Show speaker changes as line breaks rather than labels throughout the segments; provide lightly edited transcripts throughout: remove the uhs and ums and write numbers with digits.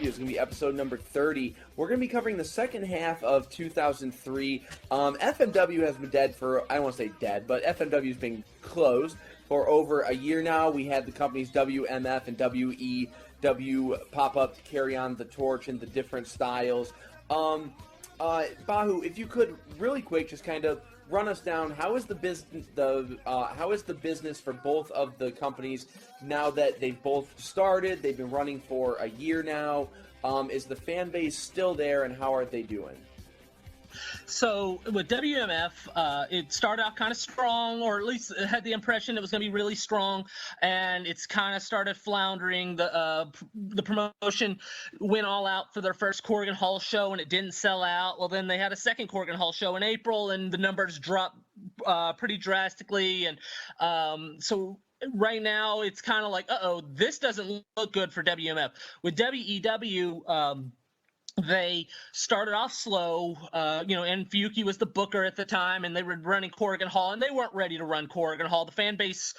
FMW is going to be episode number 30. We're going to be covering the second half of 2003. FMW has been dead for, I don't want to say dead, but FMW has been closed for over a year now. We had the companies WMF and WEW pop up to carry on the torch in the different styles. Bahu, if you could really quick just kind of run us down, how is the business for both of the companies now that they've both started? They've been running for a year now. Is the fan base still there, and how are they doing?
So with WMF, it started out kind of strong, or at least it had the impression it was going to be really strong, and it's kind of started floundering. The promotion went all out for their first Corrigan Hall show, and it didn't sell out. Well, then they had a second Corrigan Hall show in April, and the numbers dropped pretty drastically. And so right now, it's kind of like, this doesn't look good for WMF. With WEW, they started off slow, and Fuyuki was the booker at the time, and they were running Corrigan Hall, and they weren't ready to run Corrigan Hall. The fan base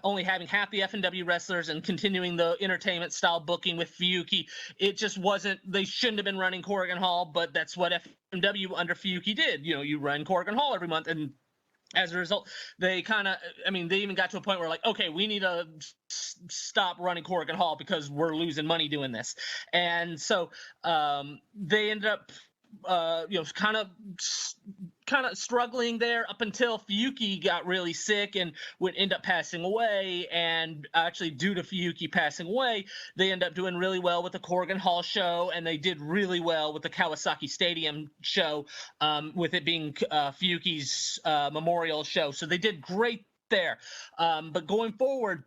only having half the FMW wrestlers and continuing the entertainment style booking with Fuyuki, it just wasn't. They shouldn't have been running Corrigan Hall, but that's what FMW under Fuyuki did. You run Corrigan Hall every month, and as a result, they they even got to a point where okay, we need to stop running Corrigan Hall because we're losing money doing this. And so they ended up, kind of struggling there up until Fuyuki got really sick and would end up passing away. And actually, due to Fuyuki passing away, they ended up doing really well with the Corrigan Hall show, and they did really well with the Kawasaki Stadium show, with it being Fuyuki's memorial show. So they did great there. But going forward,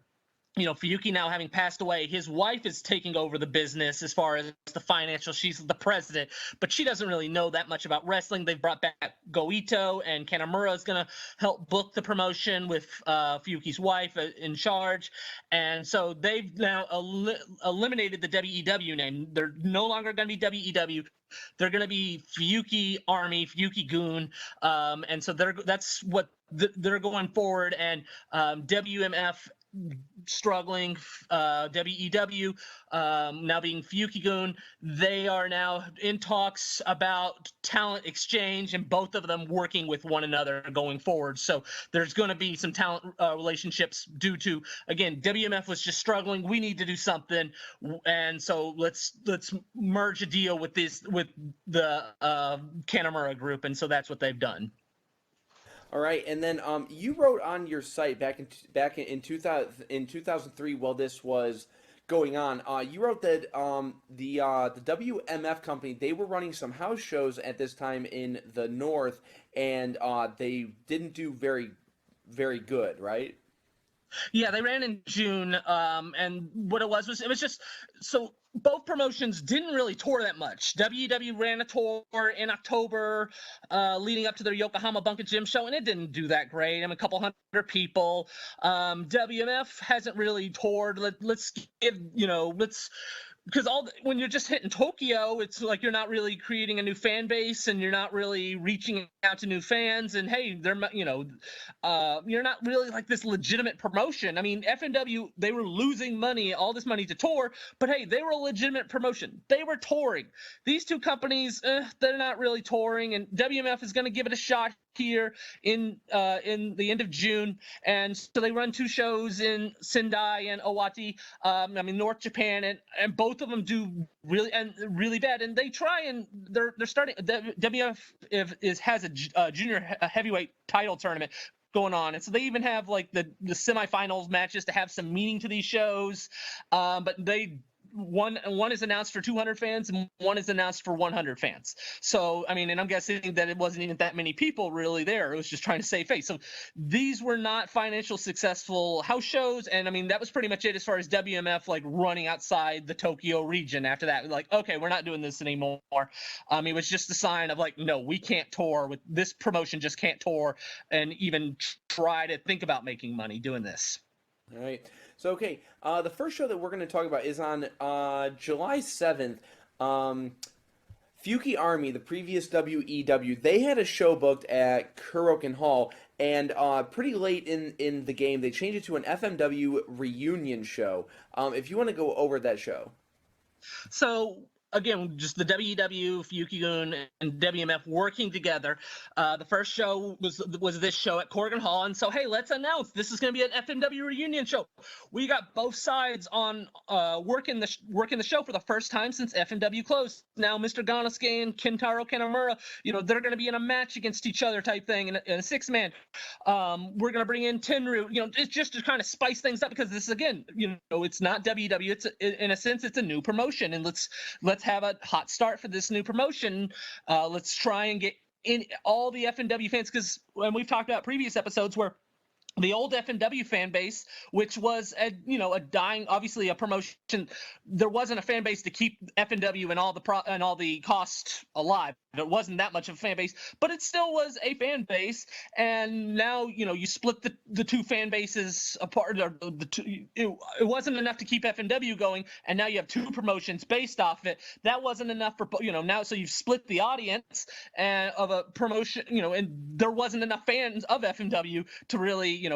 Fuyuki now having passed away, his wife is taking over the business as far as the financial. She's the president, but she doesn't really know that much about wrestling. They've brought back Goito, and Kanamura is going to help book the promotion with Fuyuki's wife in charge. And so they've now eliminated the WEW name. They're no longer going to be WEW. They're going to be Fuyuki Army, Fuyuki Gun, and so that's what they're going forward. And WMF struggling, WEW now being Fuyuki Gun, they are now in talks about talent exchange, and both of them working with one another going forward. So there's going to be some talent relationships due to, again, WMF was just struggling. We need to do something, and so let's merge a deal with the Kanamura group, and so that's what they've done.
All right, and then you wrote on your site back in 2003 while this was going on. You wrote that the WMF company, they were running some house shows at this time in the North, and they didn't do very, very good, right?
Yeah, they ran in June, and what it was just so both promotions didn't really tour that much. WEW ran a tour in October, leading up to their Yokohama Bunker Gym show, and it didn't do that great. A couple hundred people. WMF hasn't really toured. Because when you're just hitting Tokyo, it's like you're not really creating a new fan base, and you're not really reaching out to new fans. And hey, you're not really like this legitimate promotion. FMW, they were losing money, all this money to tour, but hey, they were a legitimate promotion. They were touring. These two companies, they're not really touring, and WMF is going to give it a shot here in the end of June, and so they run two shows in Sendai and Owati, North Japan, and both of them do really bad, and they try, and they're starting. WMF has a junior heavyweight title tournament going on, and so they even have like the semifinals matches to have some meaning to these shows, but one is announced for 200 fans and one is announced for 100 fans. So, and I'm guessing that it wasn't even that many people really there. It was just trying to save face. So these were not financial successful house shows. And that was pretty much it as far as WMF running outside the Tokyo region after that. Okay, we're not doing this anymore. It was just a sign of no, we can't tour with this promotion, just can't tour and even try to think about making money doing this.
All right. So, okay, the first show that we're going to talk about is on July 7th. Fuyuki Army, the previous WEW, they had a show booked at Kurokan Hall, and pretty late in the game, they changed it to an FMW reunion show. If you want to go over that show.
So again, just the WEW, Fukigun, and WMF working together. The first show was this show at Corgan Hall, and so hey, let's announce this is going to be an FMW reunion show. We got both sides on working the show for the first time since FMW closed. Now, Mr. Ganosuke and Kentaro Kanamura, they're going to be in a match against each other type thing in a six-man. We're going to bring in Tenryu, it's just to kind of spice things up because this, again, it's not WW. It's in a sense, it's a new promotion, and let's have a hot start for this new promotion. Let's try and get in all the FMW fans, because when we've talked about previous episodes where the old FMW fan base, which was a dying, obviously a promotion, there wasn't a fan base to keep FMW and all the cost alive. There wasn't that much of a fan base, but it still was a fan base. And now you split the two fan bases apart. Or it wasn't enough to keep FMW going, and now you have two promotions based off it. That wasn't enough for now. So you've split the audience and of a promotion, and there wasn't enough fans of FMW to really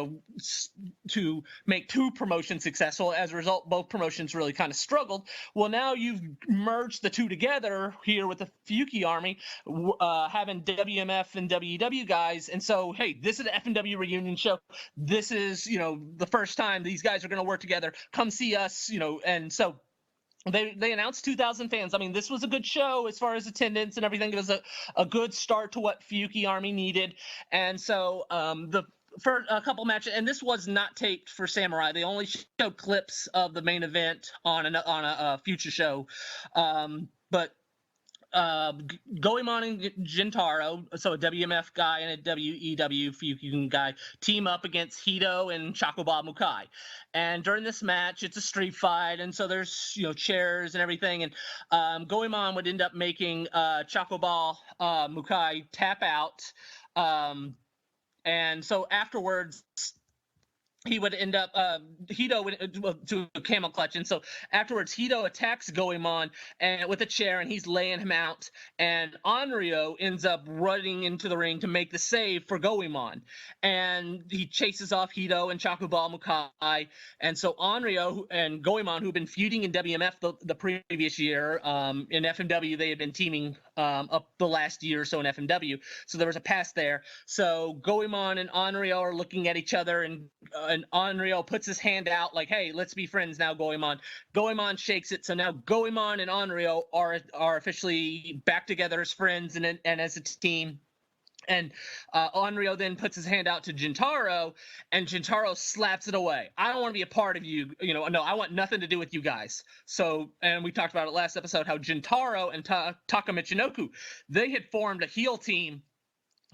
to make two promotions successful. As a result, both promotions really kind of struggled. Well, now you've merged the two together here with the Fuki Army, having WMF and WEW guys. And so, hey, this is an FMW reunion show. This is, the first time these guys are going to work together. Come see us, and so they announced 2,000 fans. I mean, this was a good show as far as attendance and everything. It was a good start to what Fuki Army needed. And so for a couple matches, and this was not taped for Samurai. They only showed clips of the main event on a future show. But Goemon and Gintaro, so a WMF guy and a WEW Fukigun guy, team up against Hito and Chocobo Mukai. And during this match, it's a street fight, and so there's chairs and everything. And Goemon would end up making Chocobo Mukai tap out. And so afterwards, he would end up Hito to a camel clutch, and so afterwards Hito attacks Goemon and with a chair, and he's laying him out, and Onryo ends up running into the ring to make the save for Goemon, and he chases off Hito and Chocobo Mukai. And so Onryo and Goemon, who've been feuding in WMF the previous year, in FMW they had been teaming up the last year or so in FMW, so there was a past there. So Goemon and Onryo are looking at each other, and Onryo puts his hand out like, hey, let's be friends now, Goemon. Goemon shakes it, so now Goemon and Onryo are officially back together as friends and as a team. And Onryo then puts his hand out to Gintaro, and Gintaro slaps it away. I don't want to be a part of you. No, I want nothing to do with you guys. So, and we talked about it last episode, how Gintaro and Taka Michinoku, they had formed a heel team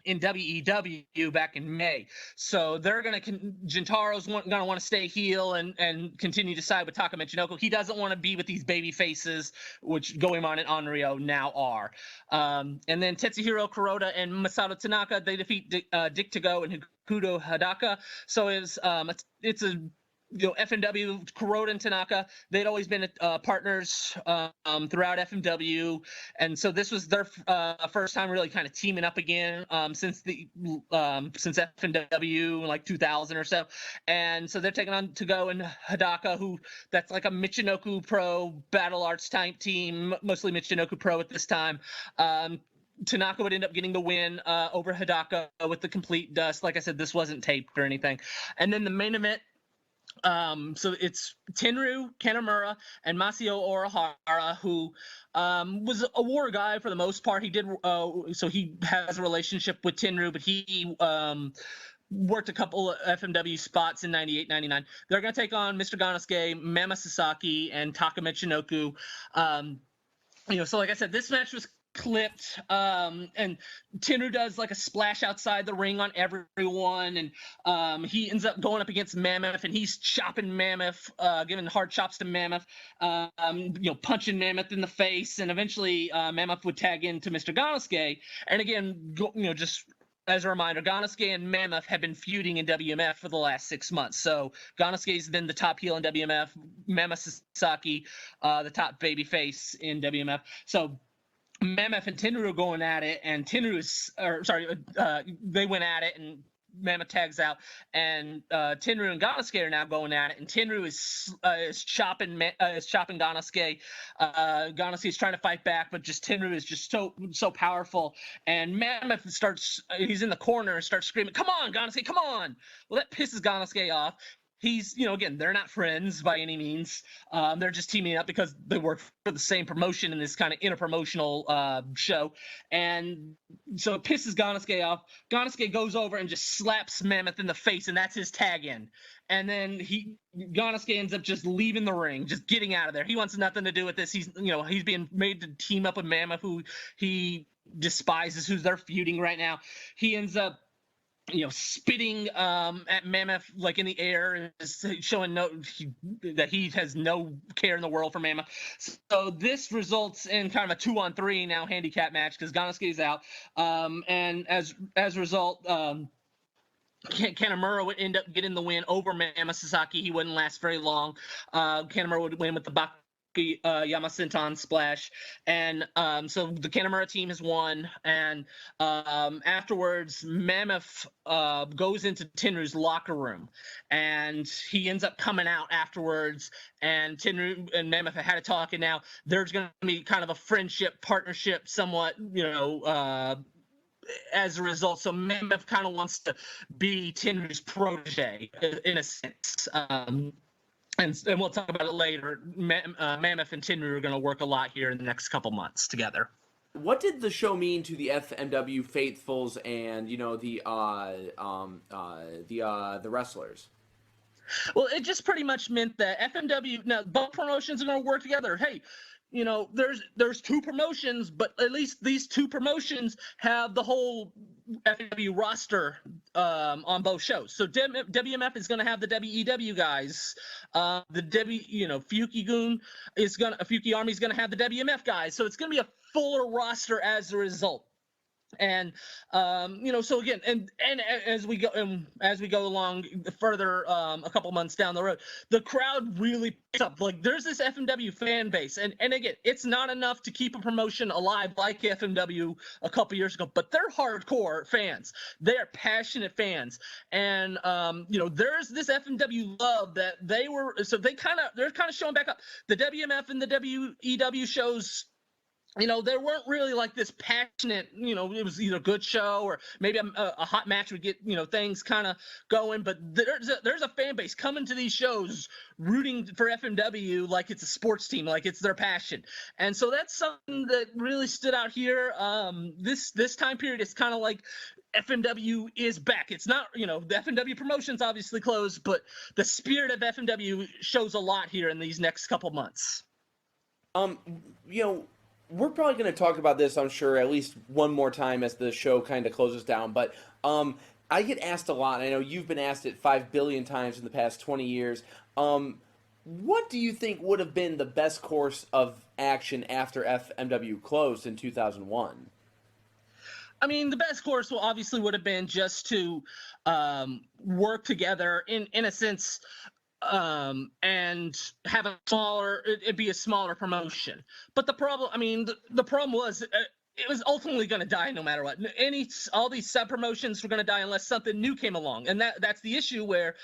in WEW back in May. So they're Gintaro's going to want to stay heel and continue to side with Taka Michinoku. He doesn't want to be with these baby faces, which Goemon and Onryo now are. And then Tetsuhiro Kuroda and Masato Tanaka, they defeat Dick Togo and Hikuto Hadaka. So it's a FMW, Kuroda and Tanaka, they'd always been partners throughout FMW, and so this was their first time really kind of teaming up again since FMW like 2000 or so. And so they're taking on Togo and Hadaka, who that's like a Michinoku Pro Battle Arts type team, mostly Michinoku Pro at this time. Tanaka would end up getting the win over Hadaka with the complete dust. Like I said, this wasn't taped or anything. And then the main event, so it's Tenryu Kanamura and Masao Orihara, who was a war guy for the most part. He did so he has a relationship with Tenryu, but he worked a couple of FMW spots in 98, 99. They're going to take on Mr. Ganosuke, Mama Sasaki, and Taka Michinoku. So like I said, this match was clipped, and Tenryu does like a splash outside the ring on everyone, and he ends up going up against Mammoth, and he's chopping Mammoth, giving hard chops to Mammoth, punching Mammoth in the face, and eventually Mammoth would tag into Mr. Ganosuke. And again, just as a reminder, Ganosuke and Mammoth have been feuding in WMF for the last 6 months. So Ganosuke's been the top heel in WMF, Mammoth Sasaki, the top babyface in WMF. So Mammoth and Tenryu going at it, and they went at it, and Mammoth tags out, and Tenryu and Ganosuke are now going at it, and Tenryu is chopping Ganosuke. Ganosuke is trying to fight back, but just Tenryu is just so powerful, and Mammoth he's in the corner and starts screaming, "Come on, Ganosuke, come on!" Well, that pisses Ganosuke off. He's, again, they're not friends by any means. They're just teaming up because they work for the same promotion in this kind of interpromotional show. And so it pisses Ganosuke off. Ganosuke goes over and just slaps Mammoth in the face, and that's his tag in. And then Ganosuke ends up just leaving the ring, just getting out of there. He wants nothing to do with this. He's being made to team up with Mammoth, who he despises, who they're feuding right now. He ends up spitting at Mammoth like in the air, and showing that he has no care in the world for Mammoth. So this results in kind of a 2-on-3 now handicap match because Ganosuke's out, and as a result, Kanemaru would end up getting the win over Mammoth Sasaki. He wouldn't last very long. Kanemaru would win with the Baki Yamasenton splash, and so the Kanemaru team has won, and afterwards Mammoth goes into Tenryu's locker room, and he ends up coming out afterwards, and Tenryu and Mammoth have had a talk, and now there's going to be kind of a friendship, partnership somewhat, as a result. So Mammoth kind of wants to be Tenryu's protege in a sense. And we'll talk about it later. Mammoth and Tenryu are going to work a lot here in the next couple months together.
What did the show mean to the FMW faithfuls and the wrestlers?
Well, it just pretty much meant that FMW, now both promotions are going to work together. Hey, there's two promotions, but at least these two promotions have the whole FMW roster on both shows. So WMF is going to have the WEW guys. Fuki Army is going to have the WMF guys. So it's going to be a fuller roster as a result. And so again, and as we go along further, a couple months down the road, the crowd really picks up. Like, there's this FMW fan base, and again, it's not enough to keep a promotion alive like FMW a couple years ago, but they're hardcore fans. They are passionate fans, and there's this FMW love that they're kind of showing back up. The WMF and the WEW shows, they weren't really like this passionate, it was either a good show or maybe a hot match would get, things kind of going. But there's a fan base coming to these shows rooting for FMW like it's a sports team, like it's their passion. And so that's something that really stood out here. This time period, it's kind of like FMW is back. It's not, the FMW promotion's obviously closed, but the spirit of FMW shows a lot here in these next couple months.
We're probably going to talk about this, I'm sure, at least one more time as the show kind of closes down. But I get asked a lot, and I know you've been asked it 5 billion times in the past 20 years. What do you think would have been the best course of action after FMW closed in 2001?
I mean, the best course obviously would have been just to work together in a sense, and have it'd be a smaller promotion. But the problem, the problem was it was ultimately going to die no matter what. All these sub promotions were going to die unless something new came along, and that's the issue where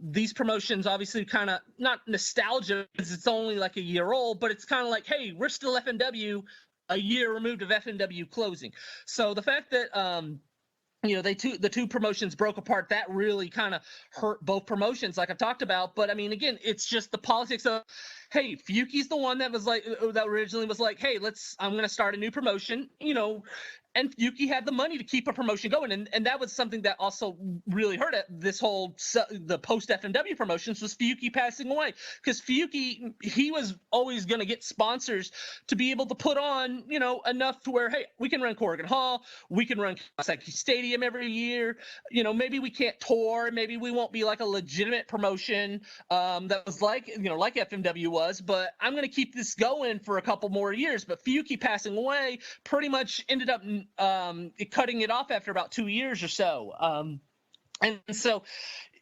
these promotions obviously kind of not nostalgia because it's only like a year old, but it's kind of like, hey, we're still FMW, a year removed of FMW closing. So the fact that the two promotions broke apart, that really kind of hurt both promotions, like I've talked about. But again, it's just the politics of, hey, Fuyuki's the one that originally was like, hey, I'm going to start a new promotion, and Fuyuki had the money to keep a promotion going. And that was something that also really hurt this whole, the post FMW promotions, was Fuyuki passing away. Because Fuyuki, he was always going to get sponsors to be able to put on, enough to where, hey, we can run Corrigan Hall, we can run Kawasaki Stadium every year. Maybe we can't tour, maybe we won't be like a legitimate promotion that was like FMW was, but I'm going to keep this going for a couple more years. But Fuyuki passing away pretty much ended up cutting it off after about 2 years or so. And so,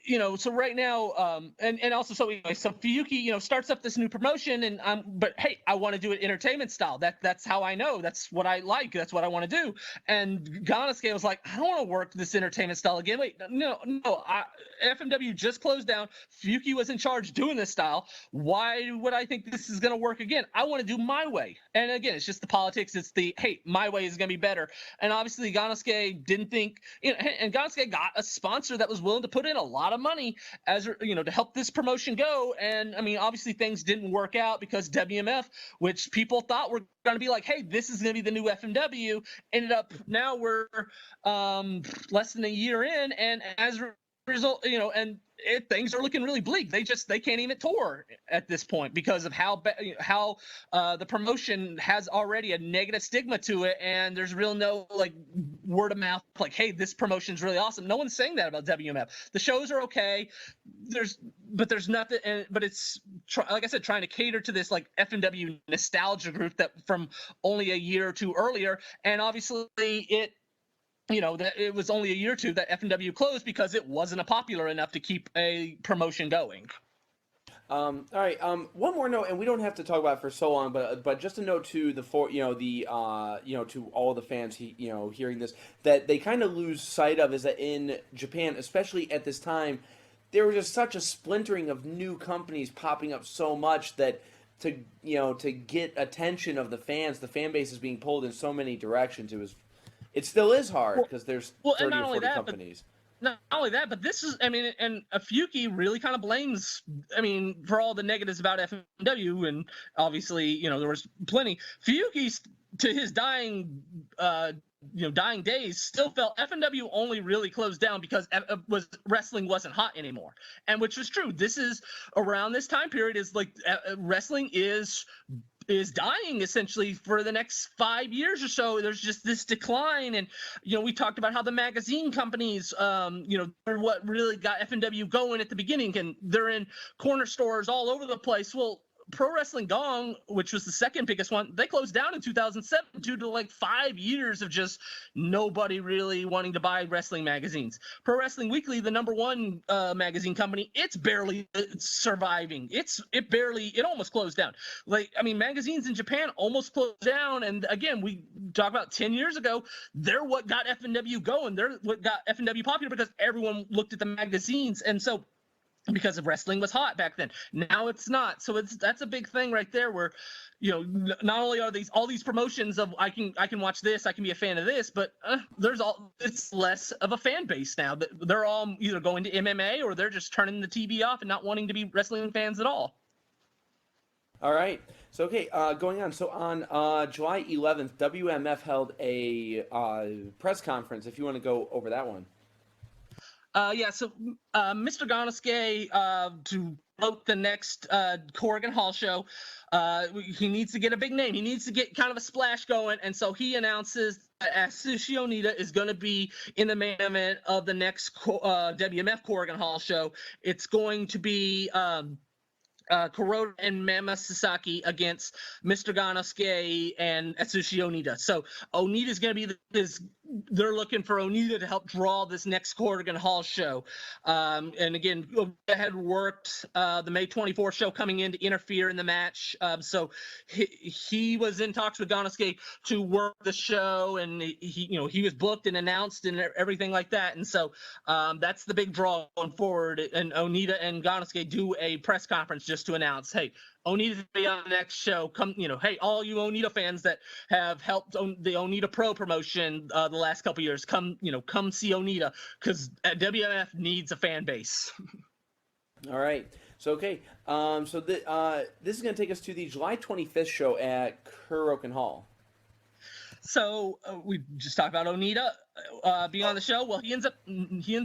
so right now, and also, so anyway, so Fuyuki, starts up this new promotion, and but hey, I want to do it entertainment style. That's how I know. That's what I like. That's what I want to do. And Ganosuke was like, I don't want to work this entertainment style again. Wait, no, FMW just closed down. Fuyuki was in charge doing this style. Why would I think this is going to work again? I want to do my way. And again, it's just the politics. It's the, hey, my way is going to be better. And obviously, Ganosuke didn't think, and Ganosuke got a sponsor that was willing to put in a lot of money as to help this promotion go. And I mean, obviously things didn't work out because WMF, which people thought were going to be like, hey, this is going to be the new FMW, ended up, now we're less than a year in, and as a result, things are looking really bleak. They can't even tour at this point because of how the promotion has already a negative stigma to it, and there's real no like word of mouth like, hey, this promotion's really awesome. No one's saying that about WMF. The shows are okay. There's nothing, but it's like I said, trying to cater to this like FMW nostalgia group that from only a year or two earlier, and obviously that it was only a year or two that FMW closed because it wasn't popular enough to keep a promotion going.
All right. One more note, and we don't have to talk about it for so long, but just a note to to all the fans, hearing this, that they kind of lose sight of is that in Japan, especially at this time, there was just such a splintering of new companies popping up so much that to get attention of the fans, the fan base is being pulled in so many directions. It still is hard because there's 30 or 40 companies.
Not only that, but this is, and Fuyuki really kind of blames, for all the negatives about FMW, and obviously, there was plenty. Fuyuki, to his dying days, still felt FMW only really closed down because wrestling wasn't hot anymore, and which was true. This is around this time period is like wrestling is dying essentially for the next 5 years or so. There's just this decline, and we talked about how the magazine companies, they're what really got FMW going at the beginning, and they're in corner stores all over the place. Well, Pro Wrestling Gong, which was the second biggest one, they closed down in 2007 due to like 5 years of just nobody really wanting to buy wrestling magazines. Pro Wrestling Weekly, the number one magazine company, it's barely surviving. It almost closed down. Magazines in Japan almost closed down. And again, we talk about 10 years ago, they're what got FMW going. They're what got FMW popular because everyone looked at the magazines. And so, because of wrestling was hot back then. Now it's not. So that's a big thing right there where, not only are all these promotions of I can watch this, I can be a fan of this, but it's less of a fan base now. They're all either going to MMA or they're just turning the TV off and not wanting to be wrestling fans at all.
All right. So, okay, going on. So on July 11th, WMF held a press conference, if you want to go over that one.
So Mr. Ganosuke, to promote the next Corrigan Hall show, he needs to get a big name. He needs to get kind of a splash going, and so he announces that Atsushi Onita is going to be in the main event of the next WMF Corrigan Hall show. It's going to be Kuroda and Mama Sasaki against Mr. Ganosuke and Atsushi Onita. So Onita's going to be they're looking for Onita to help draw this next Corrigan Hall show. And again, had worked the May 24th show coming in to interfere in the match. So he was in talks with Ganosuke to work the show, and he was booked and announced and everything like that. And so that's the big draw going forward. And Onita and Ganosuke do a press conference just to announce, hey, Onita to be on the next show. Come, hey, all you Onita fans that have helped the Onita Pro promotion the last couple years, come see Onita, because WMF needs a fan base.
All right. So, okay. This is going to take us to the July 25th show at Kurokan Hall.
So we just talked about Onita being on the show. Well, he ends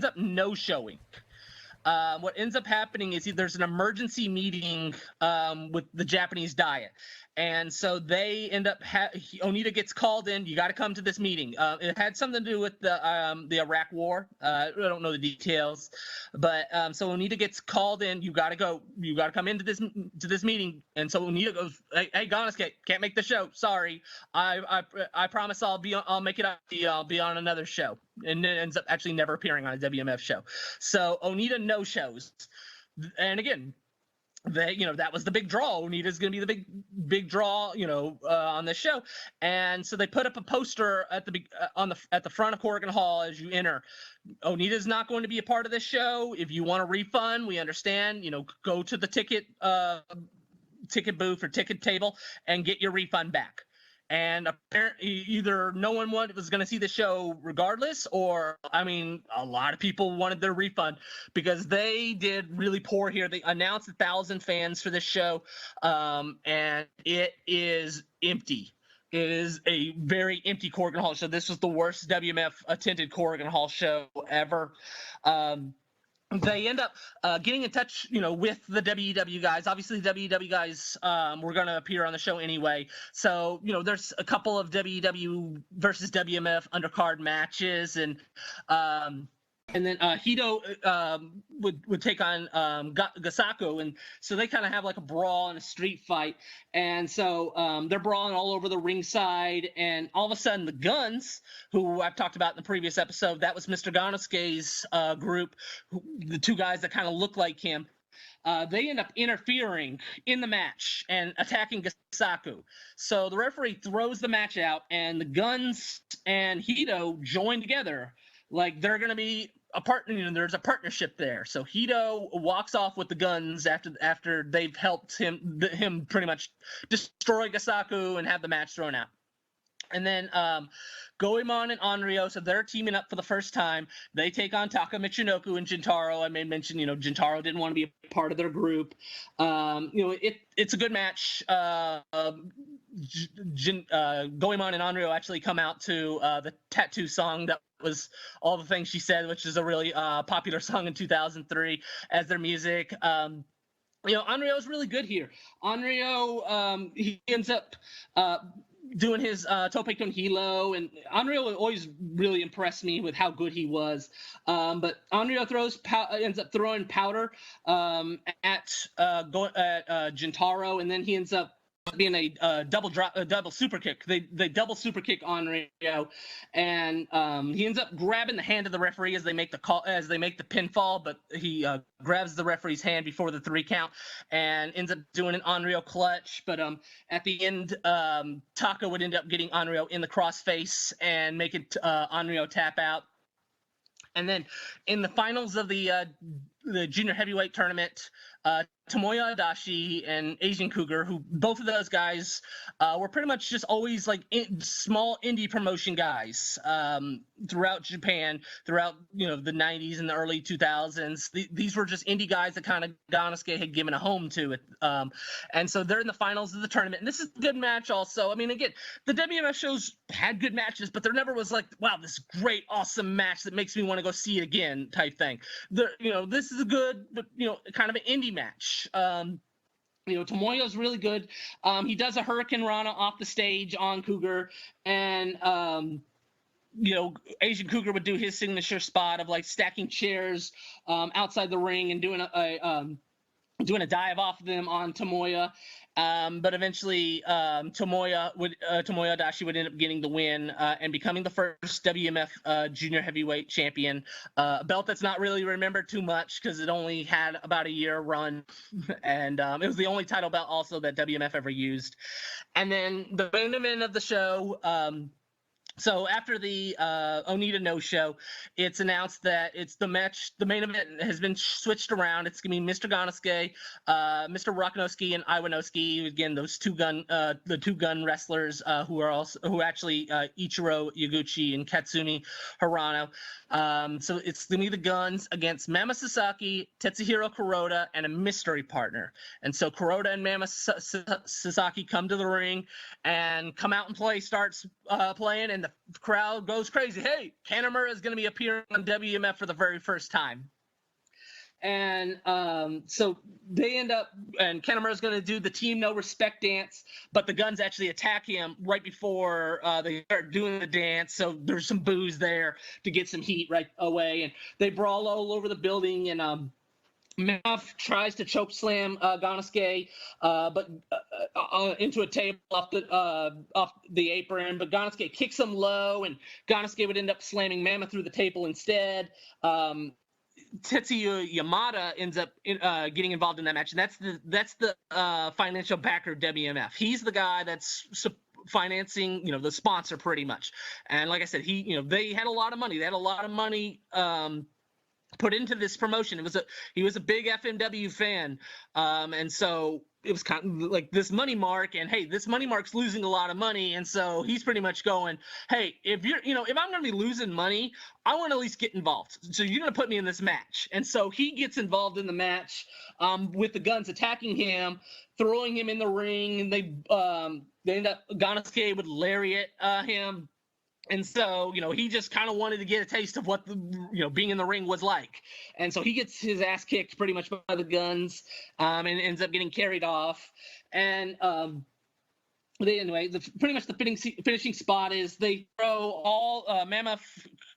up no showing. What ends up happening is there's an emergency meeting with the Japanese Diet, And so they end up Onita gets called in. You got to come to this meeting. It had something to do with the Iraq War. I don't know the details, but so Onita gets called in. You got to go. You got to come into this meeting. And so Onita goes, "Hey, Ganosuke, can't make the show. Sorry. I promise I'll make it up. I'll be on another show." And then ends up actually never appearing on a WMF show. So Onita no shows. And again, that was the big draw. Onita's going to be the big draw, on this show. And so they put up a poster at the front of Corrigan Hall as you enter. Onita's not going to be a part of this show. If you want a refund, we understand. Go to the ticket booth or ticket table and get your refund back. And apparently, either no one was going to see the show regardless, or, a lot of people wanted their refund because they did really poor here. They announced 1,000 fans for this show, and it is empty. It is a very empty Corrigan Hall show. This was the worst WMF attended Corrigan Hall show ever. They end up getting in touch, with the WEW guys. Obviously, the WEW guys were going to appear on the show anyway. So, there's a couple of WEW versus WMF undercard matches, and then Hito would take on Gasaku, and so they kind of have like a brawl and a street fight, and so they're brawling all over the ringside, and all of a sudden the Guns, who I've talked about in the previous episode, that was Mr. Ganosuke's group, the two guys that kind of look like him. They end up interfering in the match and attacking Gasaku. So the referee throws the match out, and the Guns and Hito join together. Like they're going to be a partner, there's a partnership there. So Hito walks off with the Guns after they've helped him pretty much destroy Gasaku and have the match thrown out. And then Goemon and Onryo, so they're teaming up for the first time. They take on Taka Michinoku and Jintaro. I may mention, Jintaro didn't want to be a part of their group. It's a good match. Goemon and Onryo actually come out to the Tattoo song that was All the Things She Said, which is a really popular song in 2003 as their music. Onryo is really good here. Onryo, he ends up doing his Tope con Hilo, and Onryo always really impressed me with how good he was. But Onryo ends up throwing powder at Jintaro, and then he ends up being a double super kick. They double super kick Onryo, and he ends up grabbing the hand of the referee as they make the pinfall, but he grabs the referee's hand before the 3 count and ends up doing an Onryo clutch. But at the end, Taka would end up getting Onryo in the crossface and make it Onryo tap out. And then in the finals of the junior heavyweight tournament, Tomoya Adachi and Asian Cougar, who both of those guys were pretty much just always like small indie promotion guys throughout Japan, throughout the 90s and the early 2000s. These were just indie guys that kind of Ganosuke had given a home to. And so they're in the finals of the tournament. And this is a good match also. Again, the WMF shows had good matches, but there never was like, wow, this great, awesome match that makes me want to go see it again type thing. This is a good, but kind of an indie match. Tomoya's really good. He does a Hurricane Rana off the stage on Cougar, and Asian Cougar would do his signature spot of like stacking chairs outside the ring and doing a dive off of them on Tomoya. But eventually, Tomoya Adachi would end up getting the win and becoming the first WMF junior heavyweight champion. A belt that's not really remembered too much because it only had about a year run, and it was the only title belt also that WMF ever used. And then the main event of the show. So after the Onita no-show, it's announced that it's the match. The main event has been switched around. It's gonna be Mr. Ganosuke, Mr. Rakanosuke, and Iwanosuke. Again, those the two gun wrestlers who actually Ichiro Yaguchi and Katsumi Hirano. So it's gonna be the Guns against Mama Sasaki, Tetsuhiro Kuroda, and a mystery partner. And so Kuroda and Mama Sasaki come to the ring and come out and starts playing, and the crowd goes crazy. Hey, Kanemaru is going to be appearing on WMF for the very first time. And so they end up, and Kanemaru's going to do the team no respect dance, but the guns actually attack him right before they start doing the dance. So there's some booze there to get some heat right away, and they brawl all over the building. And Maf tries to choke slam Ganosuke, but into a table off the apron. But Ganosuke kicks him low, and Ganosuke would end up slamming Mammoth through the table instead. Tetsuya Yamada ends up getting involved in that match, and that's the financial backer of WMF. He's the guy that's financing, the sponsor pretty much. And like I said, they had a lot of money. They had a lot of money put into this promotion. He was a big FMW fan, and so it was kind of like this money mark. And hey, this money mark's losing a lot of money, and so he's pretty much going, hey, if I'm going to be losing money, I want to at least get involved. So you're going to put me in this match. And so he gets involved in the match with the guns attacking him, throwing him in the ring, and they end up, Ganosuke would lariat him. And so, he just kind of wanted to get a taste of what being in the ring was like. And so he gets his ass kicked pretty much by the guns, and ends up getting carried off. And pretty much the finishing spot is they throw all Mammoth,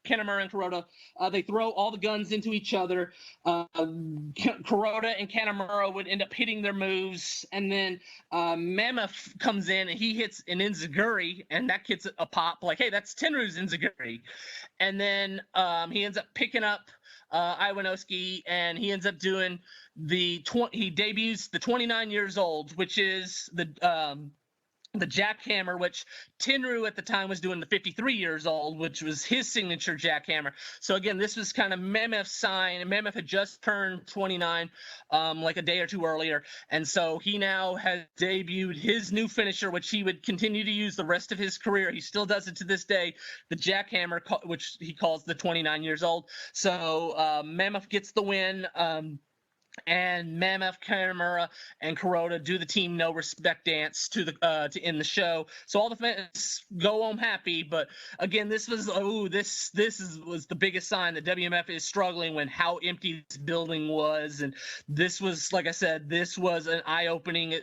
Kanemaru, and Kuroda. They throw all the guns into each other. Kuroda and Kanemaru would end up hitting their moves, and then Mammoth comes in and he hits an enziguri, and that gets a pop. Like, hey, that's Tenryu's enziguri. And then he ends up picking up Iwanosuke, and he ends up doing he debuts the 29 years old, which is the jackhammer, which Tenryu at the time was doing the 53 years old, which was his signature jackhammer. So again, this was kind of Mammoth's sign, and Mammoth had just turned 29 like a day or two earlier. And so he now has debuted his new finisher, which he would continue to use the rest of his career. He still does it to this day, the jackhammer, which he calls the 29 years old. So Mammoth gets the win. And Mammoth, Kanemaru, and Kuroda do the team no respect dance to end the show. So all the fans go home happy. But again, this was was the biggest sign that WMF is struggling when how empty this building was. And this was, like I said, this was an eye-opening.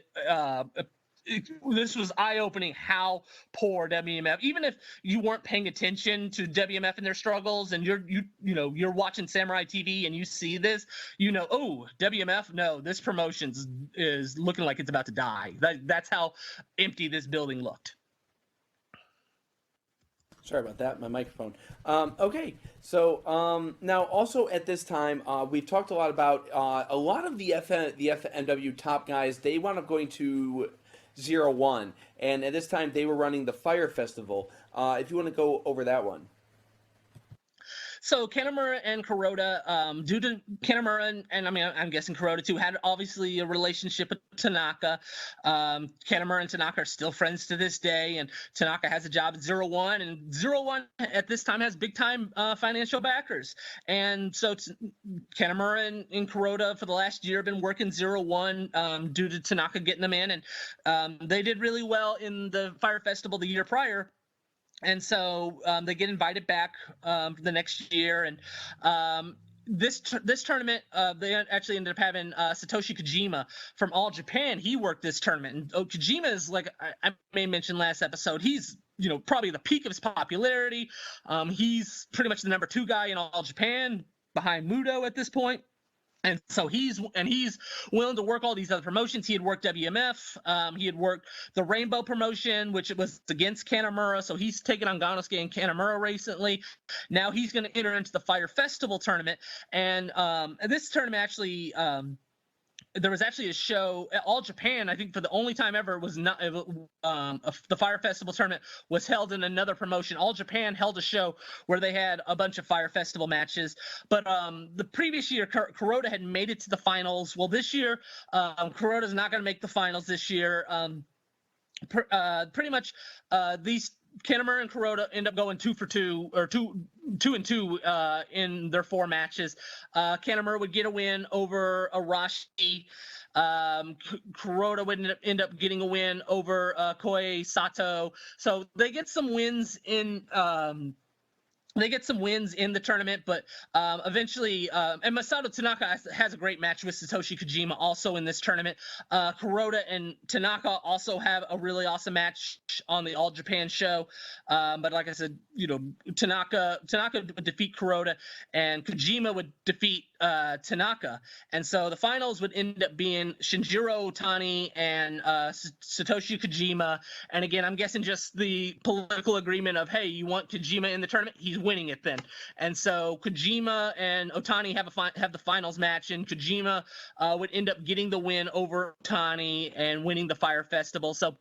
This was eye-opening how poor WMF. Even if you weren't paying attention to WMF and their struggles, and you're watching Samurai TV and you see this, WMF. No, this promotion is looking like it's about to die. That's how empty this building looked.
Sorry about that, my microphone. Okay, so now also at this time, we've talked a lot about a lot of the FMW top guys. They wound up going to 01, and at this time they were running the Fire Festival. If you want to go over that one.
So Kanemaru and Kuroda, due to Kanemaru and I mean, I'm guessing Kuroda too, had obviously a relationship with Tanaka. Kanemaru and Tanaka are still friends to this day, and Tanaka has a job at 01, and 01 at this time has big time financial backers. And so Kanemaru and Kuroda for the last year have been working 01 due to Tanaka getting them in, and they did really well in the Fire Festival the year prior. And so they get invited back the next year, and this tournament, they actually ended up having Satoshi Kojima from All Japan. He worked this tournament, and Kojima is, like I may mention last episode, he's probably the peak of his popularity. He's pretty much the number 2 guy in All Japan behind Muto at this point. And so he's willing to work all these other promotions. He had worked WMF. He had worked the Rainbow promotion, which was against Kanemaru. So he's taken on Ganosuke and Kanemaru recently. Now he's going to enter into the Fire Festival tournament. And this tournament actually there was actually a show at All Japan. I think for the only time ever was not the Fire Festival tournament was held in another promotion. All Japan held a show where they had a bunch of Fire Festival matches. But the previous year, Kuroda had made it to the finals. Well, this year, Kuroda's not going to make the finals this year. Pretty much these Kanemaru and Kuroda end up going 2 for 2 or 2-2 in their 4 matches. Kanemaru would get a win over Arashi. Kuroda would end up getting a win over Koei Sato. So they get some wins in they get some wins in the tournament, but eventually, and Masato Tanaka has a great match with Satoshi Kojima also in this tournament. Kuroda and Tanaka also have a really awesome match on the All Japan show. But like I said, Tanaka would defeat Kuroda, and Kojima would defeat Tanaka. And so the finals would end up being Shinjiro Otani and Satoshi Kojima. And again, I'm guessing just the political agreement of, hey, you want Kojima in the tournament? He's winning it then. And so Kojima and Otani have the finals match, and Kojima would end up getting the win over Otani and winning the Fire Festival. So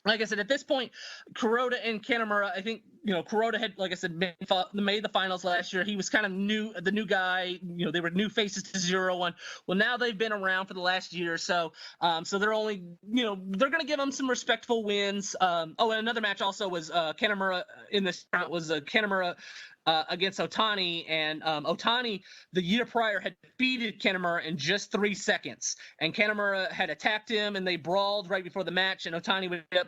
like I said, at this point, Kuroda and Kanemaru, I think, Kuroda had, like I said, made the finals last year. He was kind of the new guy. They were new faces to 0-1. Well, now they've been around for the last year or so. So they're only, they're going to give them some respectful wins. And another match also was Kanemaru in this round was Kanemaru against Otani, and Otani the year prior had defeated Kanemaru in just 3 seconds, and Kanemaru had attacked him, and they brawled right before the match, and Otani would end up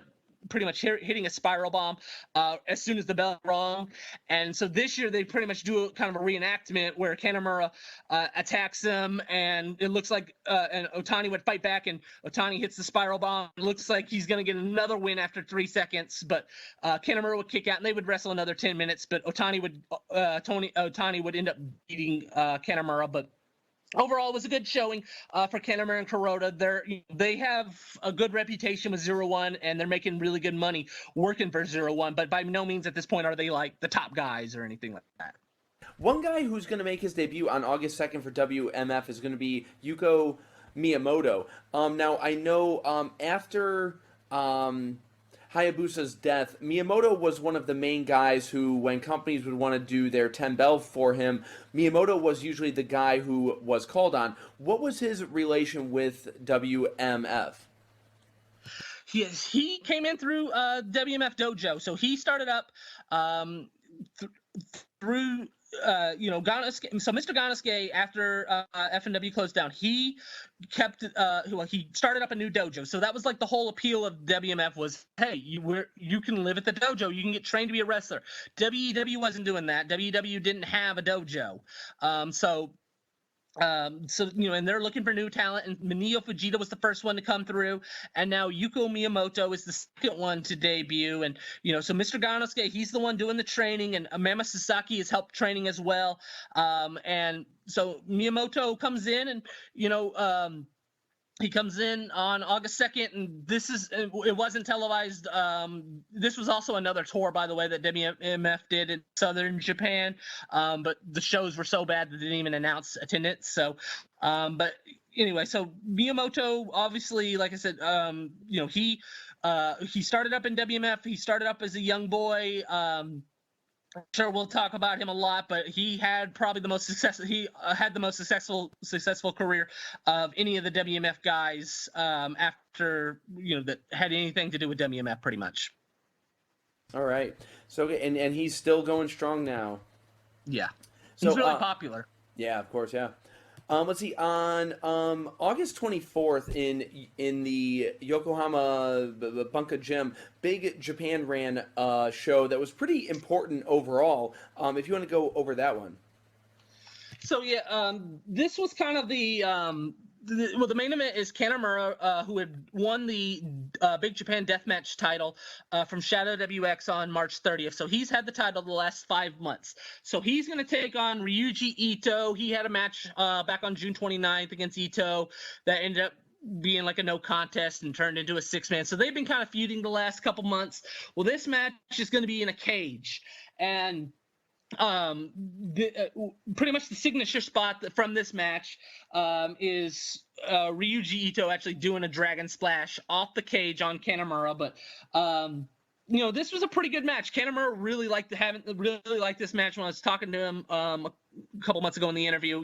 pretty much hitting a spiral bomb as soon as the bell rung. And so this year they pretty much do kind of a reenactment where Kanemaru attacks him, and it looks like and Otani would fight back, and Otani hits the spiral bomb. It looks like he's going to get another win after 3 seconds, but Kanemaru would kick out, and they would wrestle another 10 minutes, but Otani would end up beating Kanemaru. But overall, it was a good showing for Kanemaru and Kuroda. They have a good reputation with 0-1, and they're making really good money working for 0-1, but by no means at this point are they like the top guys or anything like that.
One guy who's going to make his debut on August 2nd for WMF is going to be Yuko Miyamoto. Now, I know after Hayabusa's death, Miyamoto was one of the main guys who, when companies would want to do their 10 bell for him, Miyamoto was usually the guy who was called on. What was his relation with WMF?
He came in through WMF Dojo. So he started up through Ganosuke. So Mr. Ganosuke, after FMW closed down, he kept he started up a new dojo. So that was like the whole appeal of WMF was, hey, you can live at the dojo, you can get trained to be a wrestler. WEW wasn't doing that. WEW didn't have a dojo. And they're looking for new talent, and Minio Fujita was the first one to come through, and now Yuko Miyamoto is the second one to debut. And so Mr. Ganosuke, he's the one doing the training, and Mama Sasaki has helped training as well. And so Miyamoto comes in, and he comes in on August 2nd, and it wasn't televised. This was also another tour, by the way, that WMF did in southern Japan, but the shows were so bad that they didn't even announce attendance. So, but anyway, so Miyamoto, obviously, like I said, he started up in WMF. He started up as a young boy. I'm sure we'll talk about him a lot, but he had probably the most successful. He had the most successful career of any of the WMF guys after that had anything to do with WMF, pretty much.
All right. So and he's still going strong now.
Yeah. He's really popular.
Yeah, of course. Yeah. Let's see. On August 24th in the Yokohama Bunka Gym, Big Japan ran a show that was pretty important overall. If you want to go over that one.
So yeah, this was kind of the main event is Kanemaru, who had won the Big Japan Deathmatch title from Shadow WX on March 30th. So he's had the title the last 5 months. So he's going to take on Ryuji Ito. He had a match back on June 29th against Ito that ended up being like a no contest and turned into a 6-man. So they've been kind of feuding the last couple months. Well, this match is going to be in a cage, and pretty much the signature spot from this match is Ryuji Ito actually doing a dragon splash off the cage on Kanemaru. But this was a pretty good match. Kanemaru really liked this match. When I was talking to him a couple months ago in the interview,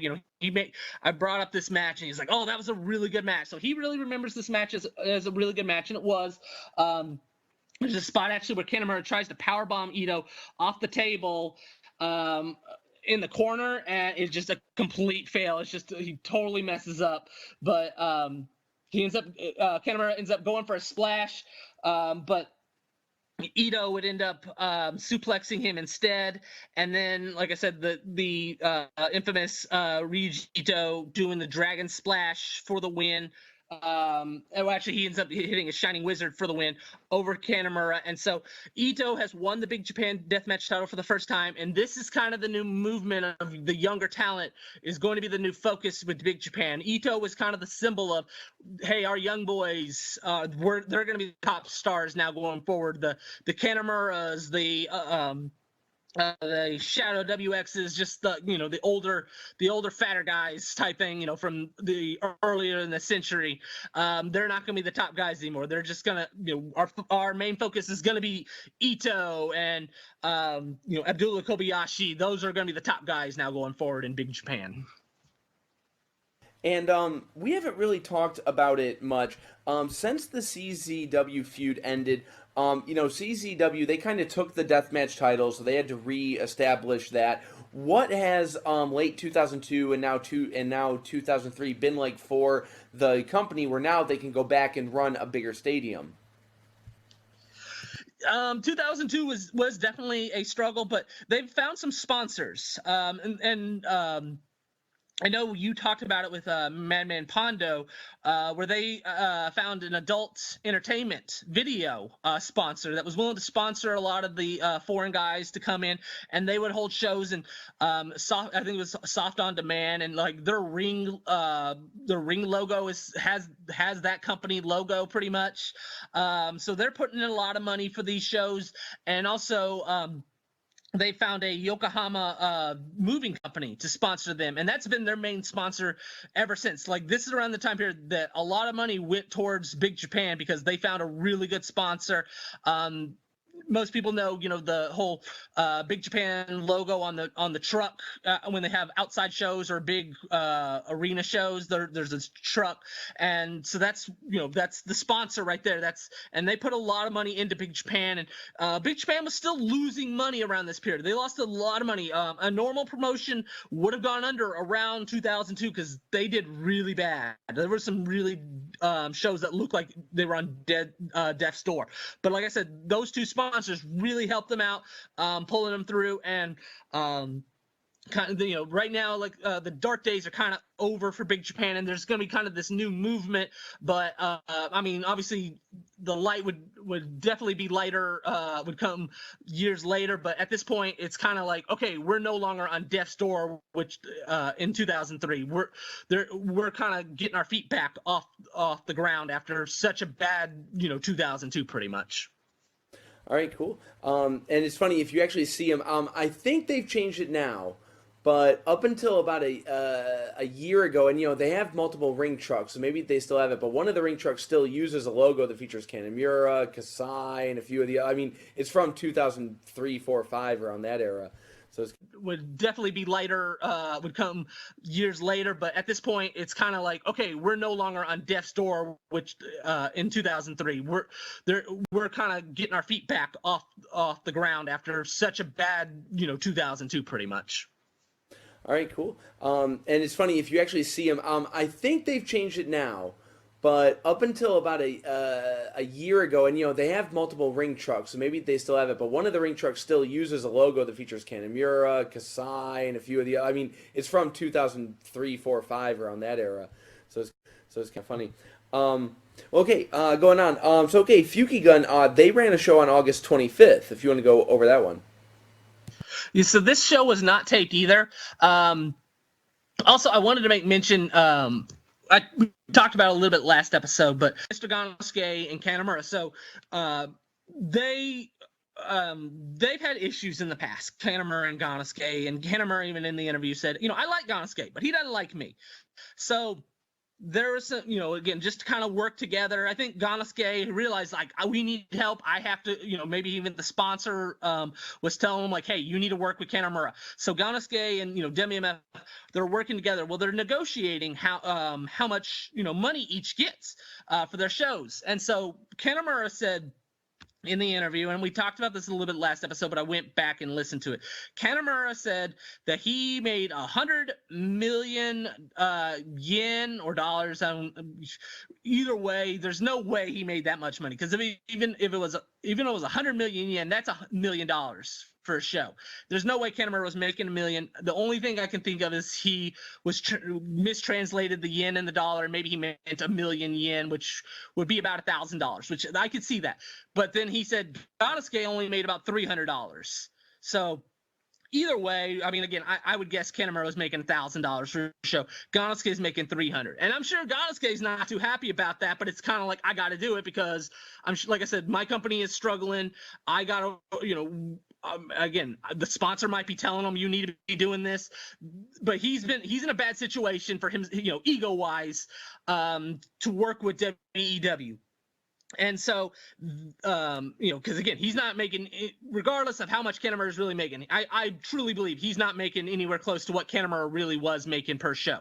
I brought up this match, and he's like, "Oh, that was a really good match." So he really remembers this match as a really good match, and it was. There's a spot actually where Kanemaru tries to powerbomb Ito off the table in the corner, and it's just a complete fail. It's just he totally messes up, but Kanemaru ends up going for a splash, but Ito would end up suplexing him instead, and then, like I said, the infamous Ryuji Ito doing the Dragon Splash for the win. Oh, actually, he ends up hitting a Shining Wizard for the win over Kanemaru, and so Ito has won the Big Japan Deathmatch title for the first time, and this is kind of the new movement of the younger talent is going to be the new focus with Big Japan. Ito was kind of the symbol of, hey, our young boys, they're going to be top stars now going forward. The Kanemaras, the Shadow WXs, just the older fatter guys type thing, from the earlier in the century. They're not going to be the top guys anymore. They're just gonna, our main focus is going to be Ito and Abdullah Kobayashi. Those are going to be the top guys now going forward in Big Japan.
And we haven't really talked about it much. Since the CZW feud ended, CZW, they kind of took the deathmatch title, so they had to re-establish that. What has late 2002 and now 2003 been like for the company, where now they can go back and run a bigger stadium?
2002 was definitely a struggle, but they've found some sponsors. I know you talked about it with Madman Pondo, where they found an adult entertainment video sponsor that was willing to sponsor a lot of the foreign guys to come in, and they would hold shows. And I think it was Soft on Demand, and like their ring logo has that company logo pretty much. So they're putting in a lot of money for these shows, and also they found a Yokohama moving company to sponsor them, and that's been their main sponsor ever since. Like, this is around the time period that a lot of money went towards Big Japan because they found a really good sponsor. Most people know, the whole Big Japan logo on the truck when they have outside shows or big arena shows. There's this truck, and so that's the sponsor right there. And they put a lot of money into Big Japan, and Big Japan was still losing money around this period. They lost a lot of money. A normal promotion would have gone under around 2002 because they did really bad. There were some really shows that looked like they were on death's door. But like I said, those two sponsors really helped them out, pulling them through. And kind of, right now, like the dark days are kind of over for Big Japan, and there's going to be kind of this new movement. But I mean, obviously, the light would definitely be lighter, would come years later. But at this point, it's kind of like, okay, we're no longer on death's door, which in 2003, we're kind of getting our feet back off the ground after such a bad 2002, pretty much.
All right, cool. And it's funny, if you actually see them, I think they've changed it now, but up until about a year ago, and they have multiple ring trucks, so maybe they still have it, but one of the ring trucks still uses a logo that features Kanemaru, Kasai, and a few of the. I mean, it's from 2003, 4, 5, around that era. So it
would definitely be lighter, would come years later. But at this point, it's kind of like, okay, we're no longer on death's door, which in 2003, we're kind of getting our feet back off the ground after such a bad 2002, pretty much.
All right, cool. And it's funny, if you actually see them, I think they've changed it now, but up until about a year ago, and they have multiple ring trucks, so maybe they still have it, but one of the ring trucks still uses a logo that features Kanemaru, Kasai, and a few of the. I mean, it's from 2003, 4, 5, around that era. So it's kind of funny. Okay, going on. Fukigun, they ran a show on August 25th. If you want to go over that one.
Yeah, so this show was not taped either. Also, I wanted to make mention. We talked about it a little bit last episode, but Mr. Ganosuke and Kanemaru. So they've had issues in the past, Kanemaru and Ganosuke, and Kanemaru even in the interview said, I like Ganosuke, but he doesn't like me. So there was some, again, just to kind of work together. I think Ganosuke realized, like, we need help. I have to, maybe even the sponsor was telling him, like, hey, you need to work with Kanemaru. So Ganosuke and, WMF, they're working together. Well, they're negotiating how much, money each gets for their shows. And so Kanemaru said, in the interview, and we talked about this a little bit last episode, but I went back and listened to it. Kanemaru said that he made 100 million yen or dollars. Either way, there's no way he made that much money, because even if it was 100 million yen, that's $1 million for a show. There's no way Kanemaru was making $1 million. The only thing I can think of is he was mistranslated the yen and the dollar, and maybe he meant 1 million yen, which would be about $1,000, which I could see that. But then he said Ganosuke only made about $300. So either way, I mean, again, I would guess Kanemaru was making $1,000 for a show. Ganosuke is making $300, and I'm sure Ganosuke is not too happy about that. But it's kind of like, I got to do it because like I said, my company is struggling. I got to, again, the sponsor might be telling him you need to be doing this, but he's in a bad situation for him, ego wise, to work with WEW. And so, because again, he's not making, regardless of how much Kanemaru is really making, I truly believe he's not making anywhere close to what Kanemaru really was making per show.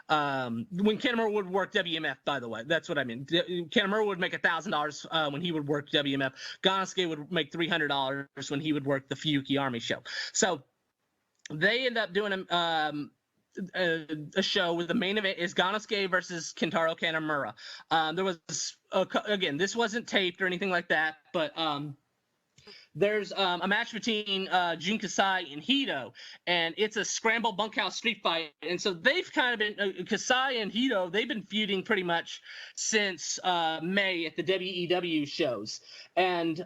When Kanemaru would work WMF, by the way, that's what I mean. Kanemaru would make $1,000 when he would work WMF. Ganosuke would make $300 when he would work the Fuyuki Army show. So they end up doing a show with the main event is Ganosuke versus Kentaro Kanemaru. There was again, this wasn't taped or anything like that, but there's a match between Jun Kasai and Hito, and it's a scramble bunkhouse street fight. And so they've kind of been Kasai and Hito, they've been feuding pretty much since May at the WEW shows, and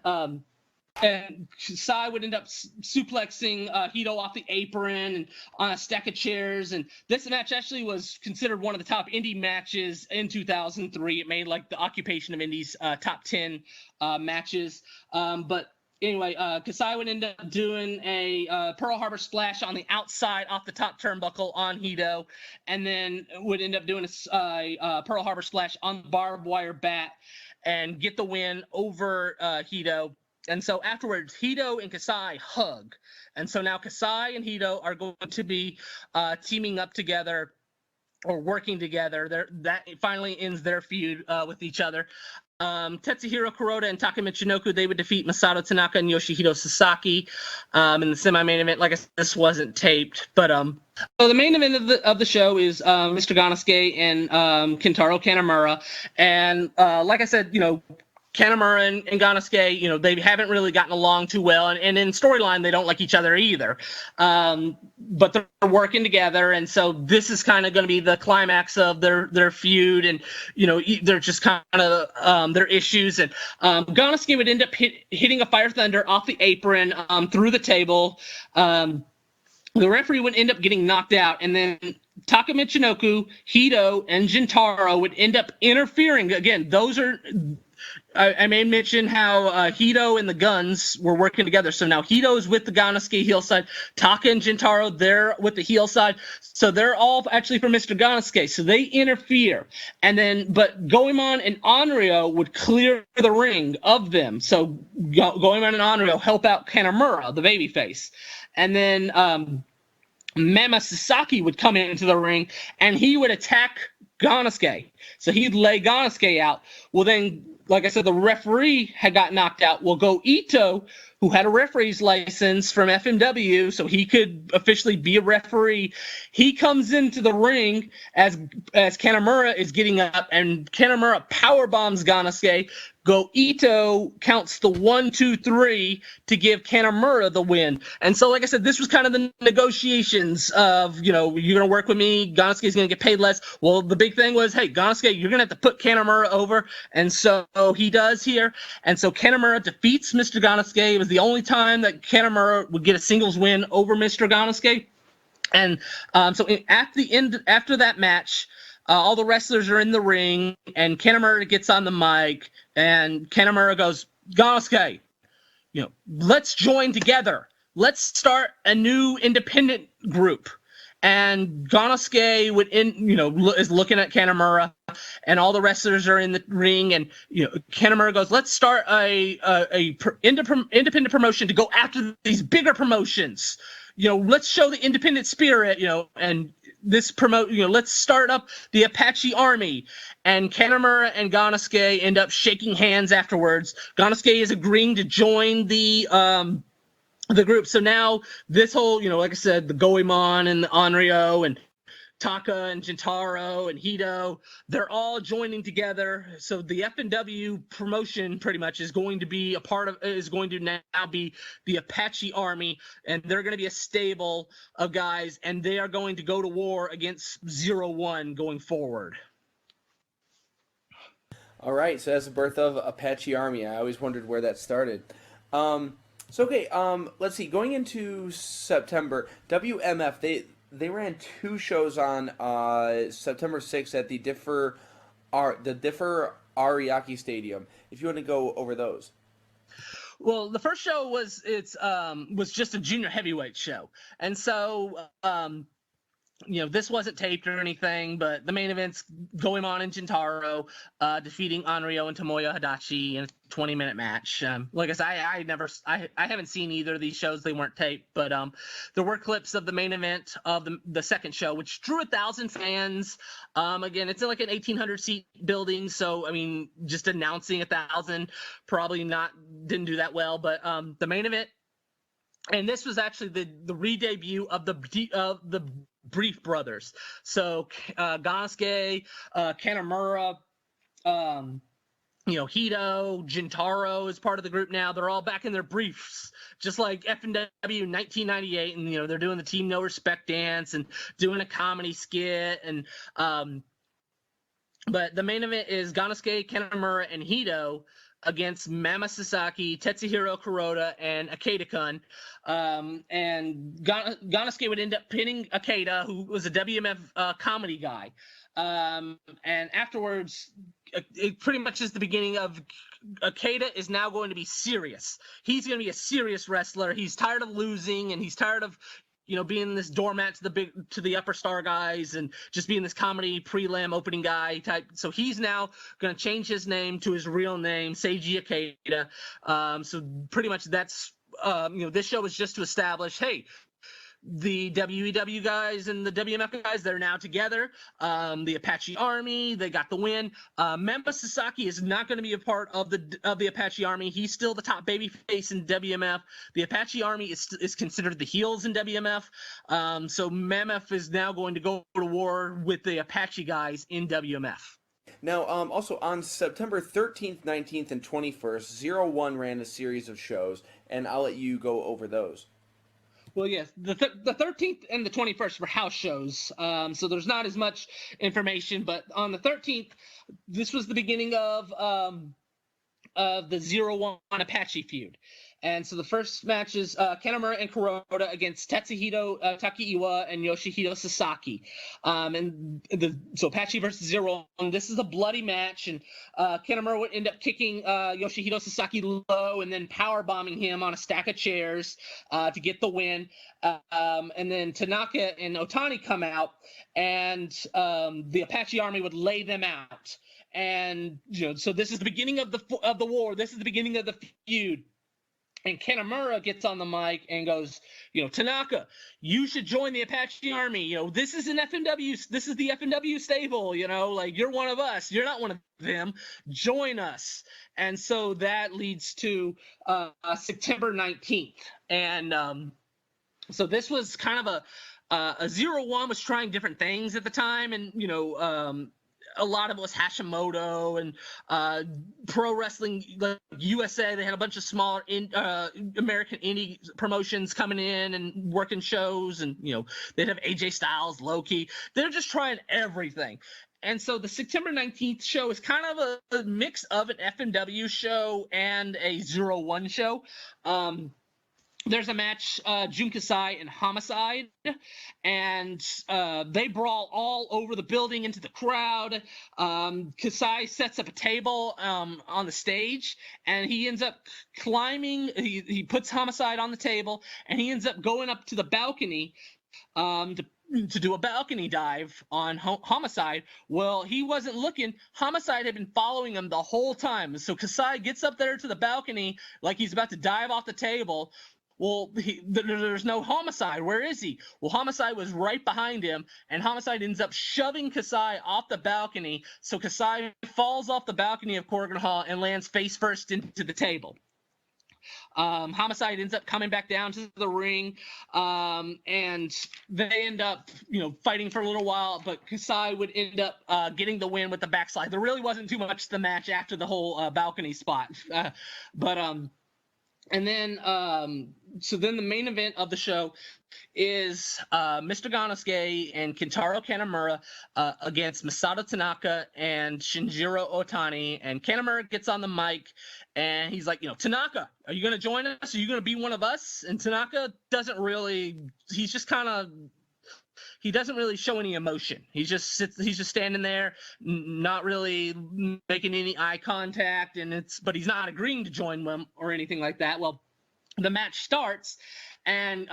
Kasai would end up suplexing Hito off the apron and on a stack of chairs. And this match actually was considered one of the top indie matches in 2003. It made like the Occupation of Indies top 10 matches. But anyway, Kasai would end up doing a Pearl Harbor splash on the outside off the top turnbuckle on Hito, and then would end up doing a Pearl Harbor splash on the barbed wire bat and get the win over Hito. And so afterwards, Hito and Kasai hug. And so now Kasai and Hito are going to be teaming up together or working together. That finally ends their feud with each other. Tetsuhiro Kuroda and Taka Michinoku, they would defeat Masato Tanaka and Yoshihiro Sasaki in the semi-main event. Like I said, this wasn't taped. But so the main event of the show is Mr. Ganosuke and Kentaro Kanemaru. And like I said, Kanemaru and Ganosuke, they haven't really gotten along too well, and in storyline they don't like each other either. But they're working together, and so this is kind of going to be the climax of their feud, and they're just kind of their issues. And Ganosuke would end up hitting a Fire Thunder off the apron through the table. The referee would end up getting knocked out, and then Taka Michinoku, Hito, and Jintaro would end up interfering. Again, those are. I may mention how Hito and the Guns were working together. So now Hito's with the Ganosuke heel side. Taka and Jintaro, they're with the heel side. So they're all actually for Mr. Ganosuke. So they interfere. But Goemon and Onryo would clear the ring of them. So Goemon and Onryo help out Kanemaru, the babyface. And then Mama Sasaki would come into the ring, and he would attack Ganosuke. So he'd lay Ganosuke out. Well, then, like I said, the referee had got knocked out. Well, Go Ito, who had a referee's license from FMW, so he could officially be a referee, he comes into the ring as Kanemaru is getting up, and Kanemaru powerbombs Ganosuke. Go Ito counts the 1, 2, 3 to give Kanemaru the win. And so, like I said, this was kind of the negotiations of, you're going to work with me, Ganosuke's going to get paid less. Well, the big thing was, hey, Ganosuke, you're going to have to put Kanemaru over. And so he does here. And so Kanemaru defeats Mr. Ganosuke. It was the only time that Kanemaru would get a singles win over Mr. Ganosuke. And so after that match, all the wrestlers are in the ring, and Kanemaru gets on the mic, and Kanemaru goes, Ganosuke, let's join together. Let's start a new independent group. And Ganosuke is looking at Kanemaru, and all the wrestlers are in the ring, and Kanemaru goes, let's start a independent promotion to go after these bigger promotions. Let's show the independent spirit, and let's start up the Apache Army. And Kanemaru and Ganosuke end up shaking hands afterwards. Ganosuke is agreeing to join the group. So now this whole, like I said, the Goemon and the Onryo and Taka and Jintaro and Hito, they're all joining together. So the FMW promotion pretty much is going to now be the Apache Army, and they're going to be a stable of guys, and they are going to go to war against 01 going forward.
All right, so that's the birth of Apache Army. I always wondered where that started. Let's see. Going into September, WMF, they ran 2 shows on September 6th at the Differ Ariake Stadium. If you want to go over those.
Well, the first show was just a junior heavyweight show, and so this wasn't taped or anything, but the main event's Goemon and Jintaro defeating Onryo and Tomoya Hadachi in a 20-minute match. Like I said, I haven't seen either of these shows. They weren't taped, but there were clips of the main event of the second show, which drew 1,000 fans. Again, it's in like an 1,800-seat building, so I mean, just announcing 1,000 probably didn't do that well. But the main event, and this was actually the re-debut of the Brief Brothers. So Ganosuke, Kanemaru, Hito, Jintaro is part of the group now. They're all back in their briefs, just like FMW 1998, and they're doing the Team No Respect dance and doing a comedy skit. And but the main event is Ganosuke, Kanemaru, and Hito against Mama Sasaki, Tetsuhiro Kuroda, and Akeda-kun. And Ganosuke would end up pinning Akeda, who was a WMF comedy guy. And afterwards, it pretty much is the beginning of Akeda is now going to be serious. He's going to be a serious wrestler. He's tired of losing, and he's tired of being this doormat to the upper star guys and just being this comedy prelim opening guy type. So he's now going to change his name to his real name, Seiji Akeda. So pretty much that's, this show is just to establish, hey, the WEW guys and the WMF guys, they're now together. The Apache Army, they got the win. Mamba Sasaki is not going to be a part of the Apache Army. He's still the top babyface in WMF. The Apache Army is considered the heels in WMF. So MMF is now going to go to war with the Apache guys in WMF.
Now, also on September 13th, 19th, and 21st, 01 ran a series of shows, and I'll let you go over those.
Well, yes, the 13th and the 21st were house shows, so there's not as much information. But on the 13th, this was the beginning of the 01 Apache feud. And so the first match is Kanemaru and Kuroda against Tetsuhito Takiiwa and Yoshihito Sasaki. So Apache versus 01. This is a bloody match, and Kanemaru would end up kicking Yoshihito Sasaki low and then power bombing him on a stack of chairs to get the win. And then Tanaka and Otani come out, and the Apache Army would lay them out. And so this is the beginning of the war. This is the beginning of the feud. And Kanemaru gets on the mic and goes, Tanaka, you should join the Apache Army. This is an FMW. This is the FMW stable. You're one of us. You're not one of them. Join us. And so that leads to September 19th. And so this was kind of a 01 was trying different things at the time, and a lot of it was Hashimoto and pro wrestling, like USA. They had a bunch of smaller American indie promotions coming in and working shows, and they'd have AJ Styles, Low-Ki. They're just trying everything. And so the September 19th show is kind of a mix of an FMW show and a 01 show. There's a match, Jun Kasai and Homicide, and they brawl all over the building into the crowd. Kasai sets up a table on the stage, and he ends up climbing. He puts Homicide on the table, and he ends up going up to the balcony to do a balcony dive on Homicide. Well, he wasn't looking. Homicide had been following him the whole time. So Kasai gets up there to the balcony like he's about to dive off the table. well, there's no Homicide. Where is he? Well, Homicide was right behind him, and Homicide ends up shoving Kasai off the balcony. So Kasai falls off the balcony of Korakuen Hall and lands face first into the table. Homicide ends up coming back down to the ring, and they end up, fighting for a little while. But Kasai would end up getting the win with the backslide. There really wasn't too much to the match after the whole balcony spot, and then, so then the main event of the show is Mr. Ganosuke and Kentaro Kanemaru against Masato Tanaka and Shinjiro Otani. And Kanemaru gets on the mic, and he's like, Tanaka, are you going to join us? Are you going to be one of us? And Tanaka doesn't really – he's just kind of – he doesn't really show any emotion. He's just standing there, not really making any eye contact, but he's not agreeing to join them or anything like that. Well, the match starts, and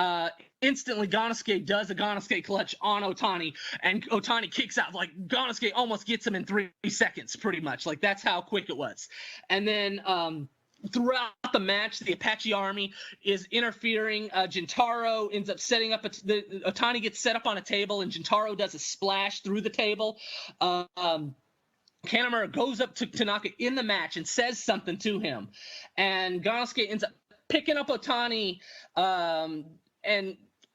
instantly Ganosuke does a Ganosuke clutch on Otani, and Otani kicks out. Like, Ganosuke almost gets him in 3 seconds, pretty much. Like, that's how quick it was. And then throughout the match, the Apache Army is interfering. Gintaro ends up setting up Otani gets set up on a table, and Gintaro does a splash through the table. Kanemaru goes up to Tanaka in the match and says something to him, and Ganosuke ends up picking up Otani, and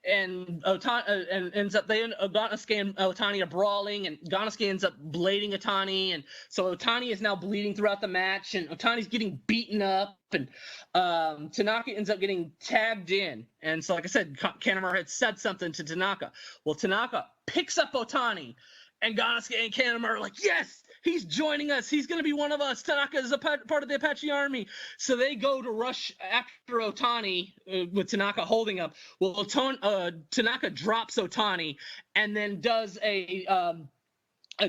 Otani ends up Ganosuke and Otani are brawling, and Ganosuke ends up blading Otani, and so Otani is now bleeding throughout the match, and Otani's getting beaten up, and Tanaka ends up getting tagged in. And so, like I said, Kanemaru had said something to Tanaka. Well, Tanaka picks up Otani, and Ganosuke and Kanemaru are like, yes, he's joining us. He's going to be one of us. Tanaka is a part of the Apache Army. So they go to rush after Otani with Tanaka holding him. Well, Tanaka drops Otani and then does a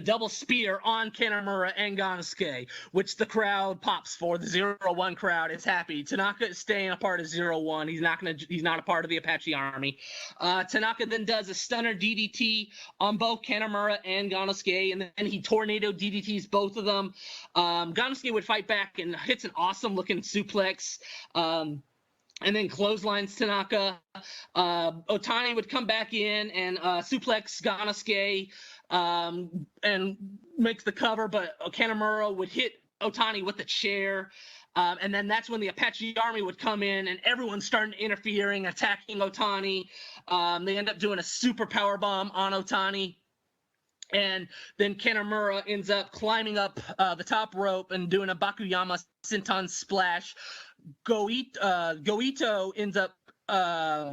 double spear on Kanemaru and Ganosuke, which the crowd pops for. The 0-1 crowd is happy. Tanaka is staying a part of 0-1. He's not a part of the Apache Army. Tanaka then does a stunner DDT on both Kanemaru and Ganosuke, and then he tornado DDTs both of them. Ganosuke would fight back and hits an awesome looking suplex. And then clotheslines Tanaka. Otani would come back in and suplex Ganosuke, and makes the cover, but Kanemaru would hit Otani with the chair. And then that's when the Apache Army would come in, and everyone's starting interfering, attacking Otani. They end up doing a super power bomb on Otani. And then Kanemaru ends up climbing up the top rope and doing a Bakuyama Senton splash. Goito ends up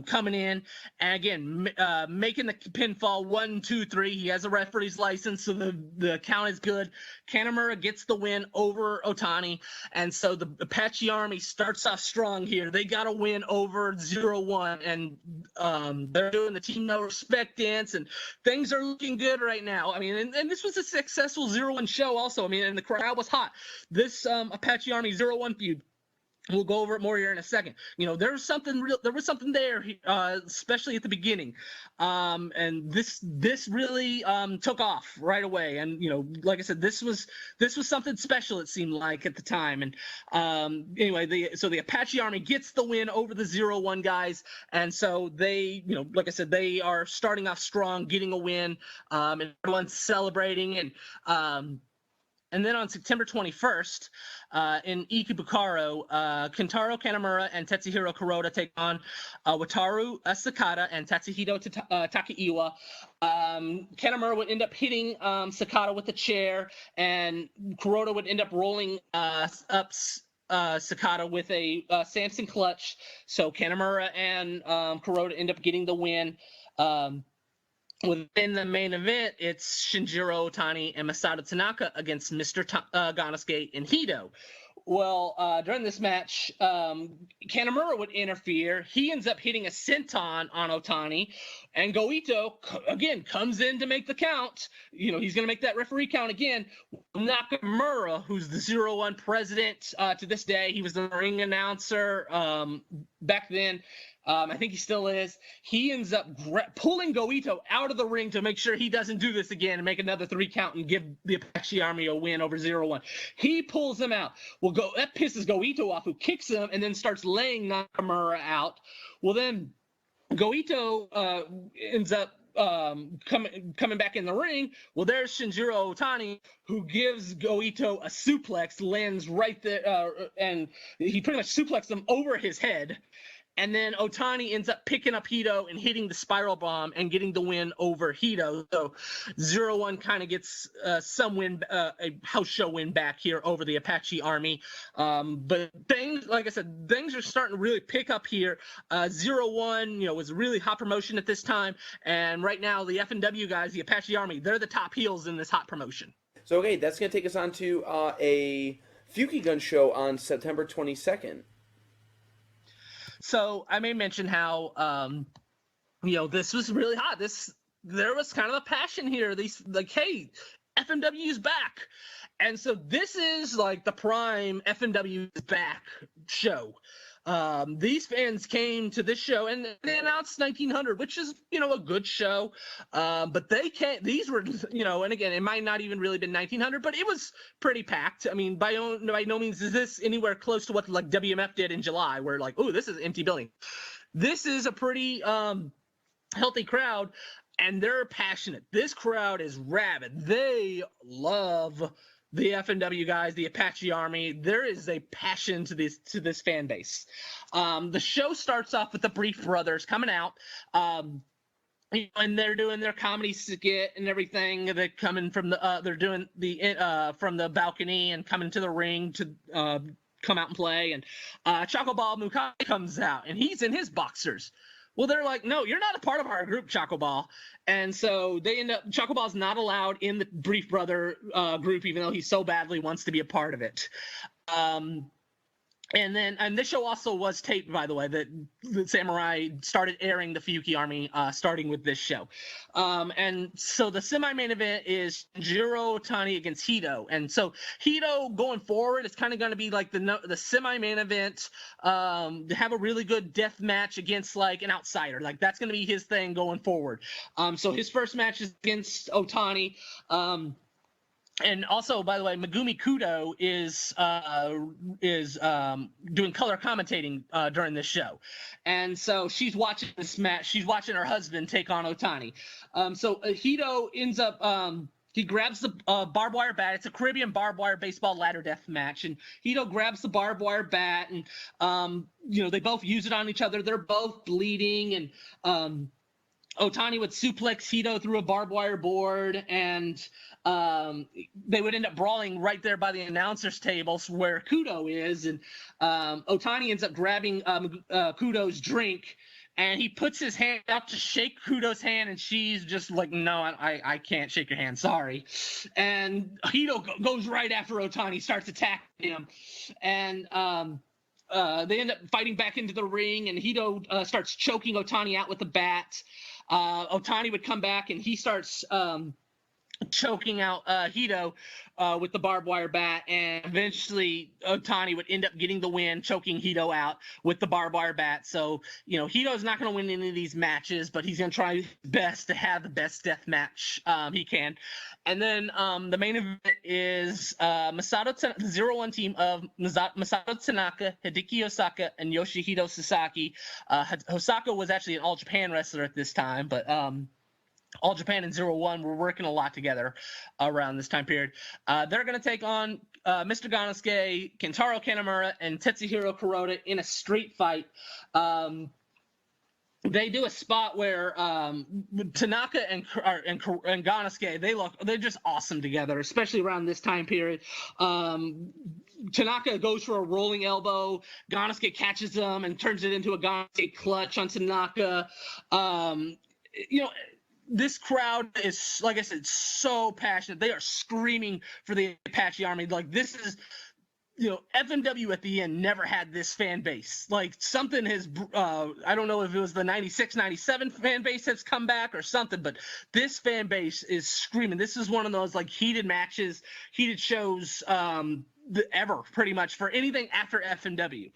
coming in, and again making the pinfall 1, 2, 3. He has a referee's license, so the count is good. Kanemaru gets the win over Otani, and so the Apache Army starts off strong here. They got a win over 0-1, and they're doing the team no respect dance, and things are looking good right now. I mean, and this was a successful 0-1 show also. I mean, and the crowd was hot. This Apache Army 0-1 feud, we'll go over it more here in a second. There was something there, especially at the beginning, and this really took off right away. And like I said, this was something special, it seemed like, at the time. And anyway, the Apache Army gets the win over the 0-1 guys, and so they, like I said, they are starting off strong, getting a win, and everyone's celebrating. And then on September 21st, in Ikebukuro, Kentaro Kanemaru and Tetsuhiro Kuroda take on Wataru Sakata and Tatsuhito Takaiwa. Kanemaru would end up hitting Sakata with a chair, and Kuroda would end up rolling up Sakata with a Samson clutch. So Kanemaru and Kuroda end up getting the win. Within the main event, it's Shinjiro Otani and Masato Tanaka against Mr. Ganosuke and Hito. Well, during this match, Kanemaru would interfere. He ends up hitting a senton on Otani, and Goito, again, comes in to make the count. He's going to make that referee count again. Nakamura, who's the 0-1 president to this day, he was the ring announcer back then. I think he still is. He ends up pulling Goito out of the ring to make sure he doesn't do this again and make another 3 count and give the Apache Army a win over 0-1. He pulls him out. Well, that pisses Goito off, who kicks him and then starts laying Nakamura out. Well, then Goito ends up coming back in the ring. Well, there's Shinjiro Otani, who gives Goito a suplex, lands right there, and he pretty much suplexed him over his head. And then Otani ends up picking up Hito and hitting the spiral bomb and getting the win over Hito. So 0-1 kind of gets some win, a house show win back here over the Apache Army. But things, like I said, things are starting to really pick up here. 0-1, was a really hot promotion at this time. And right now, the FMW guys, the Apache Army, they're the top heels in this hot promotion.
So, okay, that's going to take us on to a Fukigun show on September 22nd.
So I may mention how, this was really hot. There was kind of a passion here. Hey, FMW is back. And so this is like the prime FMW is back show. These fans came to this show and they announced 1900, which is, a good show. But these were, and again, it might not even really been 1900, but it was pretty packed. I mean, by no means is this anywhere close to what like WMF did in July, where like, oh, this is an empty building. This is a pretty healthy crowd, and they're passionate. This crowd is rabid. They love the FMW guys, the Apache Army. There is a passion to this fan base. The show starts off with the Brief Brothers coming out, and they're doing their comedy skit and everything. They're coming from they're doing from the balcony and coming to the ring to come out and play. And Chocoball Mukai comes out, and he's in his boxers. Well, they're like, no, you're not a part of our group, Chocoball. And so they end up, Chocoball's not allowed in the Brief Brother group, even though he so badly wants to be a part of it. And this show also was taped, by the way. The Samurai started airing the Fuyuki Army, starting with this show. And so the semi-main event is Jiro Otani against Hito. And so Hito going forward is kind of going to be like the semi-main event, to have a really good death match against like an outsider. Like that's going to be his thing going forward. So his first match is against Otani. And also, by the way, Megumi Kudo is doing color commentating during this show, and so she's watching this match. She's watching her husband take on Otani. So Hito ends up he grabs the barbed wire bat. It's a Caribbean barbed wire baseball ladder death match, and Hito grabs the barbed wire bat, and they both use it on each other. They're both bleeding, and Otani would suplex Hito through a barbed wire board, and they would end up brawling right there by the announcer's table where Kudo is. And Otani ends up grabbing Kudo's drink, and he puts his hand out to shake Kudo's hand, and she's just like, no, I can't shake your hand, sorry. And Hito goes right after Otani, starts attacking him. And they end up fighting back into the ring, and Hito starts choking Otani out with the bat. Otani would come back, and he starts choking out Hito with the barbed wire bat, and eventually Otani would end up getting the win, choking Hito out with the barbed wire bat. So, Hito's not going to win any of these matches, but he's going to try his best to have the best death match he can. And then the main event is the 0-1 team of Masato Tanaka, Hideki Osaka, and Yoshihito Sasaki. Osaka was actually an All Japan wrestler at this time, but All Japan and 0-1 were working a lot together around this time period. They're going to take on Mr. Ganosuke, Kentaro Kanemaru, and Tetsuhiro Kuroda in a street fight. They do a spot where Tanaka and Ganosuke, they're just awesome together, especially around this time period. Tanaka goes for a rolling elbow. Ganosuke catches him and turns it into a Ganosuke clutch on Tanaka. This crowd is, like I said, so passionate. They are screaming for the Apache Army. Like, this is, FMW at the end never had this fan base. Like, something has, I don't know if it was the 96, 97 fan base that's come back or something, but this fan base is screaming. This is one of those, like, heated matches, heated shows ever, pretty much, for anything after FMW.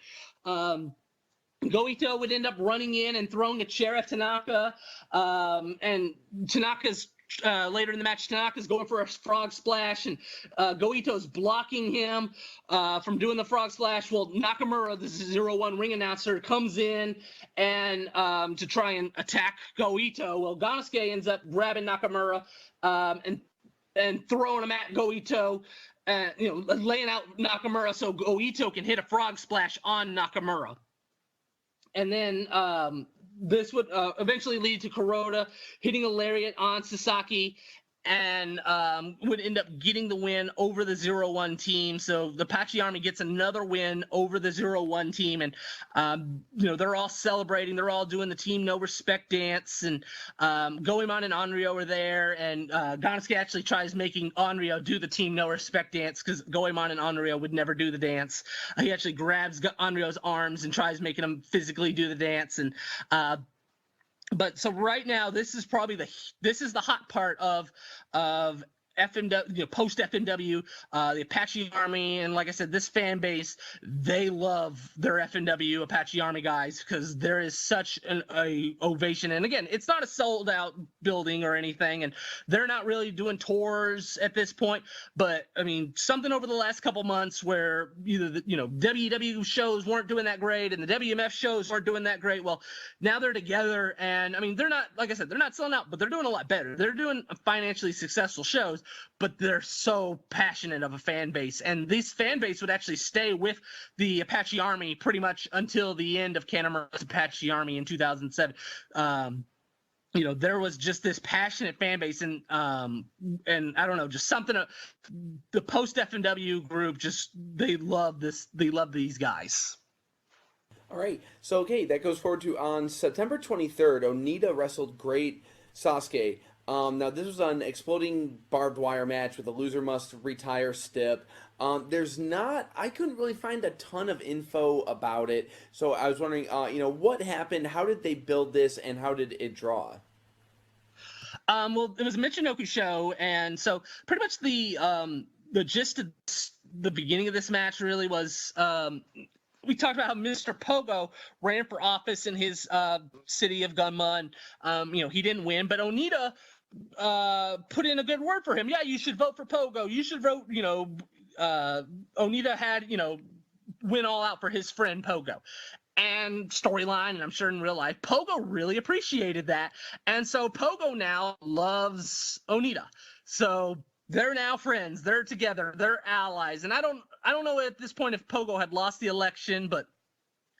Goito would end up running in and throwing a chair at Tanaka, and Tanaka's later in the match, Tanaka's going for a frog splash, and Goito's blocking him from doing the frog splash. Well, Nakamura, the 0-1 ring announcer, comes in and to try and attack Goito. Well, Ganosuke ends up grabbing Nakamura and throwing him at Goito, laying out Nakamura so Goito can hit a frog splash on Nakamura. And then this would eventually lead to Kuroda hitting a lariat on Sasaki and would end up getting the win over the 0-1 team. So the Apache Army gets another win over the 0-1 team. And, they're all celebrating. They're all doing the Team No Respect dance. And Goemon and Onryo are there. And Ganosuke actually tries making Onryo do the Team No Respect dance because Goemon and Onryo would never do the dance. He actually grabs Onryo's arms and tries making him physically do the dance. And but so right now, this is the hot part of FMW, post FMW, the Apache Army, and like I said, this fan base, they love their FMW Apache Army guys because there is such a ovation. And again, it's not a sold out building or anything, and they're not really doing tours at this point. But I mean, something over the last couple months where either the WEW shows weren't doing that great and the WMF shows weren't doing that great. Well, now they're together, and I mean, they're not, like I said, they're not selling out, but they're doing a lot better. They're doing financially successful shows, but they're so passionate of a fan base, and this fan base would actually stay with the Apache Army pretty much until the end of Kanemaru's Apache Army in 2007. There was just this passionate fan base, and I don't know, just something. The post FMW group they love this. They love these guys.
All right, so okay, that goes forward to on September 23rd. Onita wrestled Great Sasuke. Now, this was an exploding barbed wire match with a loser must retire stip. I couldn't really find a ton of info about it, so I was wondering, what happened, how did they build this, and how did it draw?
Well, it was a Michinoku show, and so pretty much the gist of the beginning of this match really was, we talked about how Mr. Pogo ran for office in his city of Gunma, and he didn't win, but Onita put in a good word for him. Yeah, you should vote for Pogo. You should vote. Onita had went all out for his friend Pogo. And storyline, and I'm sure in real life, Pogo really appreciated that, and so Pogo now loves Onita. So they're now friends. They're together. They're allies. And I don't know at this point if Pogo had lost the election, but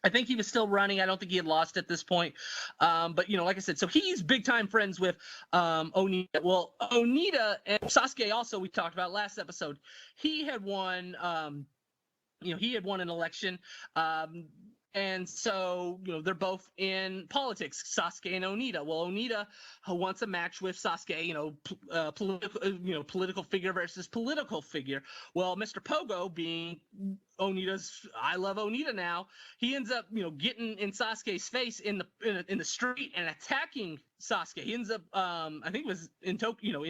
I think he was still running. I don't think he had lost at this point. But, like I said, so he's big time friends with Onita. Well, Onita and Sasuke also, we talked about last episode, he had won, an election. And so, they're both in politics, Sasuke and Onita. Well, Onita wants a match with Sasuke, political figure versus political figure. Well, Mr. Pogo, being Onita's, I love Onita now, he ends up, getting in Sasuke's face in the street and attacking Sasuke. He ends up, I think it was in Tokyo,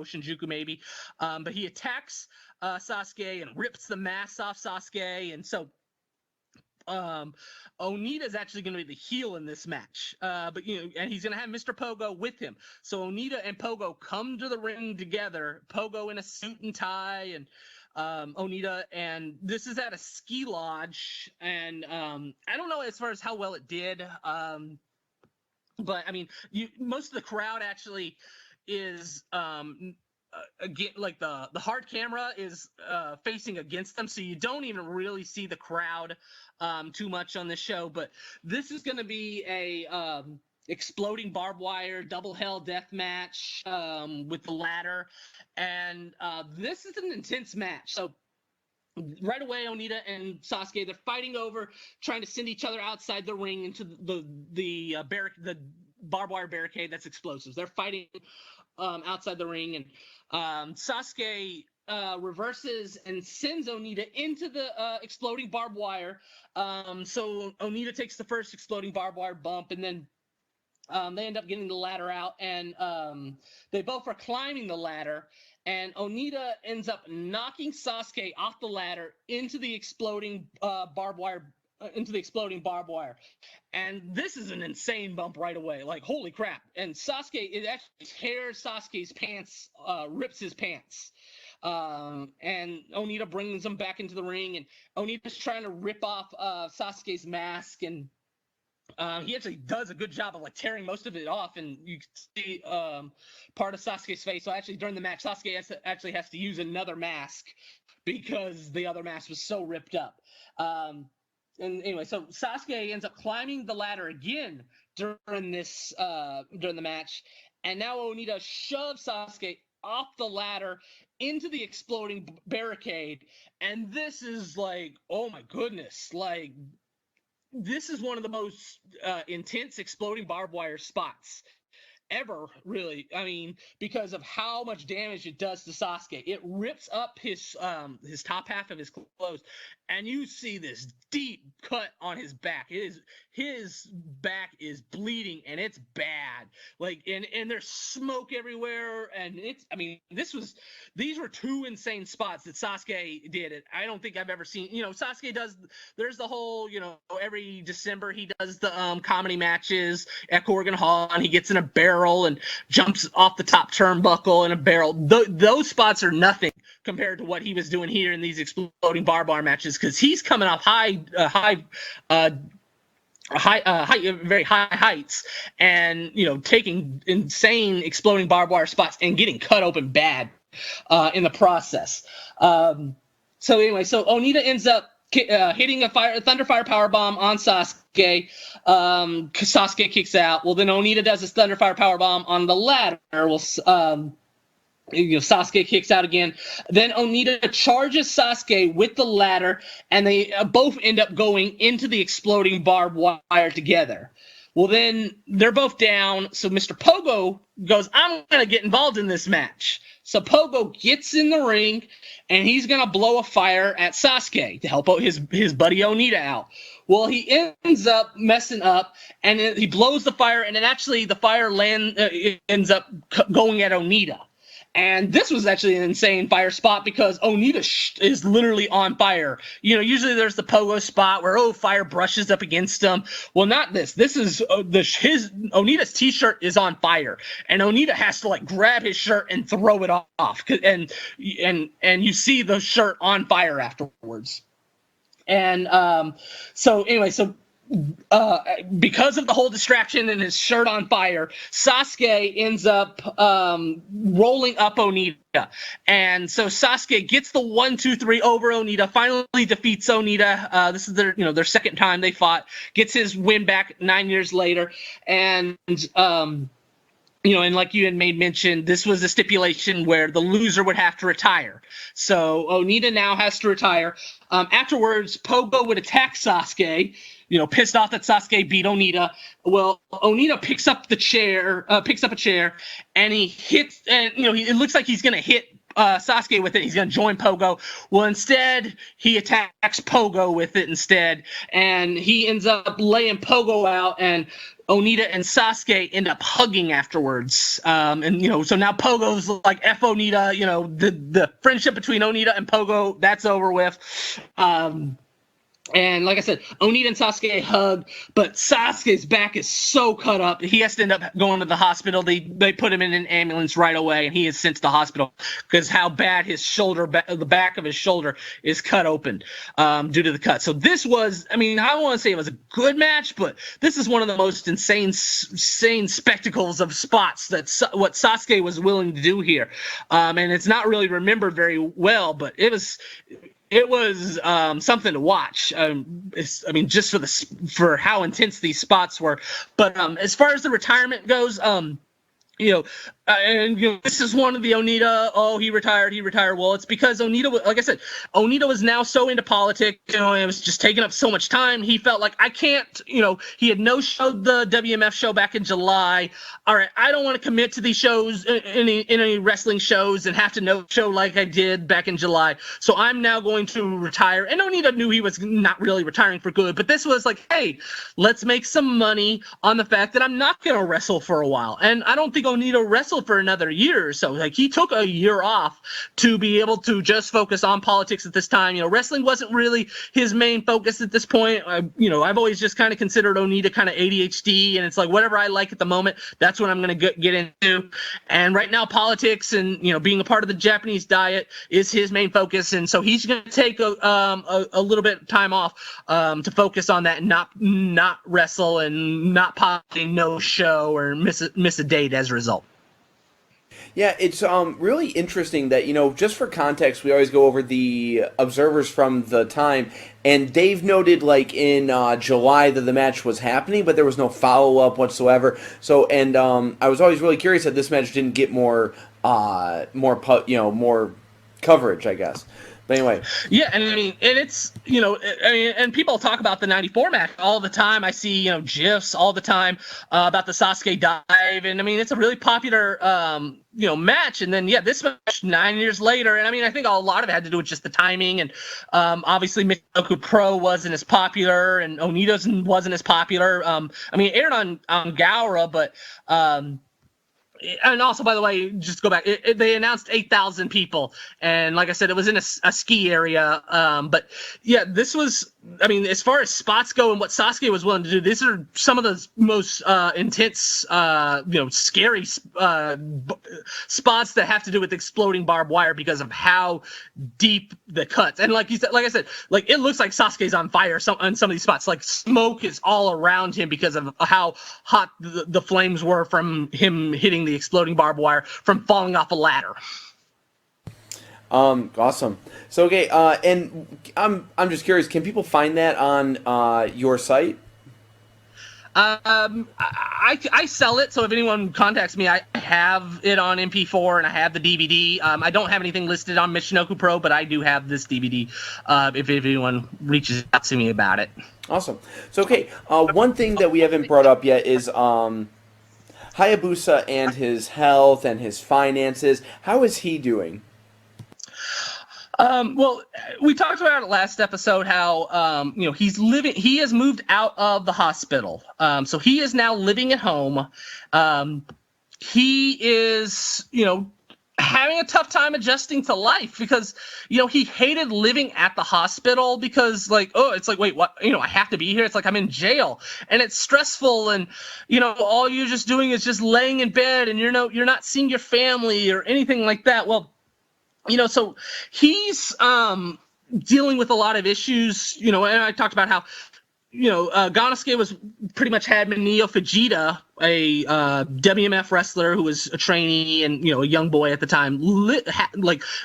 Shinjuku maybe, but he attacks Sasuke and rips the mask off Sasuke, and so Onita is actually going to be the heel in this match, but and he's going to have Mr. Pogo with him. So Onita and Pogo come to the ring together. Pogo in a suit and tie, and Onita, and this is at a ski lodge. And I don't know as far as how well it did, but I mean, most of the crowd actually is. Again, like the hard camera is facing against them, so you don't even really see the crowd too much on this show. But this is going to be a exploding barbed wire double hell death match with the ladder, and this is an intense match. So right away, Onita and Sasuke, they're fighting over trying to send each other outside the ring into the barbed wire barricade that's explosives. They're fighting outside the ring, and Sasuke reverses and sends Onita into the exploding barbed wire. So Onita takes the first exploding barbed wire bump, and then they end up getting the ladder out, and they both are climbing the ladder, and Onita ends up knocking Sasuke off the ladder into the exploding barbed wire into the exploding barbed wire. And this is an insane bump right away. Like, holy crap. And Sasuke, it actually tears Sasuke's pants, rips his pants. And Onita brings him back into the ring, and Onita's trying to rip off Sasuke's mask, and he actually does a good job of like tearing most of it off, and you can see part of Sasuke's face. So actually during the match, Sasuke actually has to use another mask because the other mask was so ripped up. And anyway, so Sasuke ends up climbing the ladder again during the match, and now Onita shoves Sasuke off the ladder into the exploding barricade, and this is like, oh my goodness, like this is one of the most intense exploding barbed wire spots ever, really. I mean, because of how much damage it does to Sasuke. It rips up his top half of his clothes, and you see this deep cut on his back. His back is bleeding, and it's bad. Like, and there's smoke everywhere, and these were two insane spots that Sasuke did. It. I don't think I've ever seen. Sasuke does. There's the whole, every December he does the comedy matches at Korakuen Hall, and he gets in a barrel and jumps off the top turnbuckle in a barrel. Those spots are nothing compared to what he was doing here in these exploding barbed wire matches, because he's coming off very high heights, and taking insane exploding barbed wire spots and getting cut open bad in the process. So Onita ends up hitting a Thunderfire powerbomb on Sasuke. Sasuke kicks out. Well, then Onita does his Thunderfire powerbomb on the ladder. Sasuke kicks out again. Then Onita charges Sasuke with the ladder, and they both end up going into the exploding barbed wire together. Well, then they're both down, so Mr. Pogo goes, I'm going to get involved in this match. So Pogo gets in the ring, and he's going to blow a fire at Sasuke to help out his buddy Onita out. Well, he ends up messing up, and he blows the fire, and then actually the fire ends up going at Onita. And this was actually an insane fire spot because Onita is literally on fire. Usually there's the Pogo spot where, fire brushes up against him. Well, not this. This is Onita's t-shirt is on fire, and Onita has to like grab his shirt and throw it off. And you see the shirt on fire afterwards. And because of the whole distraction and his shirt on fire, Sasuke ends up rolling up Onita. And so Sasuke gets the 1-2-3 over Onita, finally defeats Onita. This is their second time they fought, gets his win back 9 years later. And and like you had made mention, this was a stipulation where the loser would have to retire. So Onita now has to retire. Afterwards, Pogo would attack Sasuke, pissed off that Sasuke beat Onita. Well, Onita picks up a chair, and he hits, and it looks like he's gonna hit Sasuke with it. He's gonna join Pogo. Well, instead he attacks Pogo with it instead, and he ends up laying Pogo out, and Onita and Sasuke end up hugging afterwards. So now Pogo's like, F Onita, the friendship between Onita and Pogo, that's over with. And like I said, Onita and Sasuke hug, but Sasuke's back is so cut up, he has to end up going to the hospital. They put him in an ambulance right away, and he is sent to the hospital because how bad his shoulder, the back of his shoulder is cut open due to the cut. So this was, I don't want to say it was a good match, but this is one of the most insane spectacles of spots what Sasuke was willing to do here. And it's not really remembered very well, but it was something to watch. Just for how intense these spots were. But as far as the retirement goes, this is one of the Onita, he retired. Well, it's because Onita, like I said, Onita was now so into politics, it was just taking up so much time. He felt like, I can't, he had no-showed the WMF show back in July. All right, I don't want to commit to these shows, any wrestling shows, and have to no-show like I did back in July. So I'm now going to retire. And Onita knew he was not really retiring for good, but this was like, hey, let's make some money on the fact that I'm not going to wrestle for a while. And I don't think Onita wrestled wrestled for another year or so. Like, he took a year off to be able to just focus on politics at this time. Wrestling wasn't really his main focus at this point. I've always just kind of considered Onita kind of ADHD, and it's like whatever I like at the moment, that's what I'm going to get into. And right now, politics and being a part of the Japanese diet is his main focus, and so he's going to take a little bit of time off to focus on that and not wrestle and not possibly no show or miss a date as a result.
Yeah, it's really interesting that, just for context, we always go over the observers from the time, and Dave noted, like, in July that the match was happening, but there was no follow-up whatsoever. So, and I was always really curious that this match didn't get more coverage, I guess. But anyway.
Yeah, and I mean, and it's, and people talk about the 94 match all the time. I see, GIFs all the time about the Sasuke dive. And I mean, it's a really popular, match. And then, this match 9 years later. And I mean, I think a lot of it had to do with just the timing. And obviously, Michinoku Pro wasn't as popular and Onita's wasn't as popular. I mean, it aired on Gaora, but. And also, by the way, just to go back, they announced 8,000 people. And like I said, it was in a ski area. But yeah, this was, I mean, as far as spots go and what Sasuke was willing to do, these are some of the most intense, scary spots that have to do with exploding barbed wire because of how deep the cuts. And like I said, it looks like Sasuke's on fire on some of these spots. Like, smoke is all around him because of how hot the flames were from him hitting the exploding barbed wire from falling off a ladder.
Awesome. So, okay, and I'm just curious, can people find that on your site?
I sell it, so if anyone contacts me, I have it on MP4 and I have the DVD. I don't have anything listed on Michinoku Pro, but I do have this DVD if anyone reaches out to me about it.
Awesome. So, okay, one thing that we haven't brought up yet is Hayabusa and his health and his finances. How is he doing?
Well, we talked about it last episode how, he has moved out of the hospital. So he is now living at home. He is, having a tough time adjusting to life because, he hated living at the hospital because it's like, wait, what? I have to be here. It's like I'm in jail and it's stressful and, all you're just doing is just laying in bed and you're not seeing your family or anything like that. Well, so he's dealing with a lot of issues, and I talked about how, Ganosuke was pretty much had Mineo Fujita, a WMF wrestler who was a trainee and, a young boy at the time,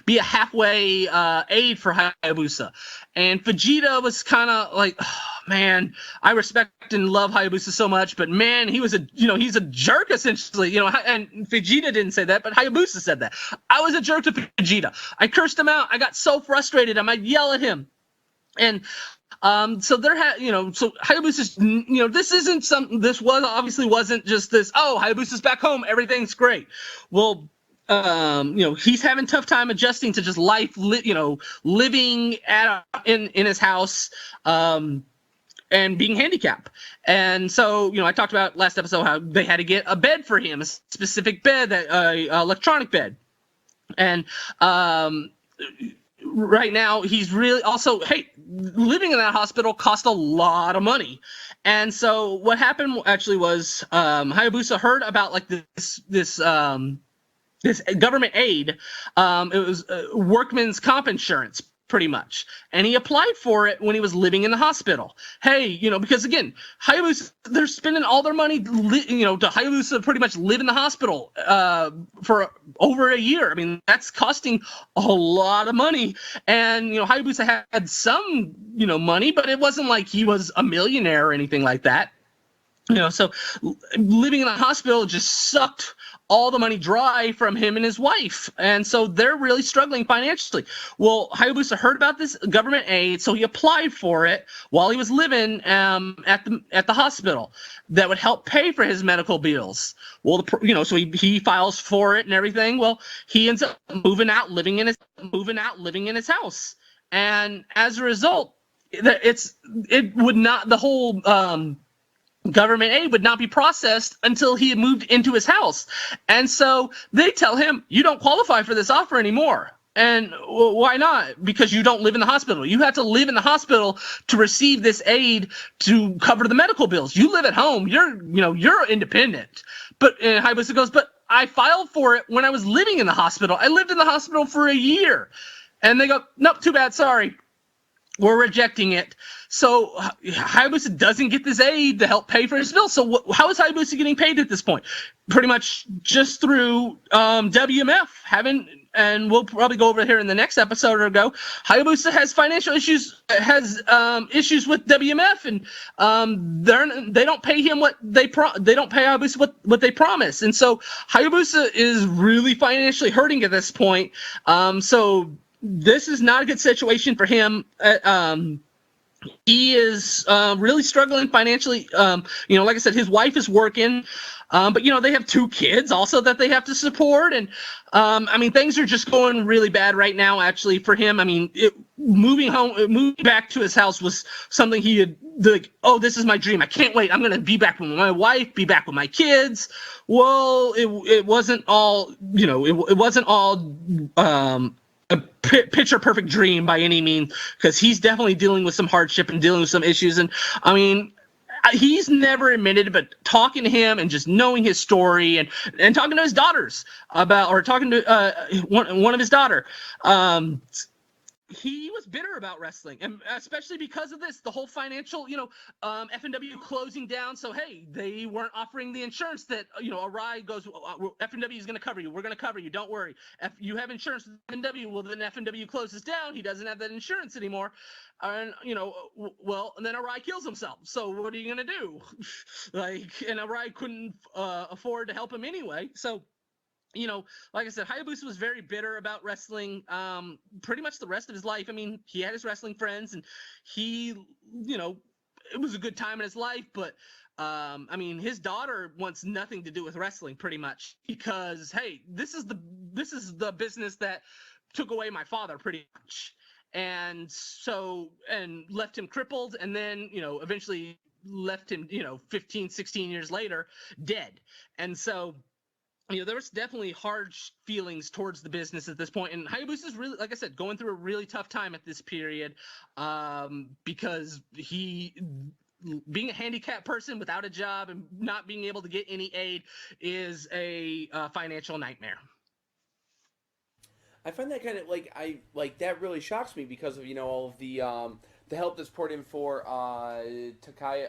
be a halfway aide for Hayabusa. And Fujita was kind of like, oh, man, I respect and love Hayabusa so much, but man, he was he's a jerk essentially, and Fujita didn't say that, but Hayabusa said that. I was a jerk to Fujita. I cursed him out. I got so frustrated. I might yell at him. And so so Hayabusa's, this obviously wasn't just this, oh, Hayabusa's back home, everything's great. Well, he's having a tough time adjusting to just life, living in his house, and being handicapped. And so, I talked about last episode how they had to get a bed for him, a specific bed, electronic bed. And, right now, he's really also, living in that hospital cost a lot of money. And so what happened actually was Hayabusa heard about this government aid. It was workman's comp insurance, pretty much. And he applied for it when he was living in the hospital. Hey, because again, Hayabusa, they're spending all their money, to Hayabusa pretty much live in the hospital for over a year. I mean, that's costing a lot of money. And, Hayabusa had some, money, but it wasn't like he was a millionaire or anything like that. So living in the hospital just sucked all the money dry from him and his wife. And so they're really struggling financially. Well, Hayabusa heard about this government aid, so he applied for it while he was living at the hospital that would help pay for his medical bills. Well, so he files for it and everything. Well, he ends up moving out, living in his house. And as a result, the whole government aid would not be processed until he had moved into his house. And so they tell him, you don't qualify for this offer anymore. And why not? Because you don't live in the hospital. You have to live in the hospital to receive this aid to cover the medical bills. You live at home. You're independent. But Hayabusa goes, but I filed for it when I was living in the hospital. I lived in the hospital for a year. And they go, nope, too bad, sorry. We're rejecting it. So Hayabusa doesn't get this aid to help pay for his bills. So how is Hayabusa getting paid at this point? Pretty much just through WMF. And we'll probably go over here in the next episode or go. Hayabusa has financial issues, issues with WMF, and they don't pay him they don't pay Hayabusa what they promise. And so Hayabusa is really financially hurting at this point. So this is not a good situation for him. He is really struggling financially. Like I said, his wife is working, but they have 2 kids also that they have to support, and things are just going really bad right now. Actually, for him, moving back to his house was something he had like. Oh, this is my dream! I can't wait! I'm gonna be back with my wife, be back with my kids. Well, it wasn't all. It wasn't all. A picture perfect dream by any means, because he's definitely dealing with some hardship and dealing with some issues. And he's never admitted, but talking to him and just knowing his story and talking to his daughters or talking to one of his daughter, he was bitter about wrestling, and especially because of this, the whole financial, FMW closing down. So, hey, they weren't offering the insurance that, Arai goes, FMW is going to cover you. We're going to cover you. Don't worry. If you have insurance with FMW, well, then FMW closes down. He doesn't have that insurance anymore. And, and then Arai kills himself. So what are you going to do? And Arai couldn't afford to help him anyway. So, like I said, Hayabusa was very bitter about wrestling pretty much the rest of his life. He had his wrestling friends, and he, it was a good time in his life, but his daughter wants nothing to do with wrestling pretty much, because, hey, this is the business that took away my father pretty much. And so, and left him crippled, and then, eventually left him, 15, 16 years later, dead. And so, there was definitely hard feelings towards the business at this point. And Hayabusa's really, like I said, going through a really tough time at this period, because being a handicapped person without a job and not being able to get any aid is a financial nightmare.
I find that kind of that really shocks me because of all of the help that's poured in for Takai.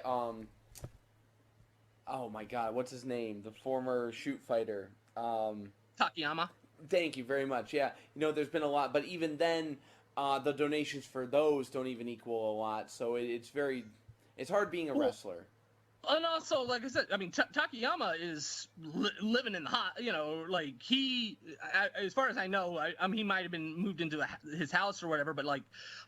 Oh my God, what's his name? The former shoot fighter.
Takayama.
Thank you very much. Yeah, there's been a lot, but even then, the donations for those don't even equal a lot. So it's hard being a wrestler.
And also, like I said, Takayama is living in the hot, he, as far as I know, he might have been moved into his house or whatever, but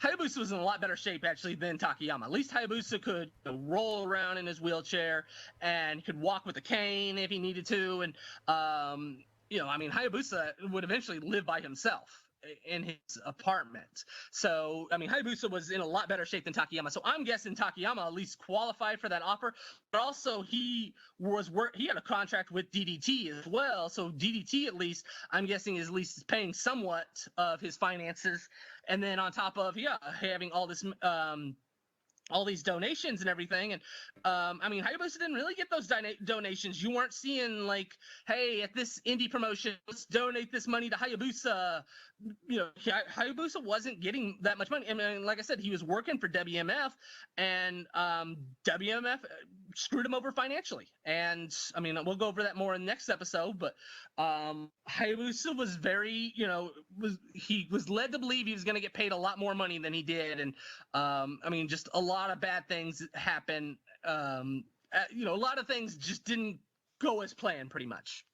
Hayabusa was in a lot better shape actually than Takayama. At least Hayabusa could roll around in his wheelchair and could walk with a cane if he needed to. And, Hayabusa would eventually live by himself in his apartment. So, Hayabusa was in a lot better shape than Takayama. So I'm guessing Takayama at least qualified for that offer. But also he had a contract with DDT as well. So DDT at least, I'm guessing, is at least paying somewhat of his finances. And then on top of, having all this all these donations and everything. And Hayabusa didn't really get those donations. You weren't seeing hey, at this indie promotion, let's donate this money to Hayabusa. Hayabusa wasn't getting that much money. Like I said, he was working for WMF, and WMF screwed him over financially. And we'll go over that more in the next episode, but Hayabusa was very, he was led to believe he was going to get paid a lot more money than he did. And just a lot of bad things happen. A lot of things just didn't go as planned pretty much.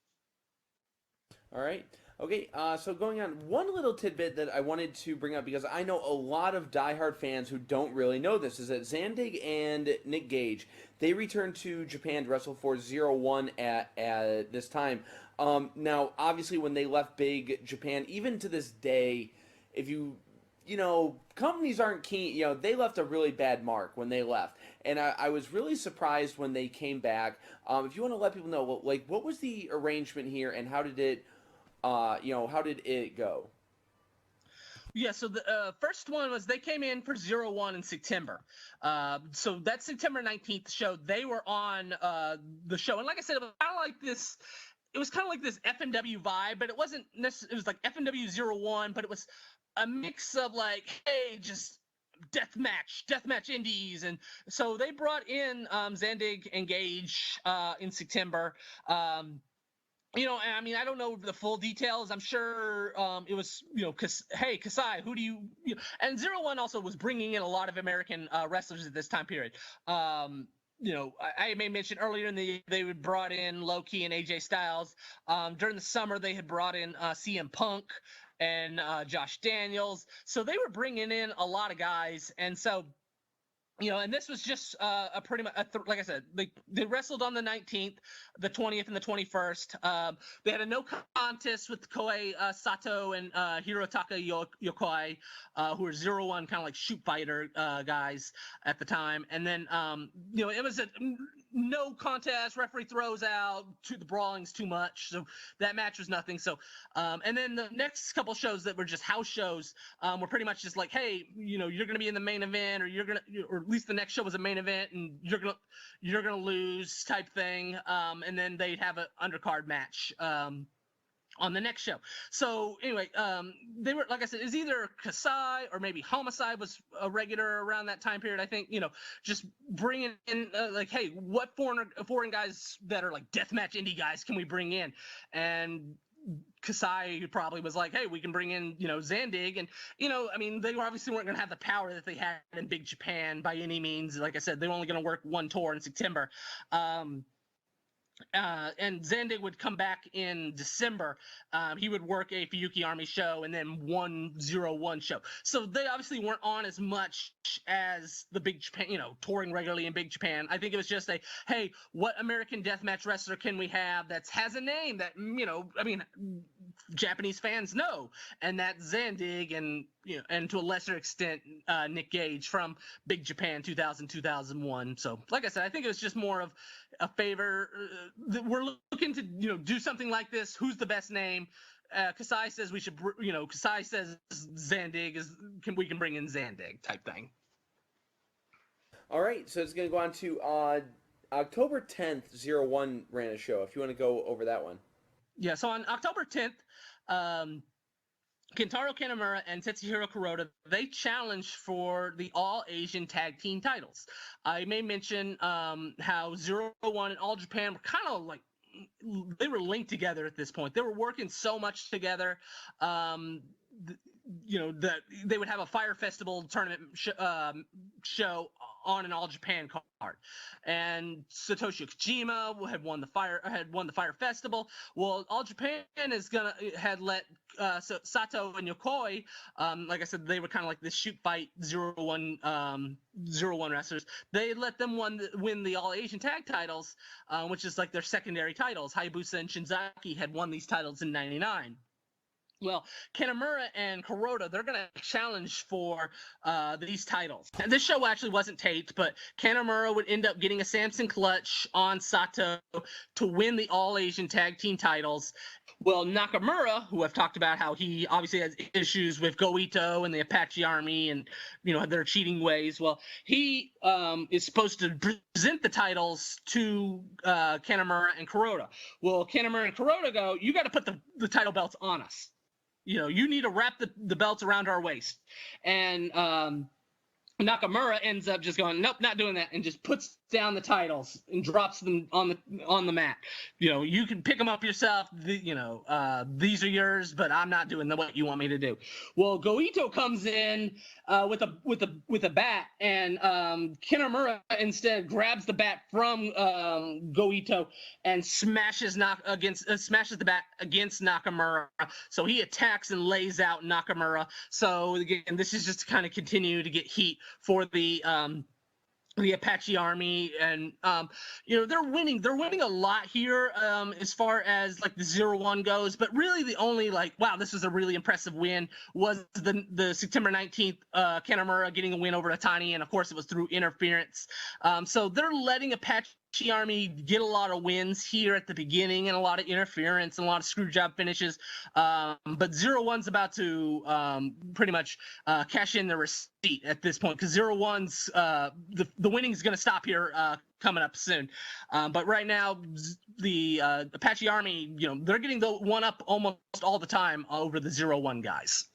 All right. Okay, so going on, one little tidbit that I wanted to bring up, because I know a lot of diehard fans who don't really know this, is that Zandig and Nick Gage, they returned to Japan to wrestle for 0-1 at this time. Now, obviously, when they left Big Japan, even to this day, if you companies aren't keen. They left a really bad mark when they left, and I was really surprised when they came back. If you want to let people know, what was the arrangement here, and how did it, how did it go?
Yeah, so the first one was they came in for 01 in September. So that September 19th show, they were on the show. And like I said, it was kind of like this. It was kind of like this FMW vibe, but it wasn't necessarily. It was like FMW 01, but it was a mix of like, hey, just deathmatch indies. And so they brought in Zandig and Gage in September. And I mean, I don't know the full details. I'm sure it was, hey, Kasai, who do you and 01 also was bringing in a lot of American wrestlers at this time period. I may mention earlier they would brought in Low-Ki and AJ Styles. During the summer, they had brought in CM Punk and Josh Daniels. So they were bringing in a lot of guys. And so, and this was just a pretty much, like I said, they wrestled on the 19th, the 20th, and the 21st. They had a no contest with Koei Sato and Hirotaka Yokoi, who were 01 kind of like shoot fighter guys at the time. And then, it was a no contest. Referee throws out. The brawling's too much. So that match was nothing. So, and then the next couple shows that were just house shows were pretty much just like, hey, you're going to be in the main event, or at least the next show was a main event, and you're gonna lose type thing. And then they'd have an undercard match on the next show. So anyway, they were, like I said, is either Kasai or maybe Homicide was a regular around that time period. I think, just bringing in like, hey, what foreign guys that are like deathmatch indie guys can we bring in? And Kasai probably was like, hey, we can bring in, Zandig. And, I mean, they obviously weren't going to have the power that they had in Big Japan by any means. Like I said, they were only going to work one tour in September. And Zandig would come back in December. He would work a Apache Army show and then 101 show. So they obviously weren't on as much as the Big Japan, touring regularly in Big Japan. I think it was just hey, what American deathmatch wrestler can we have that has a name that, Japanese fans know? And that's Zandig and to a lesser extent, Nick Gage from Big Japan 2000-2001. So like I said, I think it was just more of a favor. We're looking to do something like this. Who's the best name? Kasai says we should. Kasai says Zandig we can bring in Zandig type thing.
All right, so it's going to go on to October 10th. 01 ran a show. If you want to go over that one.
Yeah. So on October 10th. Kentaro Kanemaru and Tetsuhiro Kuroda, they challenged for the All-Asian Tag Team titles. I may mention how 01 and All Japan were kind of like, they were linked together at this point. They were working so much together. That they would have a Fire Festival tournament show on an All Japan card, and Satoshi Kojima had won the Fire Festival. Well, All Japan had let Sato and Yokoi, like I said, they were kind of like this shoot fight 01 wrestlers. They let them win the All Asian Tag titles, which is like their secondary titles. Hayabusa and Shinzaki had won these titles in '99. Well, Kanemaru and Kuroda, they're going to challenge for these titles. And this show actually wasn't taped, but Kanemaru would end up getting a Samson clutch on Sato to win the All-Asian Tag Team titles. Well, Nakamura, who I've talked about how he obviously has issues with Goito and the Apache Army and, their cheating ways. Well, he is supposed to present the titles to Kanemaru and Kuroda. Well, Kanemaru and Kuroda go, you got to put the title belts on us. You need to wrap the belts around our waist. And Nakamura ends up just going, nope, not doing that, and just puts down the titles and drops them on the mat. You can pick them up yourself. These are yours, but I'm not doing what you want me to do. Well, Goito comes in with a bat, and Kanemaru instead grabs the bat from Goito and smashes the bat against Nakamura. So he attacks and lays out Nakamura. So again, this is just to kind of continue to get heat for the the Apache Army, and they're winning. They're winning a lot here as far as like the 0-1 goes. But really, the only like, wow, this was a really impressive win was the September 19th Kanamura getting a win over Atani, and of course it was through interference. So they're letting Apache Army get a lot of wins here at the beginning and a lot of interference and a lot of screw job finishes. But 0-1's about to pretty much cash in the receipt at this point, because 0-1's the winning is going to stop here coming up soon. But right now, the Apache Army, they're getting the one up almost all the time over the 0-1 guys.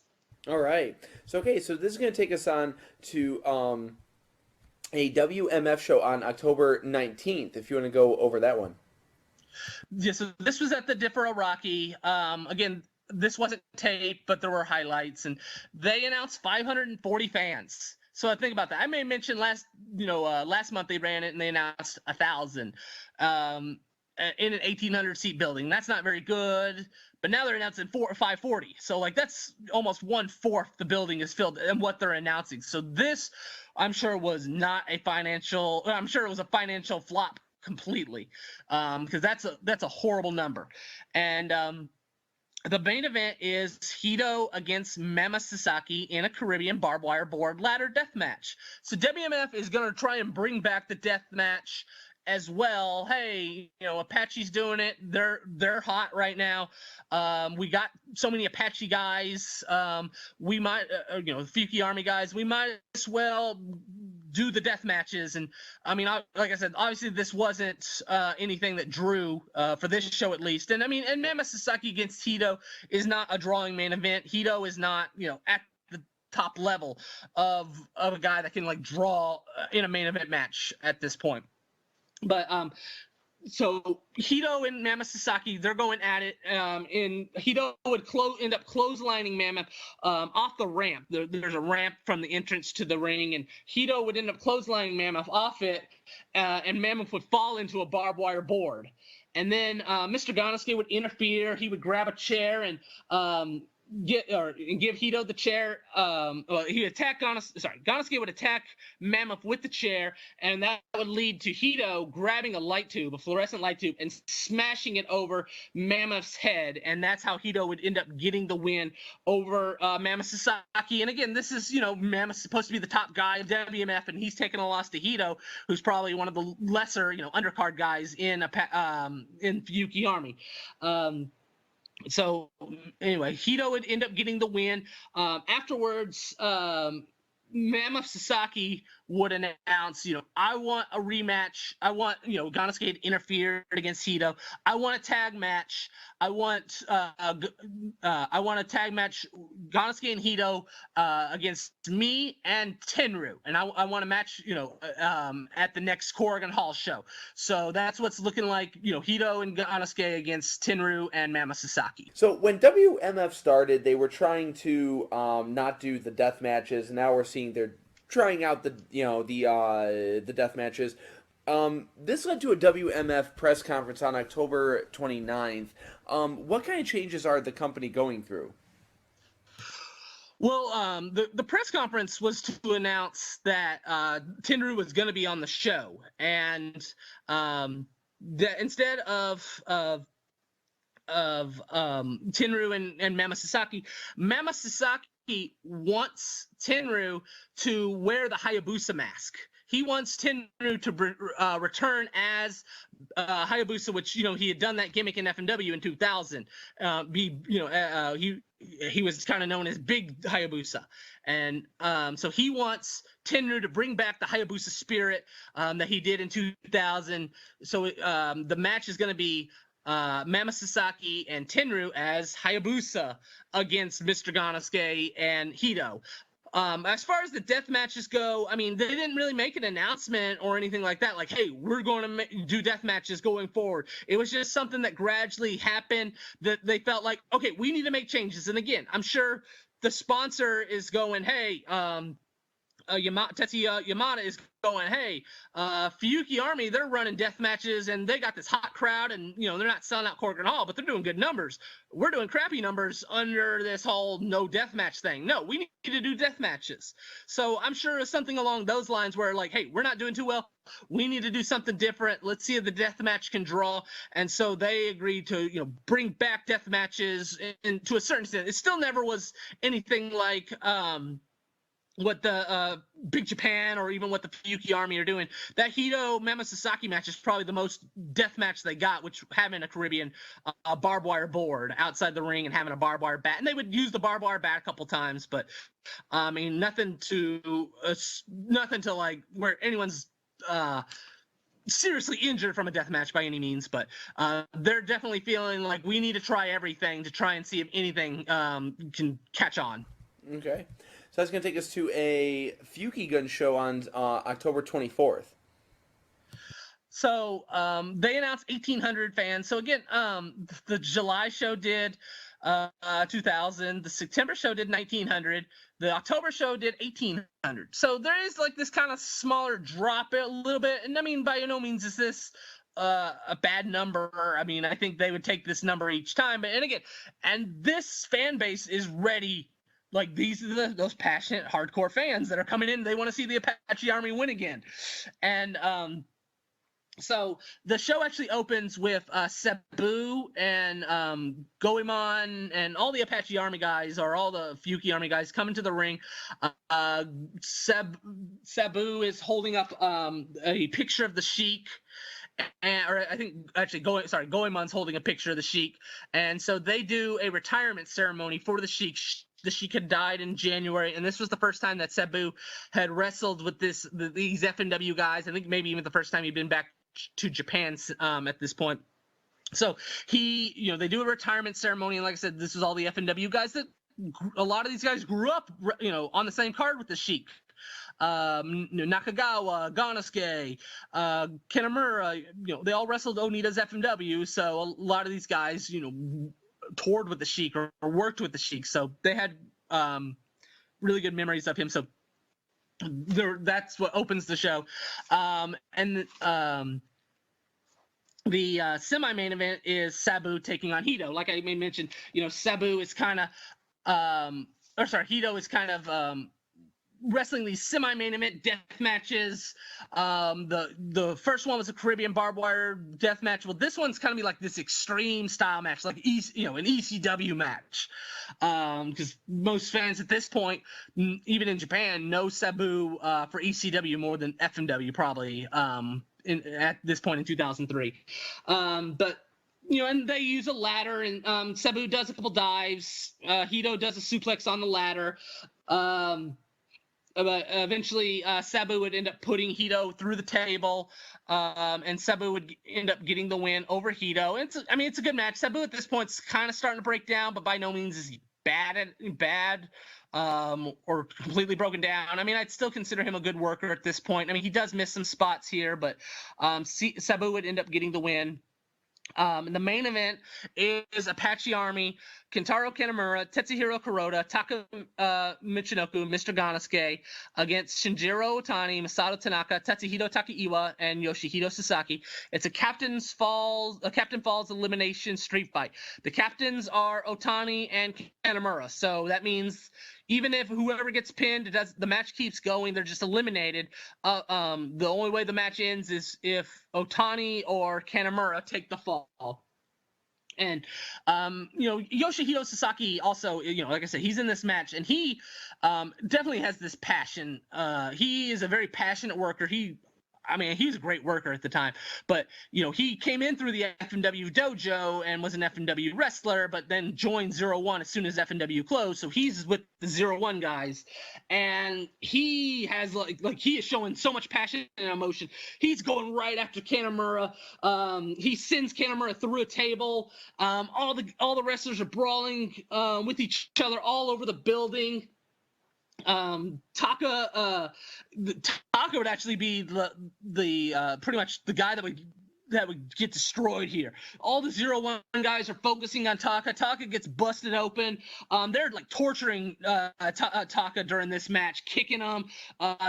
All right. So this is going to take us on to a WMF show on October 19th, if you want to go over that one.
Yeah, so this was at the Differo Rocky. Again, this wasn't taped, but there were highlights, and they announced 540 fans. So I think about that. I may mention last month they ran it and they announced 1,000 in an 1,800 seat building. That's not very good, but now they're announcing 540. So like that's almost 1/4 the building is filled and what they're announcing. So this, I'm sure, was not a financial. I'm sure it was a financial flop completely, because that's a horrible number. And the main event is Hito against Mama Sasaki in a Caribbean barbed wire board ladder death match. So WMF is going to try and bring back the death match as well. Hey, Apache's doing it. They're hot right now. We got so many Apache guys. We might, Fuki Army guys. We might as well do the death matches. And I mean, like I said, obviously this wasn't anything that drew for this show at least. And I mean, and Mama Sasaki against Hito is not a drawing main event. Hito is not, at the top level of a guy that can like draw in a main event match at this point. But so Hito and Mama Sasaki, they're going at it. And Hito would end up clotheslining Mama off the ramp. There's a ramp from the entrance to the ring, and Hito would end up clotheslining Mammoth off it, and Mammoth would fall into a barbed wire board. And then Mr. Ganosuke would interfere. He would grab a chair and give Hito the chair. Ganosuke would attack Mammoth with the chair, and that would lead to Hito grabbing a fluorescent light tube, and smashing it over Mammoth's head, and that's how Hito would end up getting the win over Mammoth Sasaki. And again, this is Mammoth's supposed to be the top guy of WMF, and he's taking a loss to Hito, who's probably one of the lesser undercard guys in Fuki Army. So anyway, Hito would end up getting the win. Afterwards, Mammoth Sasaki would announce, I want a rematch. I want, Ganosuke interfered against Hito. I want a tag match. I want a tag match, Ganosuke and Hito against me and Tenryu, and I want a match, at the next Corrigan Hall show. So that's what's looking like, Hito and Ganosuke against Tenryu and Mammoth Sasaki.
So when WMF started, they were trying to not do the death matches. Now we're seeing they're trying out the death matches. This led to a WMF press conference on October 29th. What kind of changes are the company going through?
Well, the press conference was to announce that Tenryu was going to be on the show, and that instead of Tenryu and Mama Sasaki wants Tenryu to wear the Hayabusa mask. He wants Tenryu to return as Hayabusa, which he had done that gimmick in FMW in 2000. He was kind of known as Big Hayabusa, and so he wants Tenryu to bring back the Hayabusa spirit that he did in 2000. So the match is going to be Mama Sasaki and Tenryu as Hayabusa against Mr. Ganosuke and Hito. As far as the death matches go, I mean, they didn't really make an announcement or anything like that. Like, hey, we're going to do death matches going forward. It was just something that gradually happened that they felt like, okay, we need to make changes. And again, I'm sure the sponsor is going, hey, Tetsuya Yamada is going, hey, Fuyuki Army, they're running death matches and they got this hot crowd, and they're not selling out Corcoran Hall, but they're doing good numbers. We're doing crappy numbers under this whole no death match thing. No, we need to do death matches. So I'm sure it's something along those lines where, like, hey, we're not doing too well. We need to do something different. Let's see if the death match can draw. And so they agreed to, bring back death matches, and to a certain extent. It still never was anything like what the Big Japan or even what the Fuyuki Army are doing. That Hito Sasaki match is probably the most death match they got, which having a Caribbean barbed wire board outside the ring and having a barbed wire bat. And they would use the barbed wire bat a couple times, but I mean, nothing to like where anyone's seriously injured from a death match by any means. But they're definitely feeling like we need to try everything to try and see if anything can catch on.
Okay. So that's going to take us to a Fuyuki Gun show on October 24th.
So they announced 1,800 fans. So again, the July show did 2,000. The September show did 1,900. The October show did 1,800. So there is like this kind of smaller drop a little bit. And I mean, by no means is this a bad number. I mean, I think they would take this number each time. But and this fan base is ready. Like, these are those passionate, hardcore fans that are coming in. They want to see the Apache Army win again. And so the show actually opens with Sabu and Goemon and all the Apache Army guys, or all the Fuyuki Army guys, coming to the ring. Sabu is holding up a picture of the Sheik. Or I think actually Goemon's holding a picture of the Sheik. And so they do a retirement ceremony for the Sheik. The Sheik had died in January, and this was the first time that Sabu had wrestled with these FMW guys. I think maybe even the first time he'd been back to Japan at this point. So they do a retirement ceremony, and like I said, this is all the FMW guys that a lot of these guys grew up, on the same card with the Sheik. Nakagawa, Ganosuke, Kanamura, they all wrestled Onita's FMW, so a lot of these guys, toured with the Sheik or worked with the Sheik, so they had really good memories of him. So that's what opens the show. The semi-main event is Sabu taking on Hito. Like I mentioned, Sabu is kind of Hito is kind of wrestling these semi-main event death matches. The first one was a Caribbean barbed wire death match. Well, this one's kind of be like this extreme style match, like an ECW match. Because most fans at this point, even in Japan, know Sabu for ECW more than FMW probably at this point in 2003. But and they use a ladder, and Sabu does a couple dives. Hito does a suplex on the ladder. But eventually, Sabu would end up putting Hito through the table, and Sabu would end up getting the win over Hito. It's a good match. Sabu at this point is kind of starting to break down, but by no means is he bad or completely broken down. I mean, I'd still consider him a good worker at this point. I mean, he does miss some spots here, but Sabu would end up getting the win. The main event is Apache Army, Kentaro Kanamura, Tetsuhiro Kuroda, Taka Michinoku, Mr. Ganosuke against Shinjiro Otani, Masato Tanaka, Tatsuhito Takaiwa, and Yoshihito Sasaki. It's a Captain Falls elimination street fight. The captains are Otani and Kanamura, so that means even if whoever gets pinned, the match keeps going. They're just eliminated. The only way the match ends is if Otani or Kanamura take the fall. And Yoshihito Sasaki also, like I said, he's in this match, and he definitely has this passion. He is a very passionate worker. He's a great worker at the time, but he came in through the FMW dojo and was an FMW wrestler, but then joined 01 as soon as FMW closed. So he's with the 01 guys, and he has he is showing so much passion and emotion. He's going right after Kanamura. He sends Kanamura through a table. All the wrestlers are brawling with each other all over the building. Taka would actually be the pretty much the guy that would that would get destroyed here. All the 0-1 guys are focusing on Taka. Taka gets busted open. They're like torturing Taka during this match, kicking him,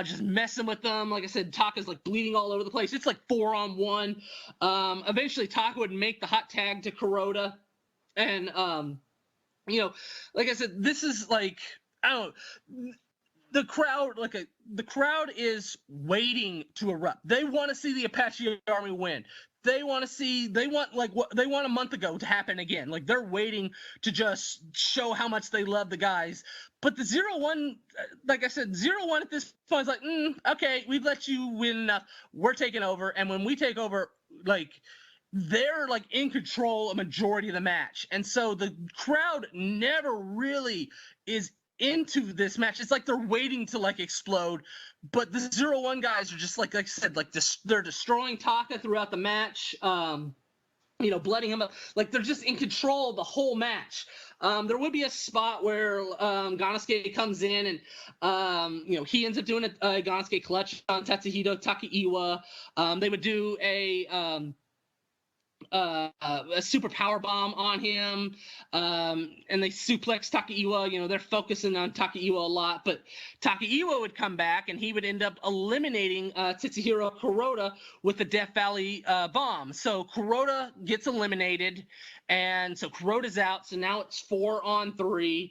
just messing with them. Like I said, Taka's like bleeding all over the place. It's like 4-on-1. Eventually, Taka would make the hot tag to Kuroda, and like I said, this is like, I don't know. The crowd is waiting to erupt. They want to see the Apache Army win. They want what they want a month ago to happen again. Like, they're waiting to just show how much they love the guys. But the 0-1, like I said, 0-1 at this point is like, okay, we've let you win enough. We're taking over. And when we take over, like, they're like in control a majority of the match. And so the crowd never really is into this match. It's like they're waiting to like explode, but the 0-1 guys are just like I said, like they're destroying Taka throughout the match, blooding him up. Like, they're just in control of the whole match. There would be a spot where Ganosuke comes in and he ends up doing a Ganosuke clutch on Tatsuhito Takaiwa. They would do a super power bomb on him, and they suplex Takaiwa. They're focusing on Takaiwa a lot, but Takaiwa would come back and he would end up eliminating Tetsuhiro Kuroda with the Death Valley bomb. So Kuroda gets eliminated, and so Kuroda's out. So now it's 4-on-3.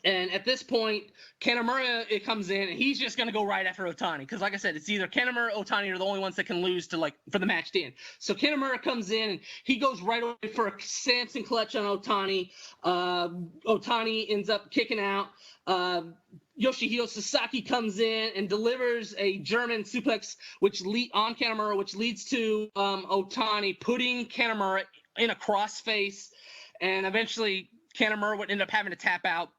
And at this point, Kanemaru comes in, and he's just going to go right after Otani. Because, like I said, it's either Kanemaru or Otani are the only ones that can lose for the match to end. So Kanemaru comes in, and he goes right away for a Samson clutch on Otani. Otani ends up kicking out. Yoshihiro Sasaki comes in and delivers a German suplex on Kanemaru, which leads to Otani putting Kanemaru in a crossface. And eventually, Kanemaru would end up having to tap out.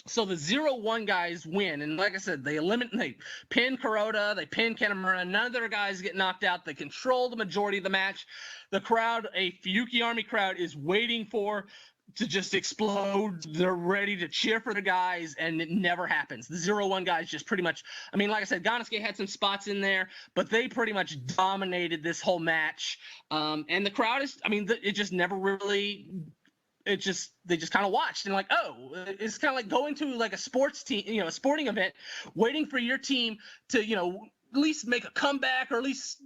So the 0-1 guys win, and like I said, they pin Kuroda, they pin Kanemaru. None of their guys get knocked out. They control the majority of the match. The crowd, a Fuyuki Army crowd, is waiting to just explode. They're ready to cheer for the guys, and it never happens. The 0-1 guys just pretty much, like I said, Ganosuke had some spots in there, but they pretty much dominated this whole match. And the crowd it just never really. They just kind of watched and like, oh, it's kind of like going to like a sports team, a sporting event, waiting for your team to, at least make a comeback or at least,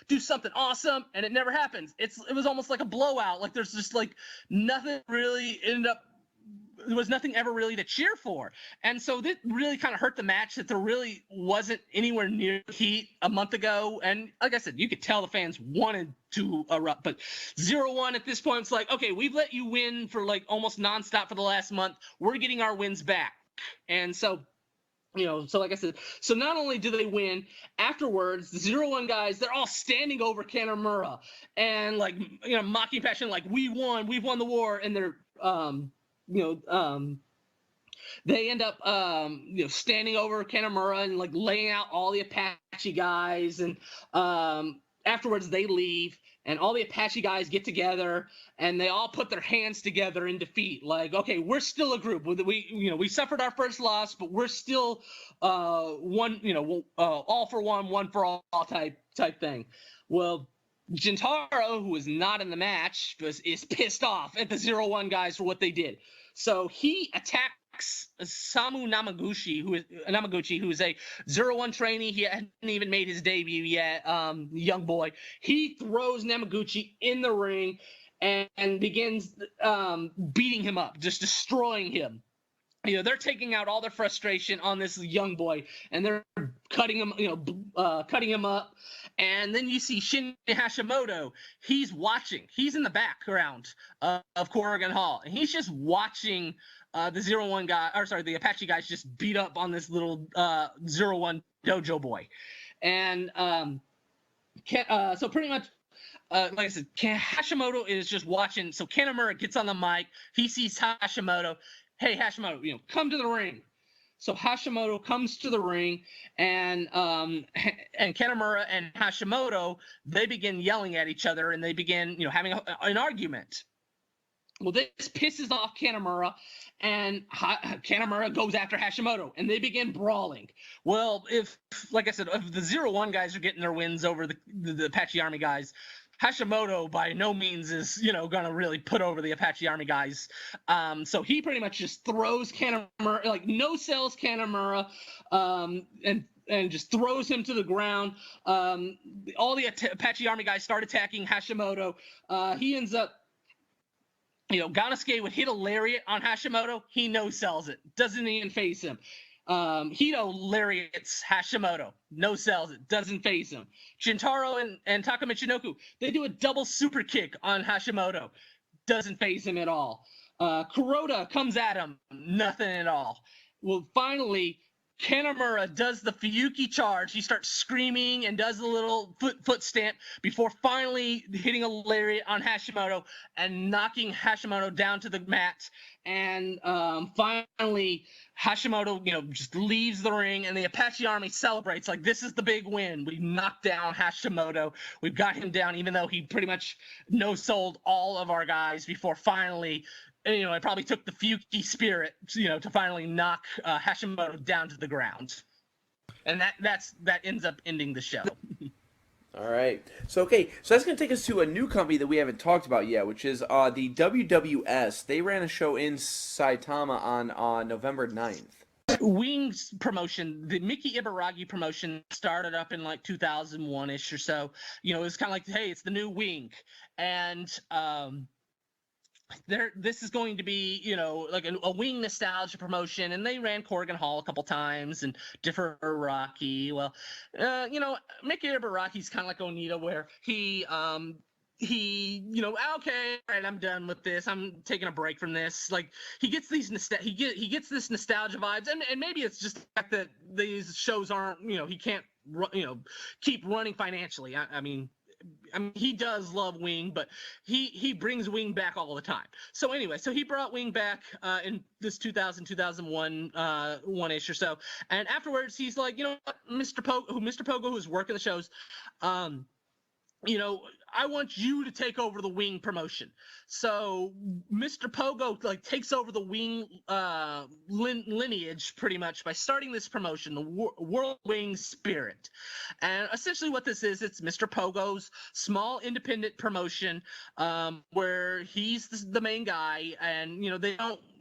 do something awesome. And it never happens. It was almost like a blowout. Like, there's just like nothing really there was nothing ever really to cheer for. And so that really kind of hurt the match, that there really wasn't anywhere near heat a month ago. And like I said, you could tell the fans wanted to erupt, but 0-1 at this point, it's like, okay, we've let you win for like almost nonstop for the last month. We're getting our wins back. And so, so like I said, so not only do they win, afterwards, the 0-1 guys, they're all standing over Kanemaru and like, mocking passion, like, we've won the war. And they're, they end up, standing over Kanemaru and like laying out all the Apache guys. And afterwards, they leave, and all the Apache guys get together, and they all put their hands together in defeat. Like, okay, we're still a group. We suffered our first loss, but we're still one. All for one for all type thing. Well, Gentaro, who is not in the match, is pissed off at the 0-1 guys for what they did. So he attacks Samu Namaguchi, who is a 0-1 trainee. He hadn't even made his debut yet, young boy. He throws Namaguchi in the ring and begins beating him up, just destroying him. They're taking out all their frustration on this young boy, and they're cutting him up. And then you see Shin Hashimoto. He's watching. He's in the background of Corrigan Hall, and he's just watching the 0-1 guy, the Apache guys just beat up on this little 0-1 dojo boy. And so pretty much, like I said, Hashimoto is just watching. So Kanemaru gets on the mic. He sees Hashimoto. Hey, Hashimoto, come to the ring. So Hashimoto comes to the ring, and Kanemaru and Hashimoto, they begin yelling at each other, and they begin, having an argument. Well, this pisses off Kanemaru, and Kanemaru goes after Hashimoto, and they begin brawling. Well, like I said, if the 0-1 guys are getting their wins over the Apache Army guys, Hashimoto by no means is, gonna really put over the Apache Army guys. So he pretty much just throws Kanemaru, like no sells Kanemaru, and just throws him to the ground. All the Apache Army guys start attacking Hashimoto. He ends up, Ganosuke would hit a lariat on Hashimoto. He no-sells it. Doesn't even face him. Hito lariats Hashimoto. No-sells it. Doesn't face him. Shintaro and Taka Michinoku, they do a double super kick on Hashimoto. Doesn't face him at all. Kuroda comes at him. Nothing at all. Well, finally, Kanemaru does the Fuyuki charge. He starts screaming and does a little foot stamp before finally hitting a lariat on Hashimoto and knocking Hashimoto down to the mat. And finally, Hashimoto, just leaves the ring, and the Apache Army celebrates like this is the big win. We knocked down Hashimoto. We've got him down, even though he pretty much no-sold all of our guys before finally. It probably took the Fuyuki spirit, to finally knock Hashimoto down to the ground, and that ends up ending the show.
All right. So that's going to take us to a new company that we haven't talked about yet, which is the WWS. They ran a show in Saitama on November 9th.
Wings promotion, the Miki Ibaragi promotion started up in like 2001-ish or so. It was kind of like, hey, it's the new Wing, and this is going to be, like a Wing nostalgia promotion, and they ran Corrigan Hall a couple times and different Iraqi. Well, Mickey Ibaraki's kind of like Onita, where he okay, all right, I'm done with this. I'm taking a break from this. Like he gets these he gets this nostalgia vibes, and maybe it's just the fact that these shows aren't, he can't keep running financially. I mean, he does love Wing, but he brings Wing back all the time. So anyway, he brought Wing back in this 2001 one-ish or so, and afterwards he's like, Mr. Pogo, who's working the shows, I want you to take over the Wing promotion. So Mr. Pogo takes over the Wing lineage pretty much by starting this promotion, the World Wing Spirit. And essentially what this is, it's Mr. Pogo's small independent promotion, where he's the main guy, and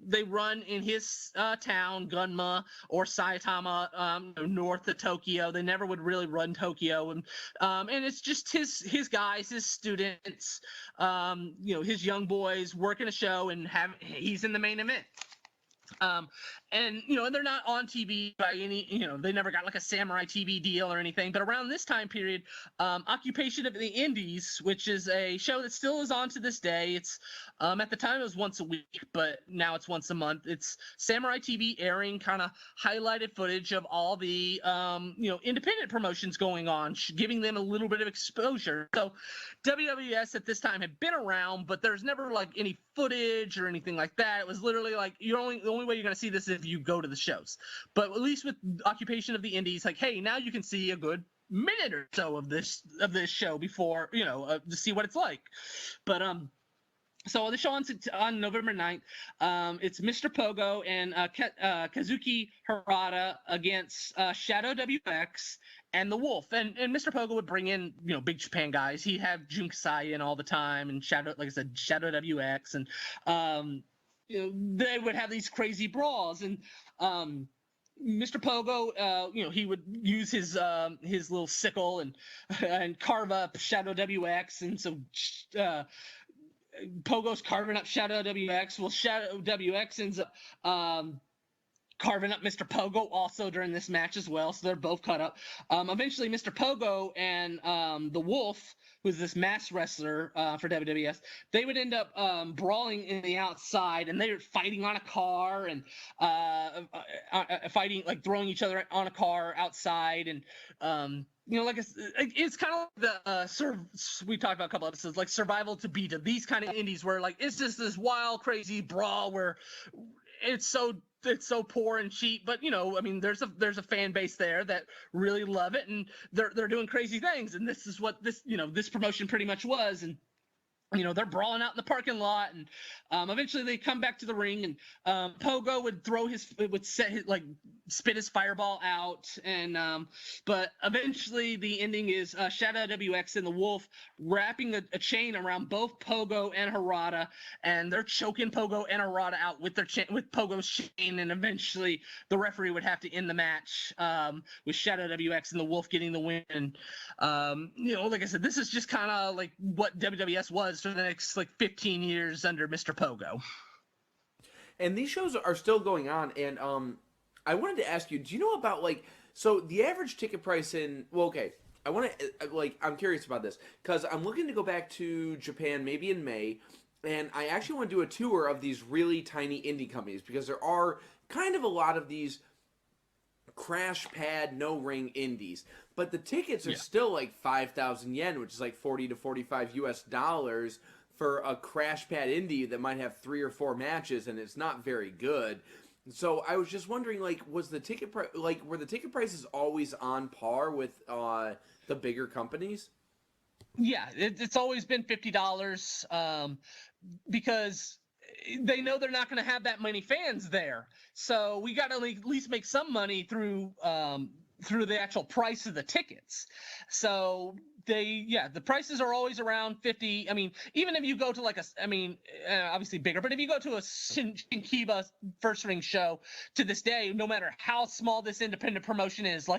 they run in his town, Gunma or Saitama, north of Tokyo. They never would really run Tokyo, and it's just his guys, his students, his young boys working a show, and he's in the main event. And they're not on TV by any, they never got like a Samurai TV deal or anything. But around this time period, Occupation of the Indies, which is a show that still is on to this day. It's at the time it was once a week, but now it's once a month. It's Samurai TV airing kind of highlighted footage of all the independent promotions going on, giving them a little bit of exposure. So WWS at this time had been around, but there's never like any footage or anything like that. It was literally like the only way you're going to see this is if you go to the shows. But at least with Occupation of the Indies, like, hey, now you can see a good minute or so of this show before, to see what it's like. But so the show on November 9th, it's Mr. Pogo and Kazuki Harada against Shadow WX and the Wolf. And Mr. Pogo would bring in, Big Japan guys. He'd have Jun Kasai in all the time, and Shadow WX, and they would have these crazy brawls. And Mr. Pogo, he would use his little sickle and carve up Shadow WX, and so Pogo's carving up Shadow WX. Well, Shadow WX ends up carving up Mr. Pogo also during this match as well, so they're both cut up. Eventually, Mr. Pogo and the Wolf, who's this mass wrestler for WWS, they would end up brawling in the outside, and they were fighting on a car and fighting, like throwing each other on a car outside, and it's kind of like the we talked about a couple episodes, like Survival to Beta, these kind of indies where like it's just this wild, crazy brawl where it's so poor and cheap, but there's a fan base there that really love it, and they're doing crazy things, and this is what this promotion pretty much was. And They're brawling out in the parking lot, and eventually they come back to the ring, and Pogo would spit his fireball out, and but eventually the ending is Shadow WX and the Wolf wrapping a chain around both Pogo and Harada, and they're choking Pogo and Harada out with with Pogo's chain, and eventually the referee would have to end the match with Shadow WX and the Wolf getting the win. And like I said, this is just kind of like what WWS was for the next 15 years under Mr. Pogo.
And these shows are still going on. And I wanted to ask you, do you know about so the average ticket price in? Well, okay, I want to I'm curious about this because I'm looking to go back to Japan maybe in May, and I actually want to do a tour of these really tiny indie companies because there are kind of a lot of these crash pad no ring indies, but the tickets are still 5,000 yen, which is 40 to 45 US dollars for a crash pad indie that might have 3 or 4 matches, and it's not very good. So I was just wondering, was the ticket were the ticket prices always on par with the bigger companies?
Yeah, it's always been $50 because they know they're not going to have that many fans there. So we got to at least make some money through the actual price of the tickets. So the prices are always around 50. I mean, even if you go to obviously bigger, but if you go to a Shinkiba first ring show to this day, no matter how small this independent promotion is,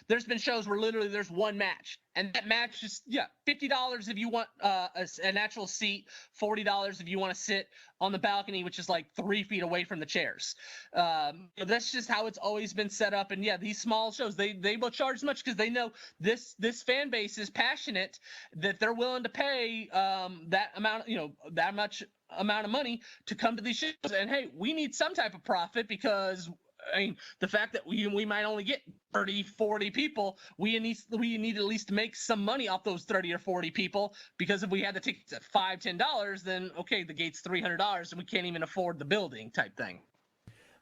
there's been shows where literally there's one match, and that match is $50 if you want an actual seat, $40 if you want to sit on the balcony, which is 3 feet away from the chairs. That's just how it's always been set up. And these small shows, they will charge as much because they know this fan base is passionate, that they're willing to pay that much amount of money to come to these shows. And hey, we need some type of profit because the fact that we might only get 30, 40 people, we need at least to make some money off those 30 or 40 people, because if we had the tickets at $5, $10, then okay, the gate's $300 and we can't even afford the building type thing.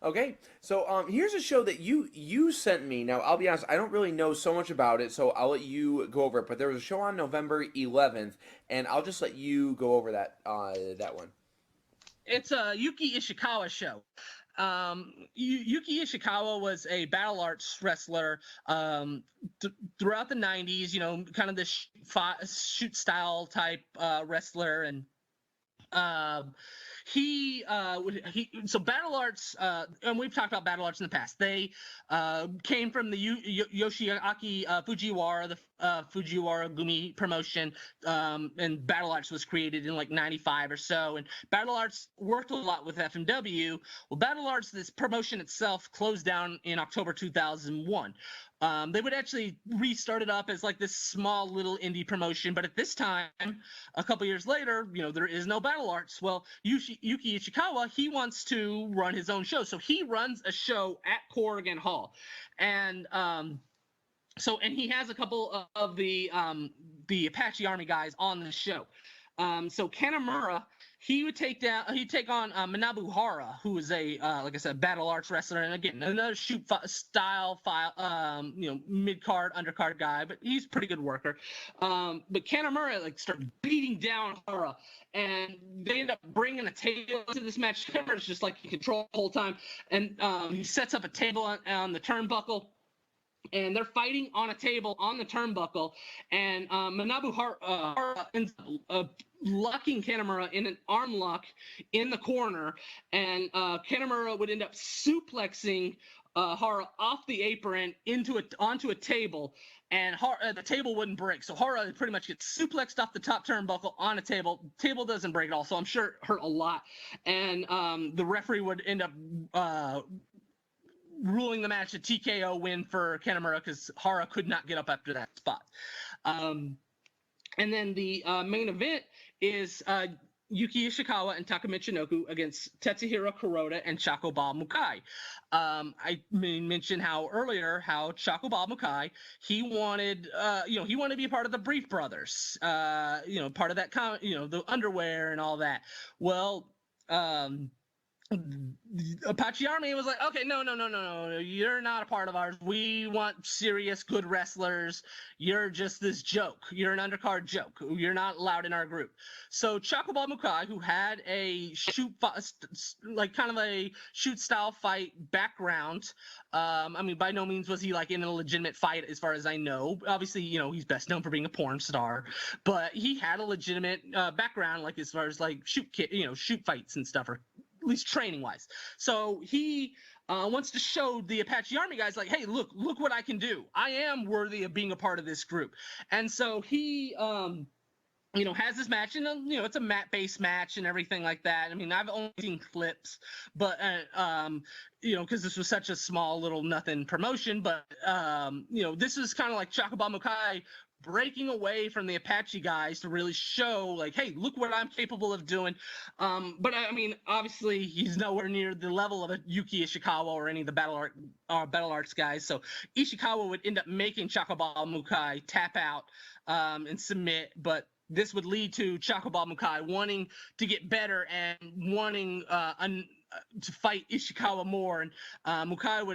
Okay, so here's a show that you sent me. Now, I'll be honest, I don't really know so much about it, so I'll let you go over it. But there was a show on November 11th, and I'll just let you go over that one.
It's a Yuki Ishikawa show. Yuki Ishikawa was a battle arts wrestler throughout the 90s, kind of this shoot style type wrestler. And so battle arts, and we've talked about battle arts in the past. They came from the Yoshiaki Fujiwara, the Fujiwara Gumi promotion, and battle arts was created in 95 or so. And battle arts worked a lot with FMW. Well, battle arts, this promotion itself, closed down in October 2001. They would actually restart it up as this small little indie promotion, but at this time, a couple years later, there is no battle arts. Well, Yuki Ishikawa, he wants to run his own show, so he runs a show at Corrigan Hall, and he has a couple of the Apache Army guys on the show. So Kanamura, he'd take on Manabu Hara, who is a like I said, battle arts wrestler, and again another shoot style mid card undercard guy, but he's a pretty good worker. But Kanamura started beating down Hara, and they end up bringing a table to this match. Kanamura's just in control the whole time, and he sets up a table on the turnbuckle. And they're fighting on a table on the turnbuckle, and Manabu Hara ends up locking Kanamura in an arm lock in the corner, and Kanamura would end up suplexing Hara off the apron onto a table, and the table wouldn't break. So Hara pretty much gets suplexed off the top turnbuckle on a table. Table doesn't break at all, so I'm sure it hurt a lot. And the referee would end up ruling the match a TKO win for Kanamura because Hara could not get up after that spot. And then the main event is Yuki Ishikawa and Taka Michinoku against Tetsuhiro Kuroda and Shakoba Mukai. I mentioned how Shakoba Mukai, he wanted to be a part of the Brief Brothers, part of that, the underwear and all that. Well, the Apache Army was like, okay, no, you're not a part of ours. We want serious, good wrestlers. You're just this joke. You're an undercard joke. You're not allowed in our group. So Chocoball Mukai, who had a like kind of a shoot style fight background. I mean, by no means was he like in a legitimate fight, as far as I know. Obviously, he's best known for being a porn star, but he had a legitimate background, like as far as like shoot fights and stuff, or at least training wise. So he wants to show the Apache Army guys, like, hey, look what I can do. I am worthy of being a part of this group. And so he has this match, and it's a mat-based match and everything like that. I mean, I've only seen clips, but because this was such a small little nothing promotion, but this was kind of like Chocoball Mukai breaking away from the Apache guys to really show, like, hey, look what I'm capable of doing. But I mean, obviously, he's nowhere near the level of a Yuki Ishikawa or any of the Battle Arts guys. So Ishikawa would end up making Chocoball Mukai tap out and submit, but this would lead to Chocoball Mukai wanting to get better and wanting to fight Ishikawa more, and Mukai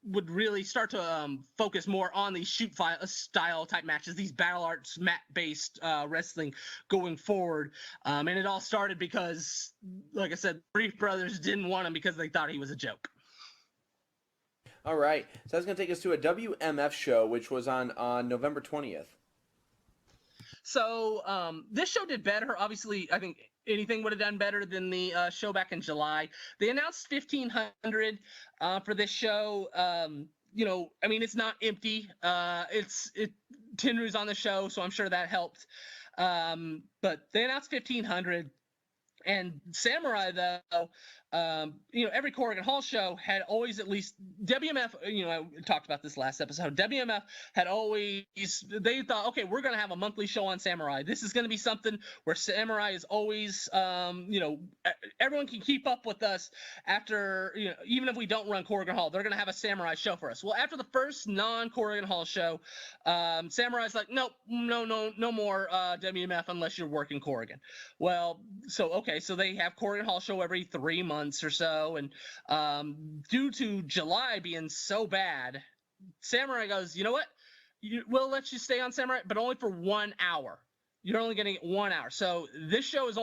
would really start to focus more on these shoot style type matches, these Battle Arts mat-based wrestling going forward. And it all started because, like I said, Brief Brothers didn't want him because they thought he was a joke.
All right, so that's going to take us to a WMF show, which was on November 20th.
So this show did better. Obviously, I think anything would have done better than the show back in July. They announced 1,500 for this show. I mean, it's not empty. Tenru's on the show, so I'm sure that helped. But they announced 1,500. And Samurai, though, every Corrigan Hall show had always at least WMF. I talked about this last episode. WMF had always, they thought, okay, we're going to have a monthly show on Samurai. This is going to be something where Samurai is always, everyone can keep up with us after, even if we don't run Corrigan Hall, they're going to have a Samurai show for us. Well, after the first non-Corrigan Hall show, Samurai's like, nope, no more WMF unless you're working Corrigan. Well, so they have Corrigan Hall show every 3 months or so, and due to July being so bad, Samurai goes, you know what? We'll let you stay on Samurai, but only for 1 hour. You're only getting 1 hour. So this show is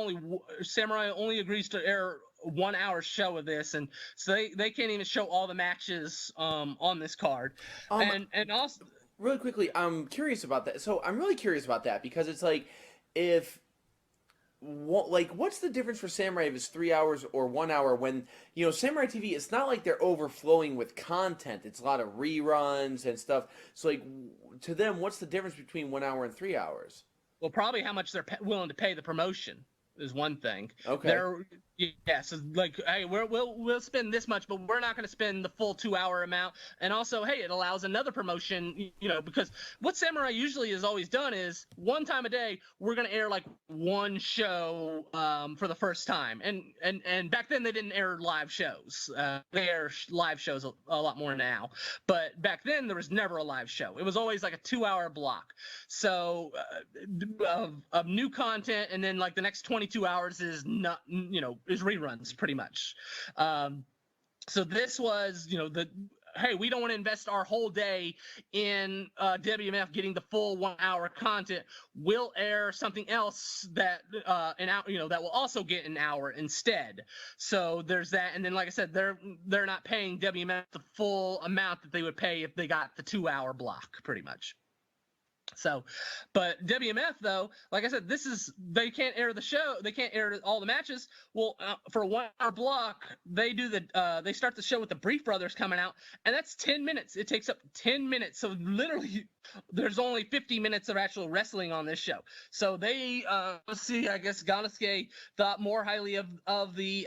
Samurai only agrees to air 1 hour show of this, and so they can't even show all the matches on this card. And also,
really quickly, I'm curious about that. So I'm really curious about that because it's like, what's the difference for Samurai if it's 3 hours or 1 hour when, Samurai TV, it's not like they're overflowing with content. It's a lot of reruns and stuff. So, like, to them, what's the difference between 1 hour and 3 hours?
Well, probably how much they're willing to pay the promotion is one thing.
Okay.
So like, hey, we'll spend this much, but we're not going to spend the full 2 hour amount. And also, hey, it allows another promotion, because what Samurai usually has always done is one time a day we're going to air like one show for the first time. And back then they didn't air live shows. They air live shows a lot more now. But back then there was never a live show. It was always like a 2 hour block. So of new content, and then like the next 22 hours is not, is reruns pretty much. So this was, hey, we don't want to invest our whole day in WMF getting the full 1 hour content. We'll air something else that that will also get an hour instead. So there's that. And then, like I said, they're not paying WMF the full amount that they would pay if they got the 2 hour block, pretty much. So, but WMF, though, like I said, they can't air the show. They can't air all the matches. Well, for a 1 hour block, they start the show with the Brief Brothers coming out, and that's 10 minutes. It takes up 10 minutes. So literally there's only 50 minutes of actual wrestling on this show. So they, I guess Ganosuke thought more highly of the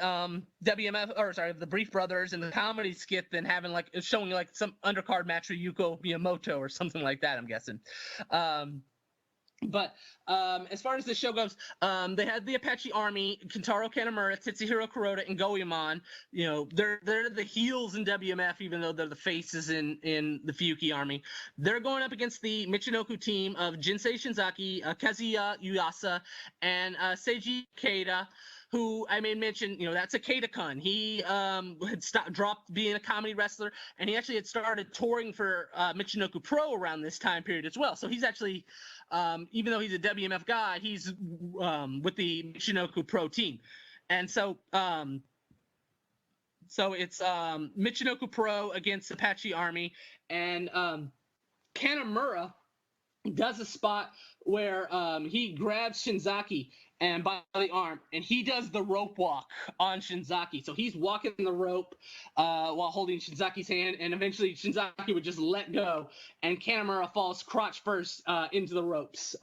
the Brief Brothers and the comedy skit than having showing some undercard match with Yuko Miyamoto or something like that, I'm guessing. But as far as the show goes, they had the Apache Army, Kentaro Kanemura, Tetsuhiro Kuroda, and Goemon. They're the heels in WMF, even though they're the faces in the Fuyuki Army. They're going up against the Michinoku team of Jinsei Shinzaki, Kazuya Uyasa, and Seiji Keita, who I may mention, that's Akeda-kun. He had dropped being a comedy wrestler, and he actually had started touring for Michinoku Pro around this time period as well. So he's actually, even though he's a WMF guy, he's with the Michinoku Pro team. And so it's Michinoku Pro against Apache Army, and Kanamura does a spot where he grabs Shinzaki and by the arm, and he does the rope walk on Shinzaki. So he's walking the rope while holding Shinzaki's hand, and eventually Shinzaki would just let go, and Kanamura falls crotch first into the ropes.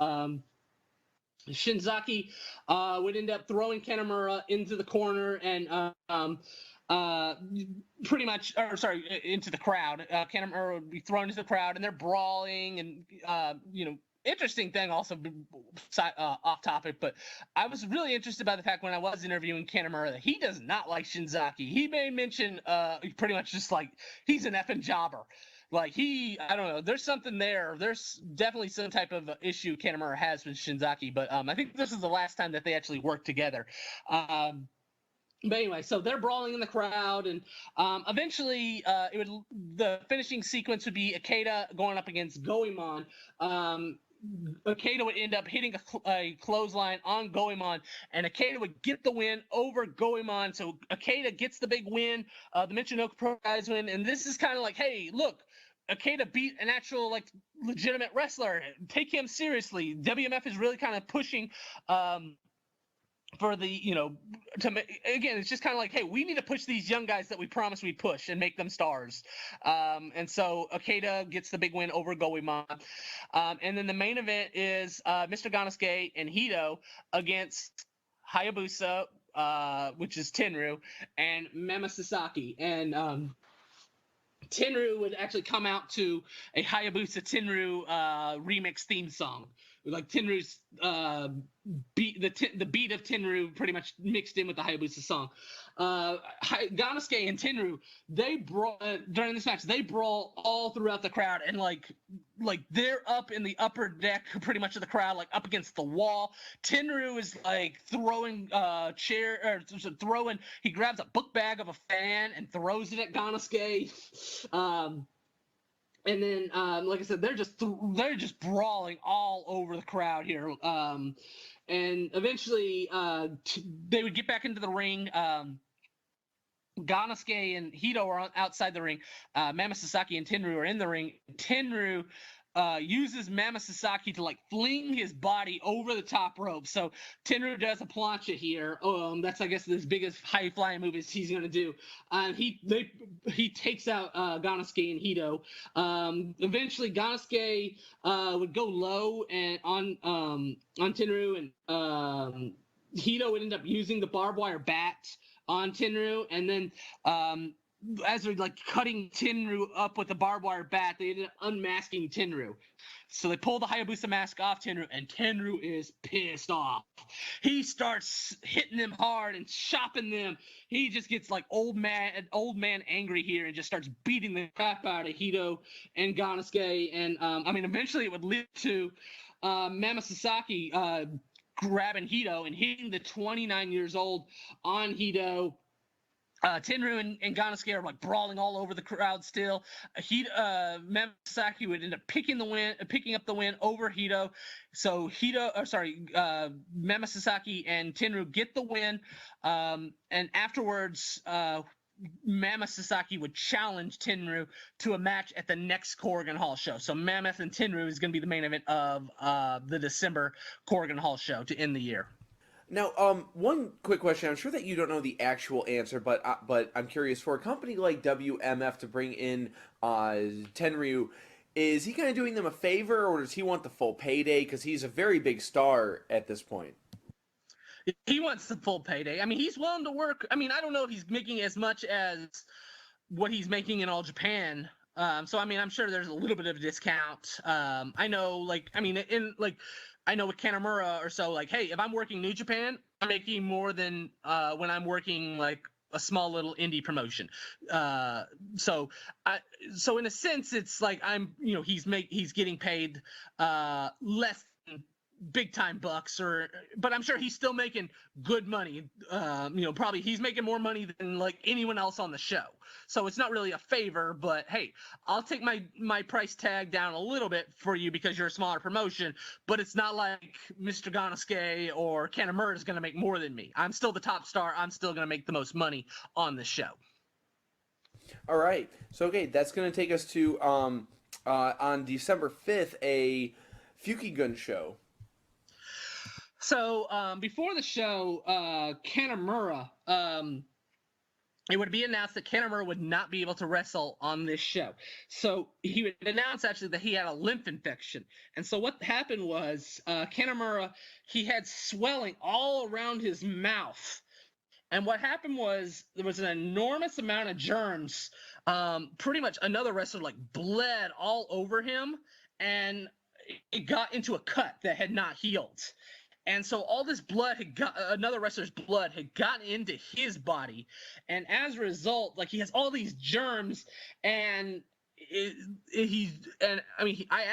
Shinzaki would end up throwing Kanamura into the corner and into the crowd. Kanamura would be thrown into the crowd, and they're brawling, and interesting thing also, off topic, but I was really interested by the fact when I was interviewing Kanamura that he does not like Shinzaki. He may mention pretty much just like he's an effing jobber. Like I don't know, there's something there. There's definitely some type of issue Kanamura has with Shinzaki, but I think this is the last time that they actually worked together. But anyway, so they're brawling in the crowd, and eventually the finishing sequence would be Akeda going up against Goemon. Akeda would end up hitting a clothesline on Goemon, and Akeda would get the win over Goemon. So Akeda gets the big win, the Michinoku Pro guys win, and this is kind of like, hey, look, Akeda beat an actual legitimate wrestler. Take him seriously. WMF is really kind of pushing for the, again, it's just kind of like, hey, we need to push these young guys that we promised we'd push and make them stars. And so Akeda gets the big win over Goemon. And then the main event is Mr. Ganosuke and Hito against Hayabusa, which is Tenryu, and Mama Sasaki. And Tenryu would actually come out to a Hayabusa Tenryu remix theme song. Like Tenryu's beat, the beat of Tenryu pretty much mixed in with the Hayabusa song. Ganosuke and Tenryu, they brawl during this match. They brawl all throughout the crowd, and like they're up in the upper deck, pretty much of the crowd, like up against the wall. Tenryu is like throwing He grabs a book bag of a fan and throws it at Ganosuke. And then, like I said, they're just brawling all over the crowd here. And eventually, they would get back into the ring. Ganosuke and Hito are outside the ring. Mama Sasaki and Tenryu are in the ring. Tenryu uses Mama Sasaki to fling his body over the top rope. So Tenryu does a plancha here. That's, I guess, his biggest high flying move is he's gonna do. He takes out Ganosuke and Hito. Eventually Ganosuke would go low and on Tenryu, and Hito would end up using the barbed wire bat on Tenryu, and then as they're cutting Tenryu up with the barbed wire bat, they ended up unmasking Tenryu. So they pull the Hayabusa mask off Tenryu, and Tenryu is pissed off. He starts hitting them hard and chopping them. He just gets old man angry here and just starts beating the crap out of Hito and Ganosuke. And eventually it would lead to Mama Sasaki grabbing Hito and hitting the 29 years old on Hito. Tenryu and Ganosuke are brawling all over the crowd still. Mama Sasaki would end up picking up the win over Hito. So Mama Sasaki and Tenryu get the win. And afterwards, Mammoth Sasaki would challenge Tenryu to a match at the next Corrigan Hall show. So Mammoth and Tenryu is going to be the main event of the December Corrigan Hall show to end the year.
Now, one quick question. I'm sure that you don't know the actual answer, but I'm curious. For a company like WMF to bring in Tenryu, is he kind of doing them a favor, or does he want the full payday? Because he's a very big star at this point.
He wants the full payday. He's willing to work. I don't know if he's making as much as what he's making in All Japan. So I'm sure there's a little bit of a discount. I know, I know with Kanamura or so, hey, if I'm working New Japan, I'm making more than when I'm working a small little indie promotion. So in a sense, it's he's getting paid less than big time bucks, but I'm sure he's still making good money. Probably he's making more money than like anyone else on the show. So it's not really a favor, but hey, I'll take my price tag down a little bit for you because you're a smaller promotion, but it's not like Mr. Ganasuke or Kanemaru is going to make more than me. I'm still the top star. I'm still going to make the most money on the show.
All right. So, okay, that's going to take us to on December 5th, a Fukigun show.
So before the show, Kanemaru, it would be announced that Kanemaru would not be able to wrestle on this show. So he would announce actually that he had a lymph infection. And so what happened was Kanemaru, he had swelling all around his mouth. And what happened was there was an enormous amount of germs. Pretty much another wrestler like bled all over him, and it got into a cut that had not healed. And so all this blood another wrestler's blood had gotten into his body. And as a result, like he has all these germs, and I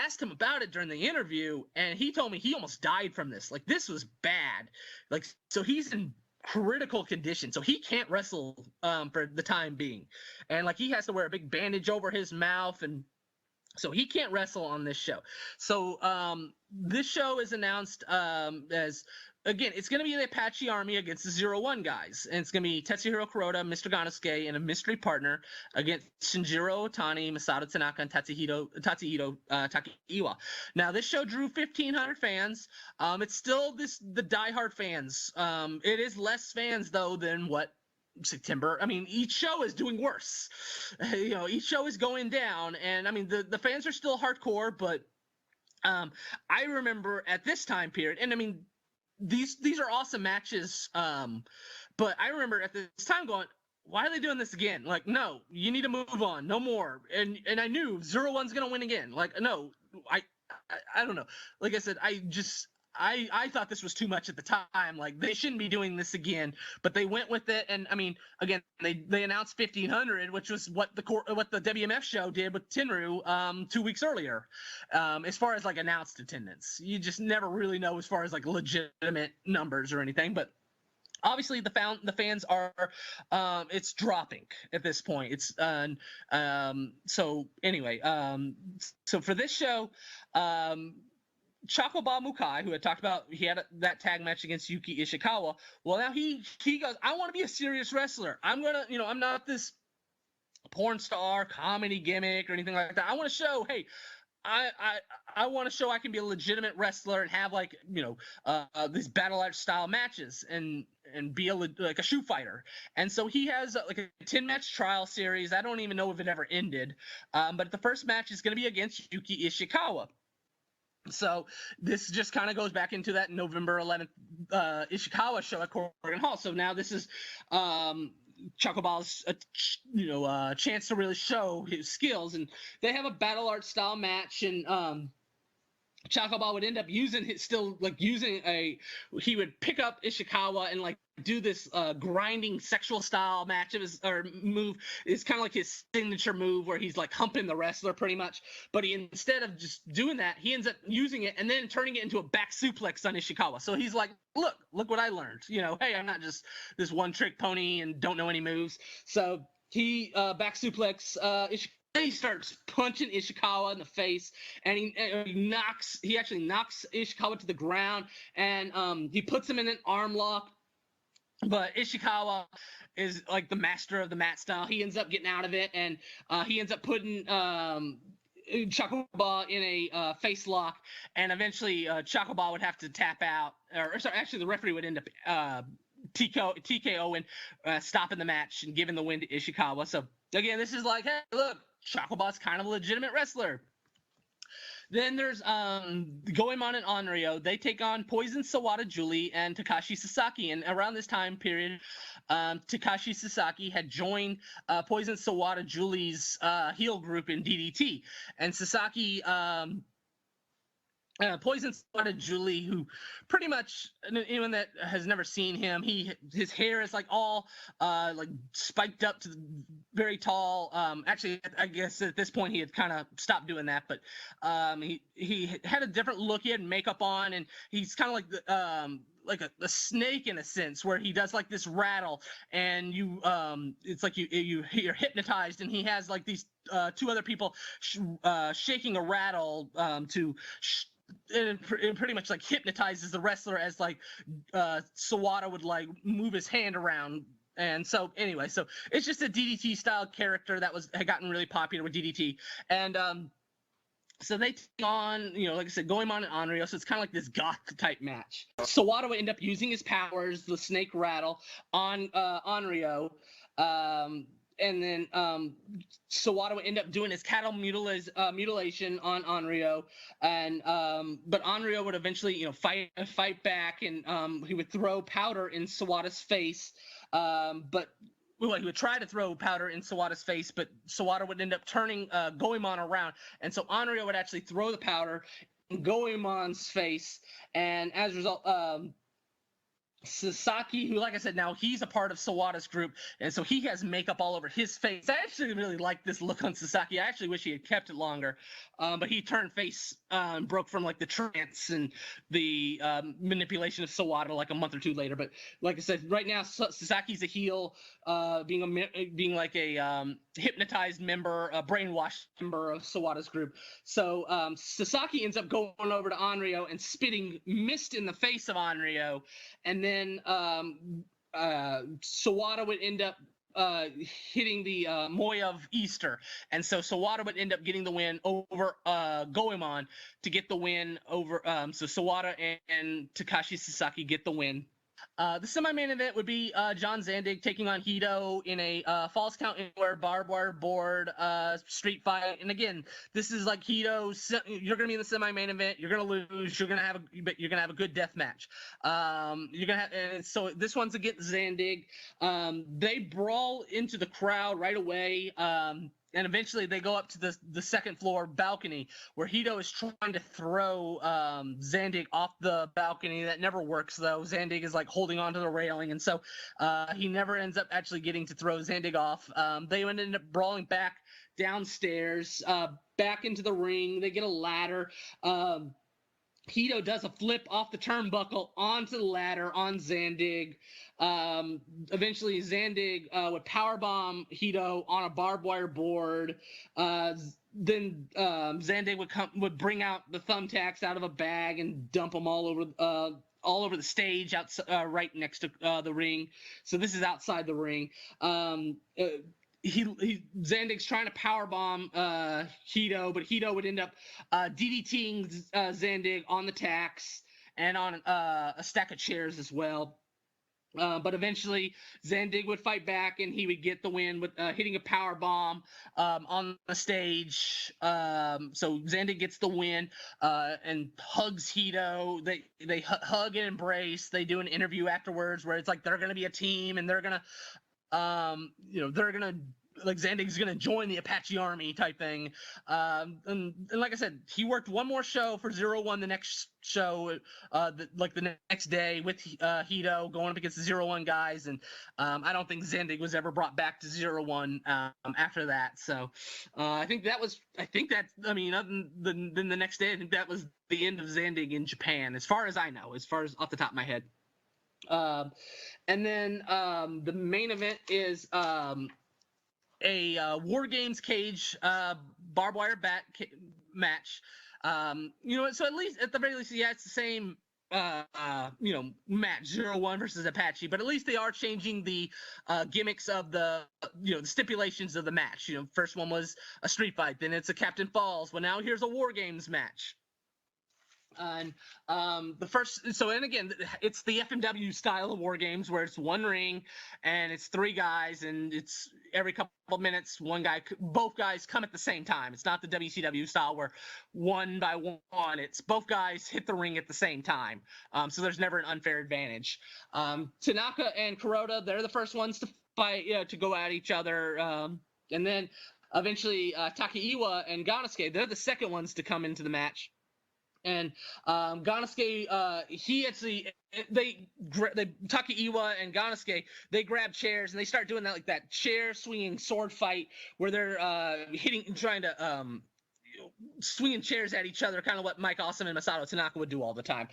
asked him about it during the interview, and he told me he almost died from this. Like this was bad. Like, so he's in critical condition, so he can't wrestle for the time being. And like he has to wear a big bandage over his mouth, and so he can't wrestle on this show. So this show is announced as, again, it's going to be the Apache Army against the 0-1 guys. And it's going to be Tetsuhiro Kuroda, Mr. Ganasuke, and a mystery partner against Shinjiro Otani, Masato Tanaka, and Tatsuhito Takiiwa. Now, this show drew 1,500 fans. It's still the diehard fans. It is less fans, though, than what September. I mean, each show is doing worse. Each show is going down, and I mean the fans are still hardcore, but I remember at this time period, and I mean these are awesome matches, but I remember at this time going, why are they doing this again? Like, no, you need to move on, no more. And I knew 0-1's gonna win again. Like, no, I don't know. Like I said, I thought this was too much at the time. Like they shouldn't be doing this again, but they went with it. And I mean, again, they announced 1,500, which was what the WMF show did with Tenryu 2 weeks earlier. As far as like announced attendance, you just never really know as far as like legitimate numbers or anything. But obviously the fans are it's dropping at this point. It's so anyway, so for this show, Chocobo Mukai, who had talked about he had that tag match against Yuki Ishikawa. Well, now he goes, I want to be a serious wrestler. I'm gonna, I'm not this porn star comedy gimmick or anything like that. I want to show, hey, I want to show I can be a legitimate wrestler and have like these battle arts style matches and be like a shoe fighter. And so he has like a 10-match trial series. I don't even know if it ever ended, but the first match is going to be against Yuki Ishikawa. So this just kind of goes back into that November 11th Ishikawa show at Corrigan Hall. So now this is Chocobo's chance to really show his skills, and they have a battle art style match, and Chocobo would end up using he would pick up Ishikawa and like do this grinding sexual style match of his or move. It's kind of like his signature move where he's like humping the wrestler pretty much, but instead of just doing that, he ends up using it and then turning it into a back suplex on Ishikawa. So he's like, look what I learned, hey, I'm not just this one trick pony and don't know any moves. So he back suplex Ishikawa. He starts punching Ishikawa in the face, and he actually knocks Ishikawa to the ground, and he puts him in an arm lock. But Ishikawa is like the master of the mat style. He ends up getting out of it, and he ends up putting Chocobo in a face lock, and eventually Chocobo would have to tap out, or sorry, actually the referee would end up TKO and stopping the match and giving the win to Ishikawa. So again, this is like, hey, look, Chocobo's kind of a legitimate wrestler. Then there's Goemon and Onryo. They take on Poison Sawada Julie and Takashi Sasaki. And around this time period, Takashi Sasaki had joined Poison Sawada Julie's heel group in DDT. And Sasaki Poison Sawada Julie, who pretty much anyone that has never seen him, his hair is like all like spiked up to very tall. Actually, I guess at this point he had kind of stopped doing that, but he had a different look. He had makeup on, and he's kind of like a snake in a sense, where he does like this rattle, and it's like you're hypnotized, and he has like these two other people shaking a rattle to. It pretty much like hypnotizes the wrestler as like Sawada would like move his hand around. And so anyway, so it's just a DDT style character that had gotten really popular with DDT. And so they take on, like I said, Goemon and Onryo, so it's kind of like this goth type match. Sawada would end up using his powers, the snake rattle, on Onryo. And then Sawada would end up doing his cattle mutilation on Onryo, and but Onryo would eventually, fight back, and he would throw powder in Sawada's face, but he would try to throw powder in Sawada's face, but Sawada would end up turning Goemon around, and so Onryo would actually throw the powder in Goemon's face, and as a result, Sasaki, who, like I said, now he's a part of Sawada's group, and so he has makeup all over his face. I actually really like this look on Sasaki. I actually wish he had kept it longer, but he turned face and broke from like the trance and the manipulation of Sawada like a month or two later. But like I said, right now Sasaki's a heel, being like a hypnotized member, a brainwashed member of Sawada's group. So Sasaki ends up going over to Onryo and spitting mist in the face of Onryo, and then Sawada would end up hitting the Moy of Easter, and so Sawada would end up getting the win over Goemon to get the win over. So Sawada and Takashi Sasaki get the win. The semi-main event would be John Zandig taking on Hito in a Falls Count Anywhere barbed wire board street fight. And again, this is like Hito. You're gonna be in the semi-main event. You're gonna lose. You're gonna have a good death match. And so this one's against Zandig. They brawl into the crowd right away. And eventually they go up to the second floor balcony where Hito is trying to throw Zandig off the balcony. That never works, though. Zandig is like holding onto the railing, and so he never ends up actually getting to throw Zandig off. They end up brawling back downstairs, back into the ring. They get a ladder. Hito does a flip off the turnbuckle onto the ladder on Zandig. Eventually, Zandig would powerbomb Hito on a barbed wire board. Then Zandig would bring out the thumbtacks out of a bag and dump them all over the stage, right next to the ring. So this is outside the ring. Zandig's trying to powerbomb Hito, but Hito would end up DDTing Zandig on the tacks and on a stack of chairs as well. But eventually, Zandig would fight back, and he would get the win with hitting a power bomb on the stage. So Zandig gets the win and hugs Hito. They hug and embrace. They do an interview afterwards where it's like they're going to be a team, and they're going to like Zandig's gonna join the Apache Army type thing, and like I said, he worked one more show for 0-1 the next show, the next day with Hito going up against the 0-1 guys, and I don't think Zandig was ever brought back to 0-1 after that. So I think other than the next day, I think that was the end of Zandig in Japan, as far as I know, as far as off the top of my head. And then the main event is a War Games cage barbed wire bat match. So at the very least, yeah, it's the same match, 0-1 versus Apache, but at least they are changing the gimmicks of the stipulations of the match. First one was a street fight, then it's a Captain Falls. Well, now here's a War Games match. And again, it's the FMW style of War Games where it's one ring and it's three guys, and it's every couple of minutes both guys come at the same time. It's not the WCW style where one by one, it's both guys hit the ring at the same time. So there's never an unfair advantage. Tanaka and Kuroda, they're the first ones to fight, to go at each other. And then eventually Takaiwa and Ganosuke, they're the second ones to come into the match. and Ganosuke, he actually Taki Iwa and Ganosuke, they grab chairs and they start doing that chair swinging sword fight where they're trying to swinging chairs at each other, kind of what Mike Awesome and Masato Tanaka would do all the time.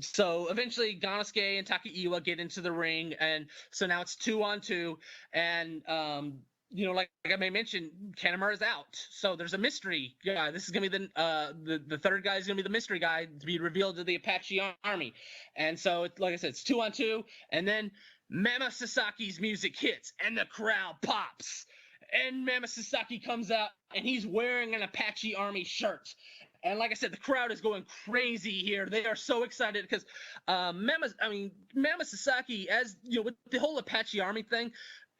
So eventually Ganosuke and Taki Iwa get into the ring, and so now it's 2-on-2, and like I may mention, Kanemaru's out, so there's a mystery guy. This is gonna be the third guy is gonna be the mystery guy to be revealed to the Apache Army, and so like I said, it's 2-on-2, and then Mama Sasaki's music hits, and the crowd pops. And Mama Sasaki comes out, and he's wearing an Apache Army shirt. And like I said, the crowd is going crazy here. They are so excited because Mama Sasaki, as with the whole Apache Army thing,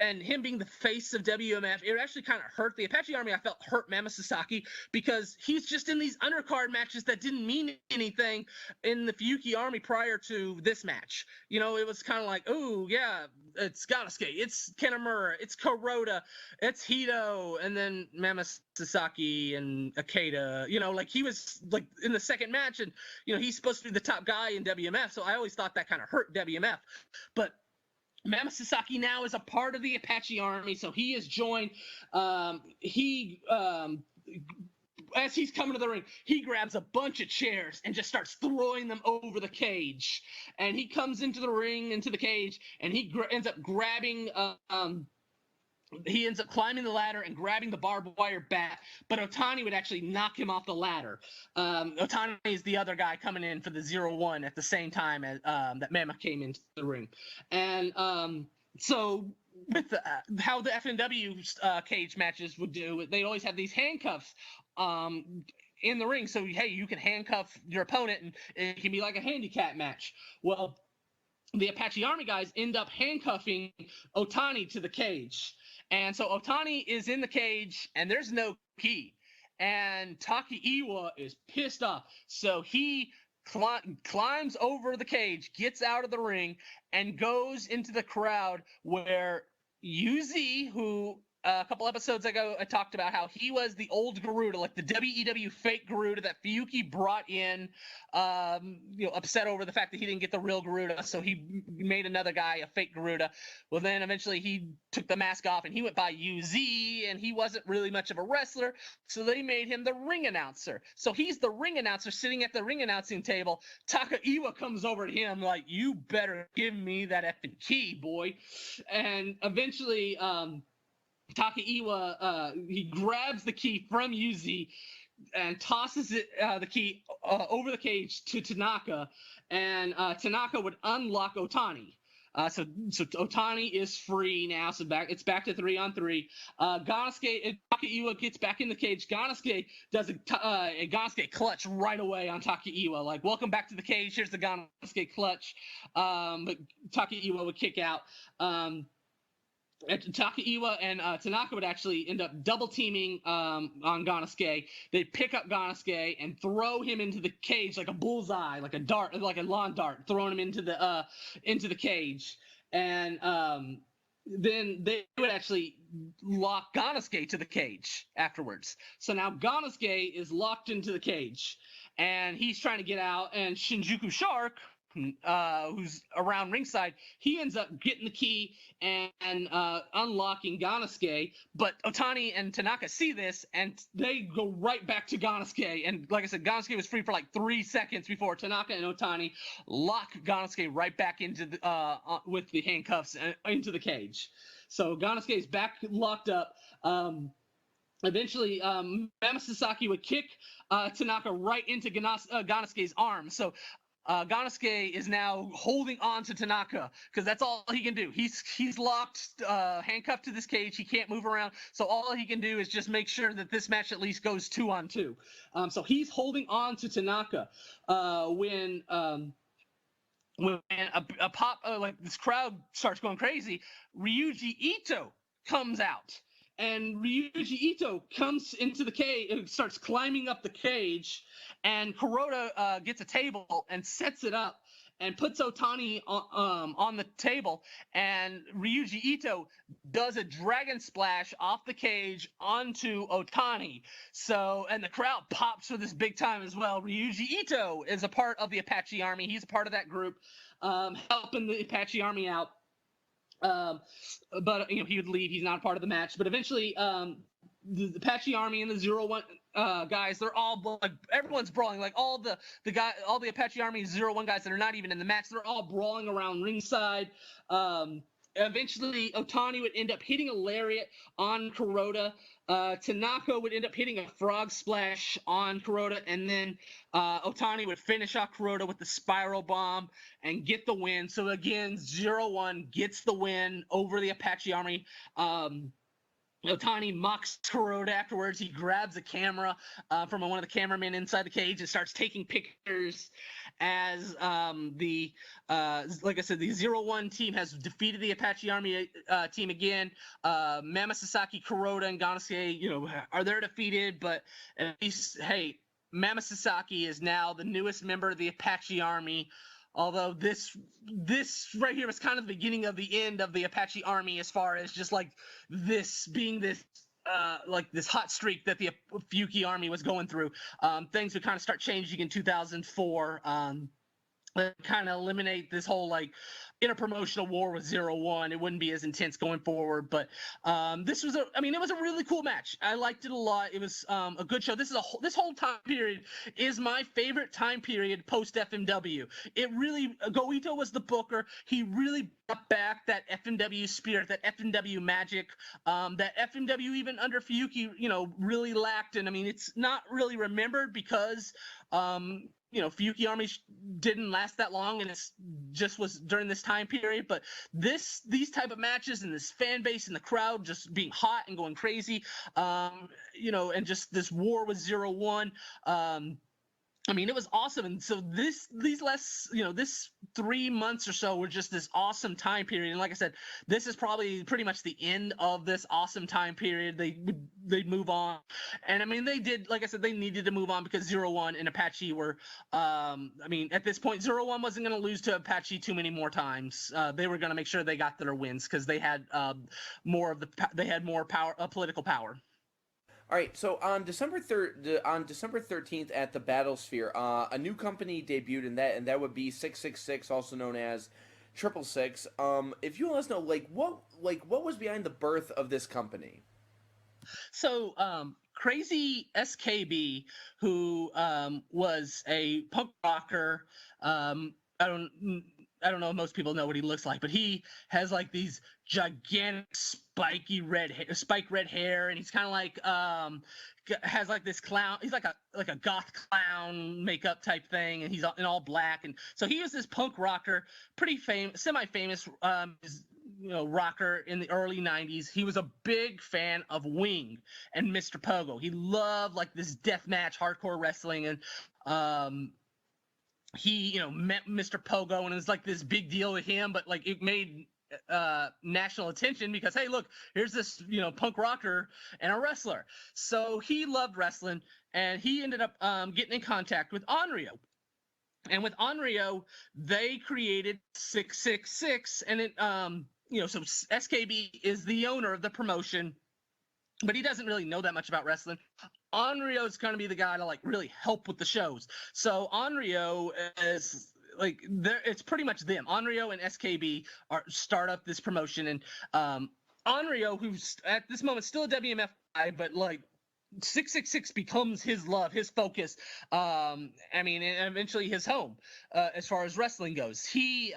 and him being the face of WMF, it actually kind of hurt the Apache Army. I felt hurt Mama Sasaki because he's just in these undercard matches that didn't mean anything in the Fuyuki Army prior to this match. It was kind of like, oh yeah, it's Ganosuke, it's Kanemaru, it's Kuroda, it's Hito, and then Mama Sasaki and Akeda. He was like in the second match, and he's supposed to be the top guy in WMF, so I always thought that kind of hurt WMF, but Mama Sasaki now is a part of the Apache Army, so he is joined. As he's coming to the ring, he grabs a bunch of chairs and just starts throwing them over the cage. And he comes into the ring, into the cage, and he ends up grabbing he ends up climbing the ladder and grabbing the barbed wire bat, but Otani would actually knock him off the ladder. Otani is the other guy coming in for the 0-1 at the same time as that Mama came into the ring. And so with how the FMW cage matches would do, they always have these handcuffs in the ring. So, hey, you can handcuff your opponent, and it can be like a handicap match. Well, the Apache Army guys end up handcuffing Otani to the cage. And so Otani is in the cage, and there's no key. And Taki Iwa is pissed off. So he climbs over the cage, gets out of the ring, and goes into the crowd where Yuzi, who a couple episodes ago I talked about how he was the old Garuda, like the WEW fake Garuda that Fuyuki brought in, upset over the fact that he didn't get the real Garuda, so he made another guy a fake Garuda. Well, then eventually he took the mask off and he went by UZ, and he wasn't really much of a wrestler, so they made him the ring announcer. So he's the ring announcer sitting at the ring announcing table. Taka Iwa comes over to him like, you better give me that effing key, boy. And eventually Taka Iwa, he grabs the key from Yuzi and tosses the key over the cage to Tanaka, and Tanaka would unlock Otani. So Otani is free now. So it's back to 3-on-3. Ganosuke, Taka Iwa gets back in the cage. Ganosuke does a Ganosuke clutch right away on Taka Iwa. Like, welcome back to the cage. Here's the Ganosuke clutch. But Taka Iwa would kick out. Taka Iwa and Tanaka would actually end up double teaming on Ganosuke. They'd pick up Ganosuke and throw him into the cage like a bullseye, like a dart, like a lawn dart, throwing him into the cage. And then they would actually lock Ganosuke to the cage afterwards. So now Ganosuke is locked into the cage, and he's trying to get out. And Shinjuku Shark, who's around ringside, he ends up getting the key and unlocking Ganosuke, but Otani and Tanaka see this, and they go right back to Ganosuke, and like I said, Ganosuke was free for like 3 seconds before Tanaka and Otani lock Ganosuke right back into the with the handcuffs into the cage. So Ganosuke is back locked up. Eventually, Mama Sasaki would kick Tanaka right into Ganosuke's arm. So Ganosuke is now holding on to Tanaka because that's all he can do. He's locked, handcuffed to this cage. He can't move around. So all he can do is just make sure that this match at least goes 2-on-2. So he's holding on to Tanaka when a pop like this crowd starts going crazy. Ryuji Ito comes out. And Ryuji Ito comes into the cage and starts climbing up the cage, and Kuroda gets a table and sets it up, and puts Otani on the table, and Ryuji Ito does a dragon splash off the cage onto Otani. So, and the crowd pops for this big time as well. Ryuji Ito is a part of the Apache Army. He's a part of that group, helping the Apache Army out. But he would leave. He's not a part of the match. But eventually, the Apache Army and the 0-1 guys, they're all like, everyone's brawling. Like all the Apache Army 0-1 guys that are not even in the match, they're all brawling around ringside. Eventually, Otani would end up hitting a lariat on Kuroda. Tanaka would end up hitting a frog splash on Kuroda, and then Otani would finish off Kuroda with the spiral bomb and get the win. So again, 0-1 gets the win over the Apache Army. Otani mocks Kuroda afterwards. He grabs a camera from one of the cameramen inside the cage and starts taking pictures as like I said, the 0-1 team has defeated the Apache Army team again. Mama Sasaki, Kuroda, and Ganasuke, are they're defeated, but at least, hey, Mama Sasaki is now the newest member of the Apache Army. Although this right here was kind of the beginning of the end of the Apache Army, as far as just like this being this like this hot streak that the Fuyuki Army was going through. Things would kind of start changing in 2004. Kind of eliminate this whole like interpromotional war with 0-1. It wouldn't be as intense going forward, but this was it was a really cool match. I liked it a lot. It was a good show. This whole time period is my favorite time period post FMW. It really, Goito was the booker. He really brought back that FMW spirit, that FMW magic, that FMW even under Fuyuki, really lacked. And it's not really remembered because Fuyuki Army didn't last that long, and it's just was during this time period. But these type of matches and this fan base and the crowd just being hot and going crazy, and just this war with 0-1. It was awesome. And so these last, this 3 months or so were just this awesome time period. And like I said, this is probably pretty much the end of this awesome time period. They'd move on. And they did, like I said, they needed to move on because 0-1 and Apache were, at this point, 0-1 wasn't going to lose to Apache too many more times. They were going to make sure they got their wins because they had more power, political power.
All right, so on December 13th at the Battlesphere, a new company debuted, and that would be 666, also known as 666. If you let us know, what was behind the birth of this company?
So, Crazy SKB, who was a punk rocker, I don't know if most people know what he looks like, but he has like these gigantic spiked red hair, and he's kind of like has like this clown. He's like a goth clown makeup type thing, and he's in all black. And so he was this punk rocker, pretty semi-famous rocker in the early 90s. He was a big fan of Wing and Mr. Pogo. He loved like this deathmatch hardcore wrestling, and he met Mr. Pogo, and it was like this big deal with him, but like it made national attention because, hey, look, here's this punk rocker and a wrestler. So he loved wrestling, and he ended up getting in contact with Onryo. And with Onryo, they created 666, and it so SKB is the owner of the promotion, but he doesn't really know that much about wrestling. Onryo is going to be the guy to like really help with the shows. So Onryo is like it's pretty much them. Onryo and SKB start up this promotion, and Onryo, who's at this moment still a WMF guy, but like 666 becomes his love, his focus. And eventually his home as far as wrestling goes. There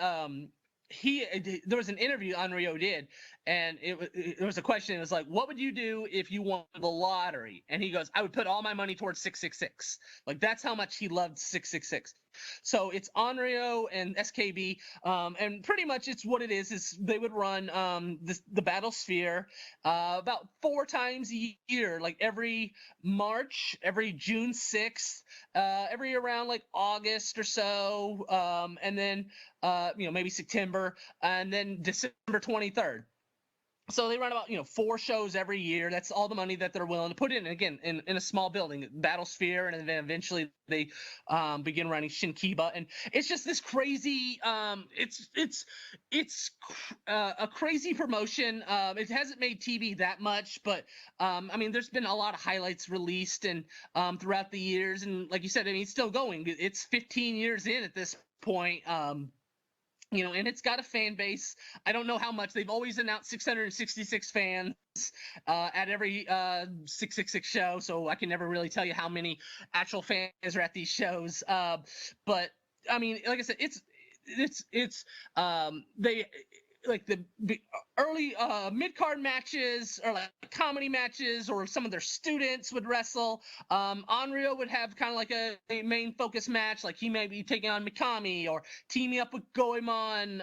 was an interview Onryo did, and there was a question. It was like, what would you do if you won the lottery? And he goes, I would put all my money towards 666. Like, that's how much he loved 666. So it's Onryo and SKB, and pretty much it's what it is they would run the Battlesphere about 4 times a year, like every March, every June 6th, every around like August or so, and then maybe September, and then December 23rd. So they run about 4 shows every year. That's all the money that they're willing to put in. Again, in a small building, Battlesphere, and then eventually they begin running Shinkiba, and it's just this crazy. It's a crazy promotion. It hasn't made TV that much, but I mean, there's been a lot of highlights released and throughout the years, and like you said, I mean, it's still going. It's 15 years in at this point. And it's got a fan base. I don't know how much. They've always announced 666 fans at every 666 show, so I can never really tell you how many actual fans are at these shows. But I mean, like I said, they like the early mid-card matches or like comedy matches, or some of their students would wrestle. Onryo would have kind of like a main focus match, like he may be taking on Mikami or teaming up with Goemon,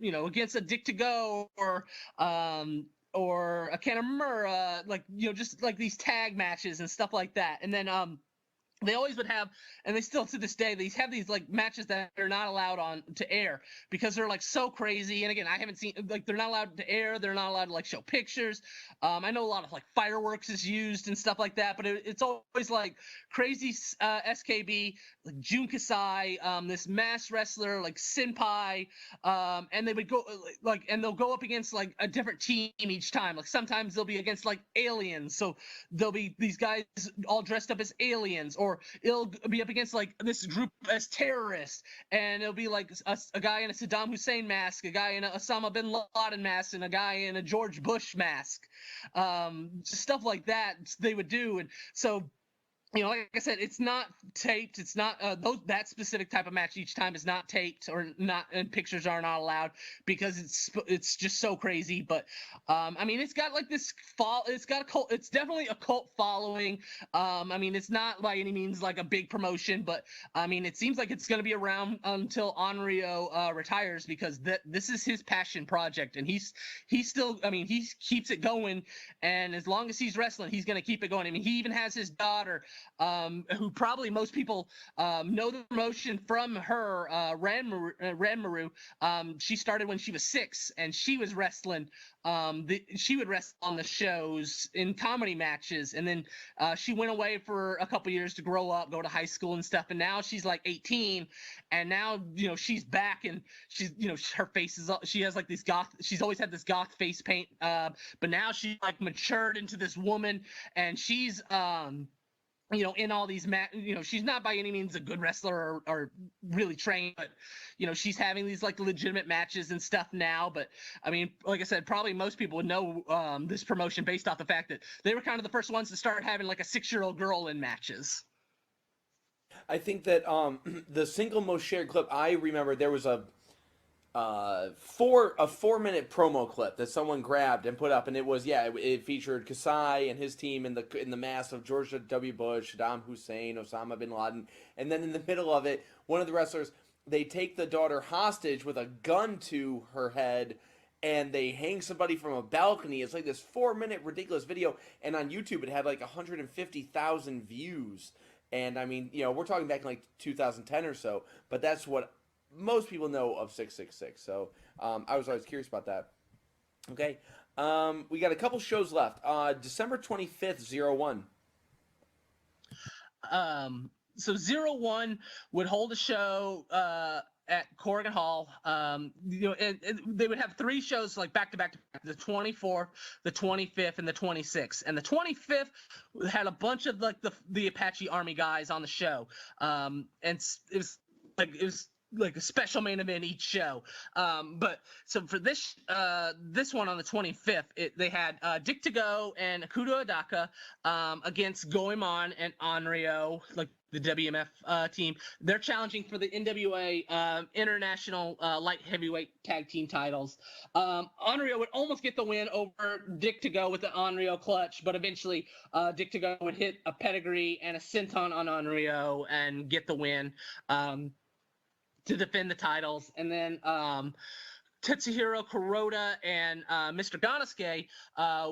against a Dick to Go or a Kanamura, just like these tag matches and stuff like that. And then they always would have, and they still to this day, they have these like matches that are not allowed on to air because they're like so crazy. And again, I haven't seen, like, they're not allowed to air, they're not allowed to like show pictures. I know a lot of like fireworks is used and stuff like that, but it's always like crazy SKB, like Jun Kasai, this mass wrestler like Senpai, and they would go and they'll go up against like a different team each time. Like sometimes they'll be against like aliens, so there'll be these guys all dressed up as aliens, or it'll be up against like this group as terrorists, and it'll be like a guy in a Saddam Hussein mask, a guy in a Osama bin Laden mask, and a guy in a George Bush mask. Stuff like that they would do. And so like I said, it's not taped. It's not that specific type of match each time is not taped or not, and pictures are not allowed because it's just so crazy. But I mean, it's got like this it's got a cult. It's definitely a cult following. I mean, it's not by any means like a big promotion, but I mean, it seems like it's going to be around until Onryo retires, because this is his passion project, and he's still. I mean, he keeps it going, and as long as he's wrestling, he's going to keep it going. I mean, he even has his daughter, who probably most people know the promotion from her, Ranmaru. She started when she was 6, and she was wrestling. She would wrestle on the shows in comedy matches, and then she went away for a couple years to grow up, go to high school and stuff, and now she's like 18, and now she's back, and she's her face is, she has like this goth, she's always had this goth face paint, but now she like matured into this woman, and she's in all these she's not by any means a good wrestler or really trained, but she's having these like legitimate matches and stuff now. But I mean, like I said, probably most people would know this promotion based off the fact that they were kind of the first ones to start having like a 6-year-old girl in matches.
I think that the single most shared clip I remember, there was a 4-minute promo clip that someone grabbed and put up, and it featured Kasai and his team in the mass of George W. Bush, Saddam Hussein, Osama bin Laden, and then in the middle of it, one of the wrestlers, they take the daughter hostage with a gun to her head, and they hang somebody from a balcony. It's like this 4-minute ridiculous video, and on YouTube it had like 150,000 views. And I mean, we're talking back in like 2010 or so, but that's what most people know of 666. So I was always curious about that. Okay. We got a couple shows left. December 25th, 01.
So 01 would hold a show at Corrigan Hall. And they would have 3 shows like back to back, the 24th, the 25th, and the 26th. And the 25th had a bunch of like the Apache Army guys on the show. And it was like a special main event each show. But so for this one on the 25th, they had Dick to Go and Akudo Adaka against Goemon and Onryo, like the WMF team. They're challenging for the NWA International Light Heavyweight Tag Team titles. Onryo would almost get the win over Dick to Go with the Onryo clutch, but eventually Dick to Go would hit a pedigree and a senton on Onryo and get the win to defend the titles. And then Tetsuhiro Kuroda and Mr. Ganasuke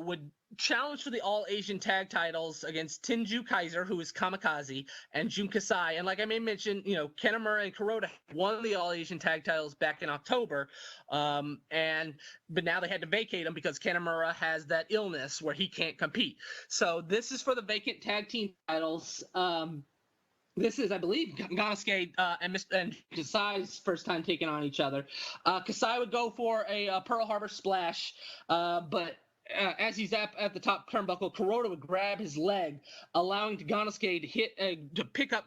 would challenge for the All-Asian tag titles against Tenju Kaiser, who is Kamikaze, and Jun Kasai. And like I may mention, Kanemaru and Kuroda won the All-Asian tag titles back in October, but now they had to vacate them because Kanemaru has that illness where he can't compete. So this is for the vacant tag team titles. This is, I believe, Ganasuke and Kasai's first time taking on each other. Kasai would go for a Pearl Harbor splash, but as he's at the top turnbuckle, Kuroda would grab his leg, allowing Ganasuke to pick up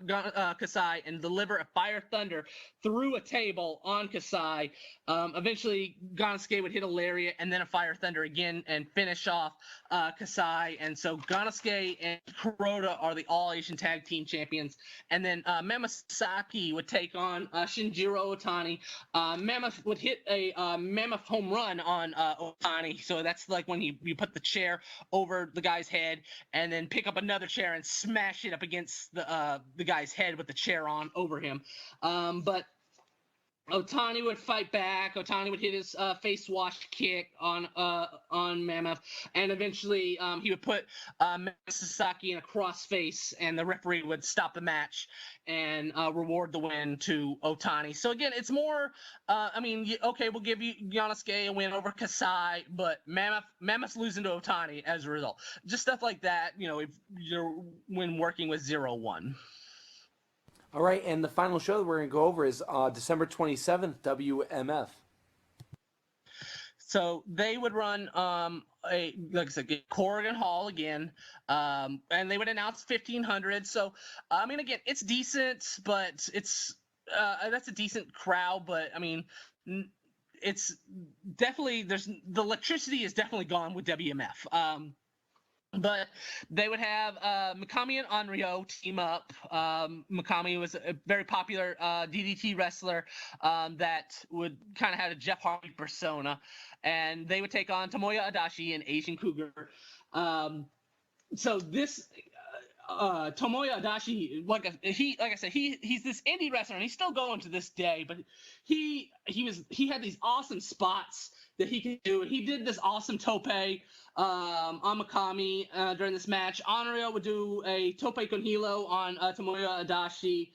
Kasai and deliver a Fire Thunder through a table on Kasai. Eventually, Ganasuke would hit a lariat and then a Fire Thunder again and finish off Kasai. And so Ganasuke and Kuroda are the All-Asian Tag Team Champions. And then Mammoth Saki would take on Shinjiro Otani. Mammoth would hit a Mammoth home run on Otani. So that's like when you put the chair over the guy's head and then pick up another chair and smash it up against the guy's head with the chair on over him. But Otani would fight back. Otani would hit his face wash kick on Mammoth, and eventually he would put Sasaki in a crossface, and the referee would stop the match and reward the win to Otani. So again, it's more, okay, we'll give you Ganasuke a win over Kasai, but Mammoth's losing to Otani as a result. Just stuff like that, if you're when working with 0-1.
All right, and the final show that we're going to go over is December 27th, WMF.
So they would run Corrigan Hall again, and they would announce 1,500. So again, it's decent, but it's that's a decent crowd. But it's definitely the electricity is definitely gone with WMF. But they would have Mikami and Onryo team up. Mikami was a very popular DDT wrestler that would kind of had a Jeff Hardy persona, and they would take on Tomoya Adachi and Asian Cougar. So this Tomoya Adachi, like I said, he's this indie wrestler, and he's still going to this day. But he had these awesome spots that he could do. He did this awesome tope on Mikami during this match. Onryo would do a tope con hilo on Tomoya Adachi.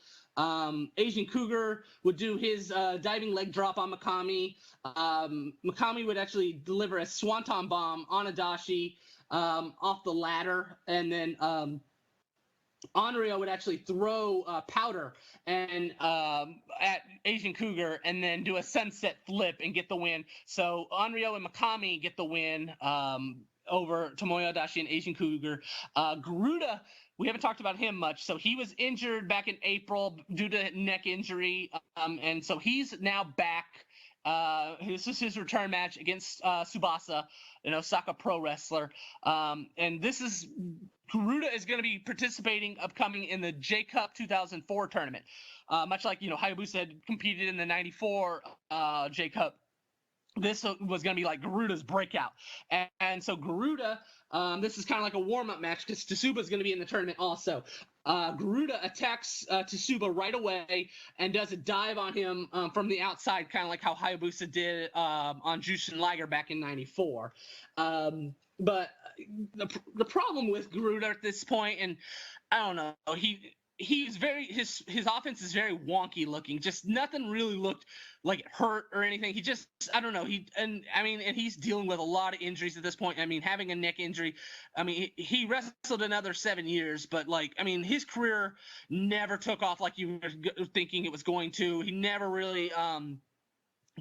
Asian Cougar would do his diving leg drop on Mikami. Mikami would actually deliver a swanton bomb on Adachi off the ladder, and then Onryo would actually throw powder and at Asian Cougar and then do a sunset flip and get the win. So Onryo and Mikami get the win over Tomoya Adachi and Asian Cougar. Garuda, we haven't talked about him much. So he was injured back in April due to neck injury, and so he's now back. This is his return match against Tsubasa, an Osaka pro wrestler. And this is Garuda is going to be participating upcoming in the J Cup 2004 tournament. Much like, Hayabusa had competed in the 94 J Cup. This was going to be like Garuda's breakout. And so Garuda, this is kind of like a warm-up match because Tsuba is going to be in the tournament also. Garuda attacks Tsuba right away and does a dive on him from the outside, kind of like how Hayabusa did on Jushin Liger back in 94. But the problem with Garuda at this point, and I don't know, he's very his offense is very wonky looking. Just nothing really looked like it hurt or anything. He just, I don't know. And he's dealing with a lot of injuries at this point. Having a neck injury. He wrestled another 7 years, but his career never took off like you were thinking it was going to. He never really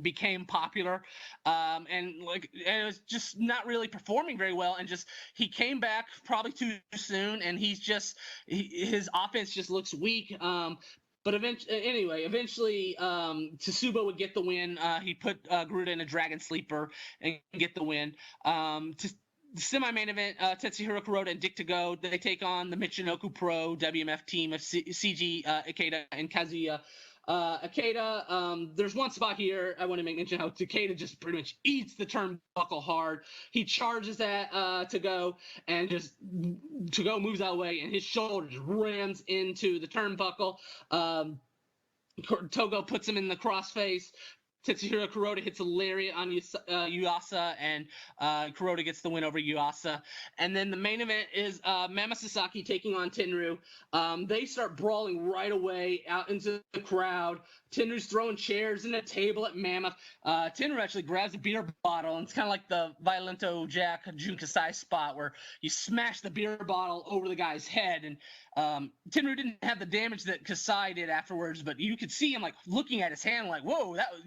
became popular, and it was just not really performing very well, and just he came back probably too soon, and his offense just looks weak. But eventually, Tsuba would get the win. He put Garuda in a Dragon Sleeper and get the win. The semi-main event, Tetsuhiro Kuroda and Dick to Go, they take on the Michinoku Pro WMF team of CG Ikeda and Kazuya Ikeda. There's one spot here I want to make mention how Ikeda just pretty much eats the turnbuckle hard. He charges at To Go, and just To Go moves out of the way, and his shoulder just rams into the turnbuckle. Togo puts him in the crossface. Tetsuhiro Kuroda hits a lariat on Yuasa, and Kuroda gets the win over Yuasa. And then the main event is Mama Sasaki taking on Tenryu. They start brawling right away out into the crowd. Tenryu's throwing chairs and a table at Mammoth. Tenryu actually grabs a beer bottle, and it's kind of like the Violento Jack Jun Kasai spot where you smash the beer bottle over the guy's head. And Tenryu didn't have the damage that Kasai did afterwards, but you could see him like looking at his hand like, whoa, that was,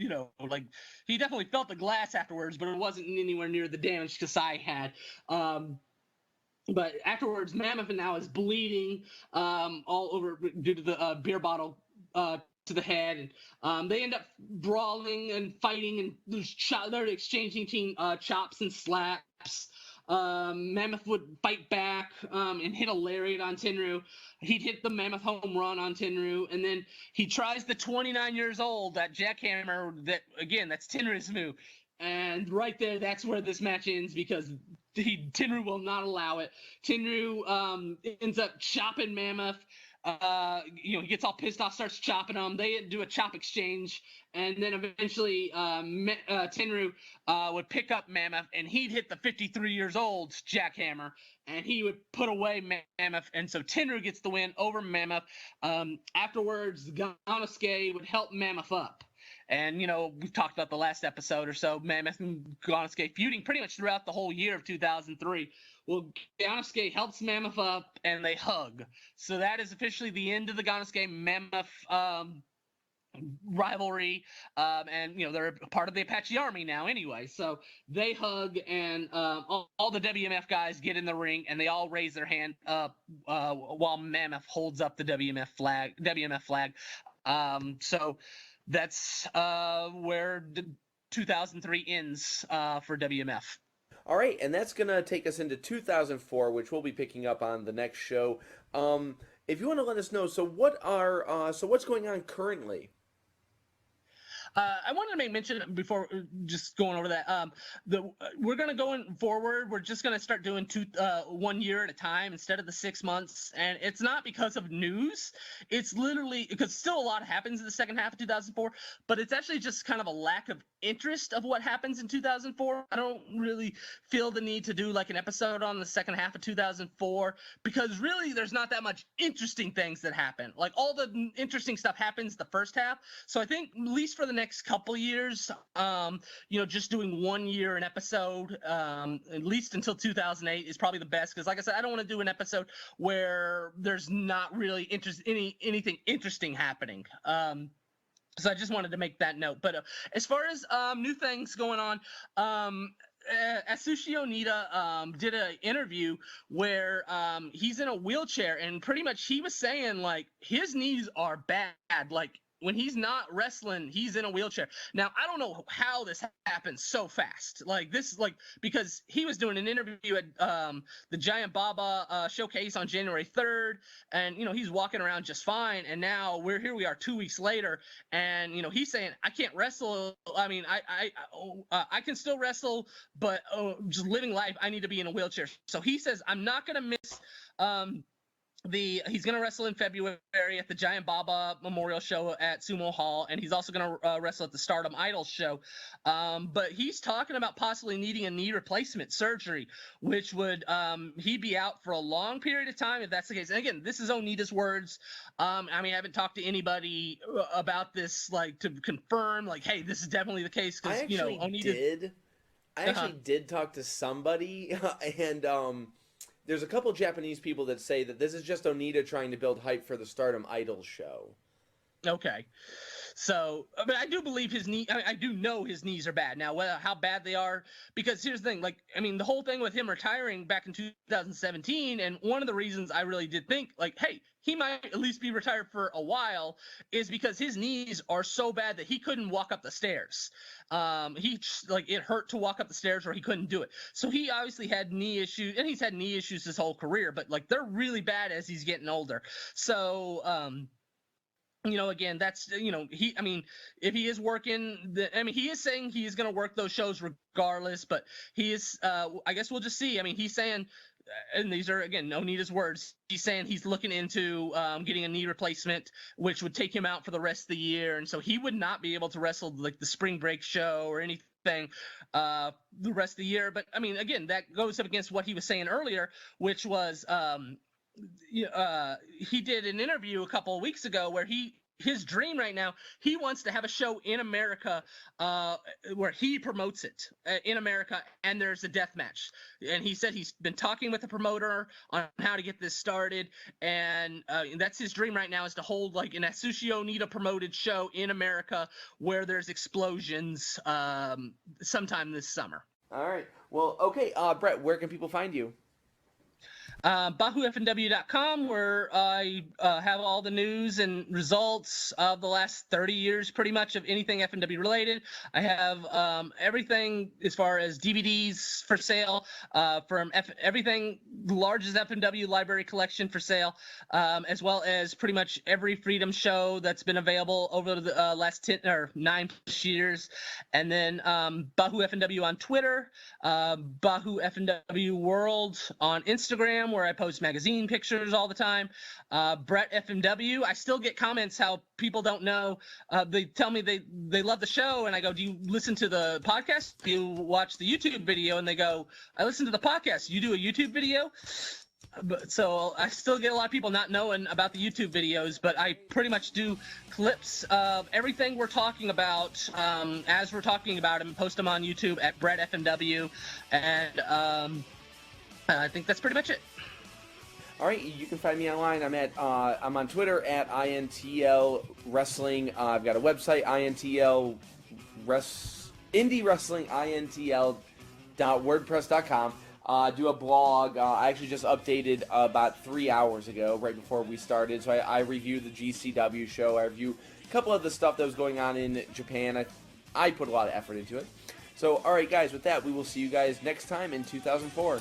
like he definitely felt the glass afterwards, but it wasn't anywhere near the damage Kasai had. But afterwards, Mammoth now is bleeding all over due to the beer bottle to the head, and they end up brawling and fighting, and they're exchanging chops and slaps. Mammoth would fight back and hit a lariat on Tenryu. He'd hit the Mammoth home run on Tenryu, and then he tries the 29 years old, that jackhammer, that's Tenryu's move. And right there, that's where this match ends, because Tenryu will not allow it. Tenryu ends up chopping Mammoth. He gets all pissed off, starts chopping him. They do a chop exchange, and then eventually Tenryu would pick up Mammoth, and he'd hit the 53 years old jackhammer, and he would put away Mammoth, and so Tenryu gets the win over Mammoth. Afterwards, Ganosuke would help Mammoth up. And, we've talked about the last episode or so, Mammoth and Ganosuke feuding pretty much throughout the whole year of 2003. Well, Ganosuke helps Mammoth up, and they hug. So that is officially the end of the Ganosuke-Mammoth rivalry. And, they're a part of the Apache Army now anyway. So they hug, and all the WMF guys get in the ring, and they all raise their hand up while Mammoth holds up the WMF flag. So that's where the 2003 ends for WMF.
All right, and that's going to take us into 2004, which we'll be picking up on the next show. If you want to let us know, so what's going on currently?
I wanted to make mention before just going over that. We're going to go forward. We're just going to start doing 1 year at a time instead of the 6 months. And it's not because of news. It's literally because still a lot happens in the second half of 2004, but it's actually just kind of a lack of interest of what happens in 2004. I don't really feel the need to do like an episode on the second half of 2004 because really there's not that much interesting things that happen. Like all the interesting stuff happens the first half. So I think at least for the next couple years, just doing 1 year an episode, at least until 2008 is probably the best. Because like I said, I don't want to do an episode where there's not really anything interesting happening. So I just wanted to make that note. But as far as new things going on, Atsushi Onita did an interview where he's in a wheelchair, and pretty much he was saying like his knees are bad. Like when he's not wrestling, he's in a wheelchair. Now, I don't know how this happens so fast. Because he was doing an interview at the Giant Baba showcase on January 3rd, and, he's walking around just fine. And now here we are 2 weeks later, and, he's saying, I can't wrestle. I mean, I can still wrestle, but just living life, I need to be in a wheelchair. So he says, I'm not going to miss he's going to wrestle in February at the Giant Baba Memorial Show at Sumo Hall, and he's also going to wrestle at the Stardom Idols show. But he's talking about possibly needing a knee replacement surgery, which would he'd be out for a long period of time if that's the case. And again, this is Onita's words. I haven't talked to anybody about this to confirm hey, this is definitely the case because Onita
I actually did talk to somebody and there's a couple Japanese people that say that this is just Onita trying to build hype for the Stardom Idols show.
Okay. So, but I do believe his knee. I do know his knees are bad now. How bad they are, because here's the thing. The whole thing with him retiring back in 2017, and one of the reasons I really did think, hey, he might at least be retired for a while, is because his knees are so bad that he couldn't walk up the stairs. It hurt to walk up the stairs, or he couldn't do it. So he obviously had knee issues, and he's had knee issues his whole career. But they're really bad as he's getting older. So. again, that's if he is working, he is saying he is going to work those shows regardless, but he is. I guess we'll just see. He's saying, and these are again Onita's words. He's saying he's looking into getting a knee replacement, which would take him out for the rest of the year, and so he would not be able to wrestle like the spring break show or anything the rest of the year. But again, that goes up against what he was saying earlier, which was. He did an interview a couple of weeks ago where his dream right now, he wants to have a show in America where he promotes it in America, and there's a death match. And he said he's been talking with the promoter on how to get this started, and that's his dream right now, is to hold like an Atsushi Onita promoted show in America where there's explosions sometime this summer.
All right. Well, okay. Brett, where can people find you?
BahooFMW.com, where I have all the news and results of the last 30 years, pretty much, of anything FMW related. I have everything as far as DVDs for sale, from everything, the largest FMW library collection for sale, as well as pretty much every Freedom show that's been available over the last 10 or 9 years. And then Bahoo FMW on Twitter, Bahoo FMW World on Instagram, where I post magazine pictures all the time. Brett FMW, I still get comments how people don't know. They tell me they love the show, and I go, do you listen to the podcast? Do you watch the YouTube video? And they go, I listen to the podcast. You do a YouTube video? So I still get a lot of people not knowing about the YouTube videos, but I pretty much do clips of everything we're talking about as we're talking about them, post them on YouTube at Brett FMW, and I think that's pretty much it.
All right, you can find me online. I'm on Twitter at INTL Wrestling. I've got a website, Indie Wrestling, INTL.wordpress.com. Do a blog. I actually just updated about 3 hours ago, right before we started. So I reviewed the GCW show. I reviewed a couple of the stuff that was going on in Japan. I put a lot of effort into it. So, all right, guys, with that, we will see you guys next time in 2004.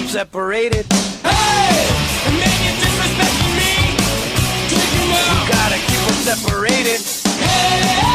Separated. Hey, and man, you're disrespecting me. Take him out. You gotta keep them separated. Hey.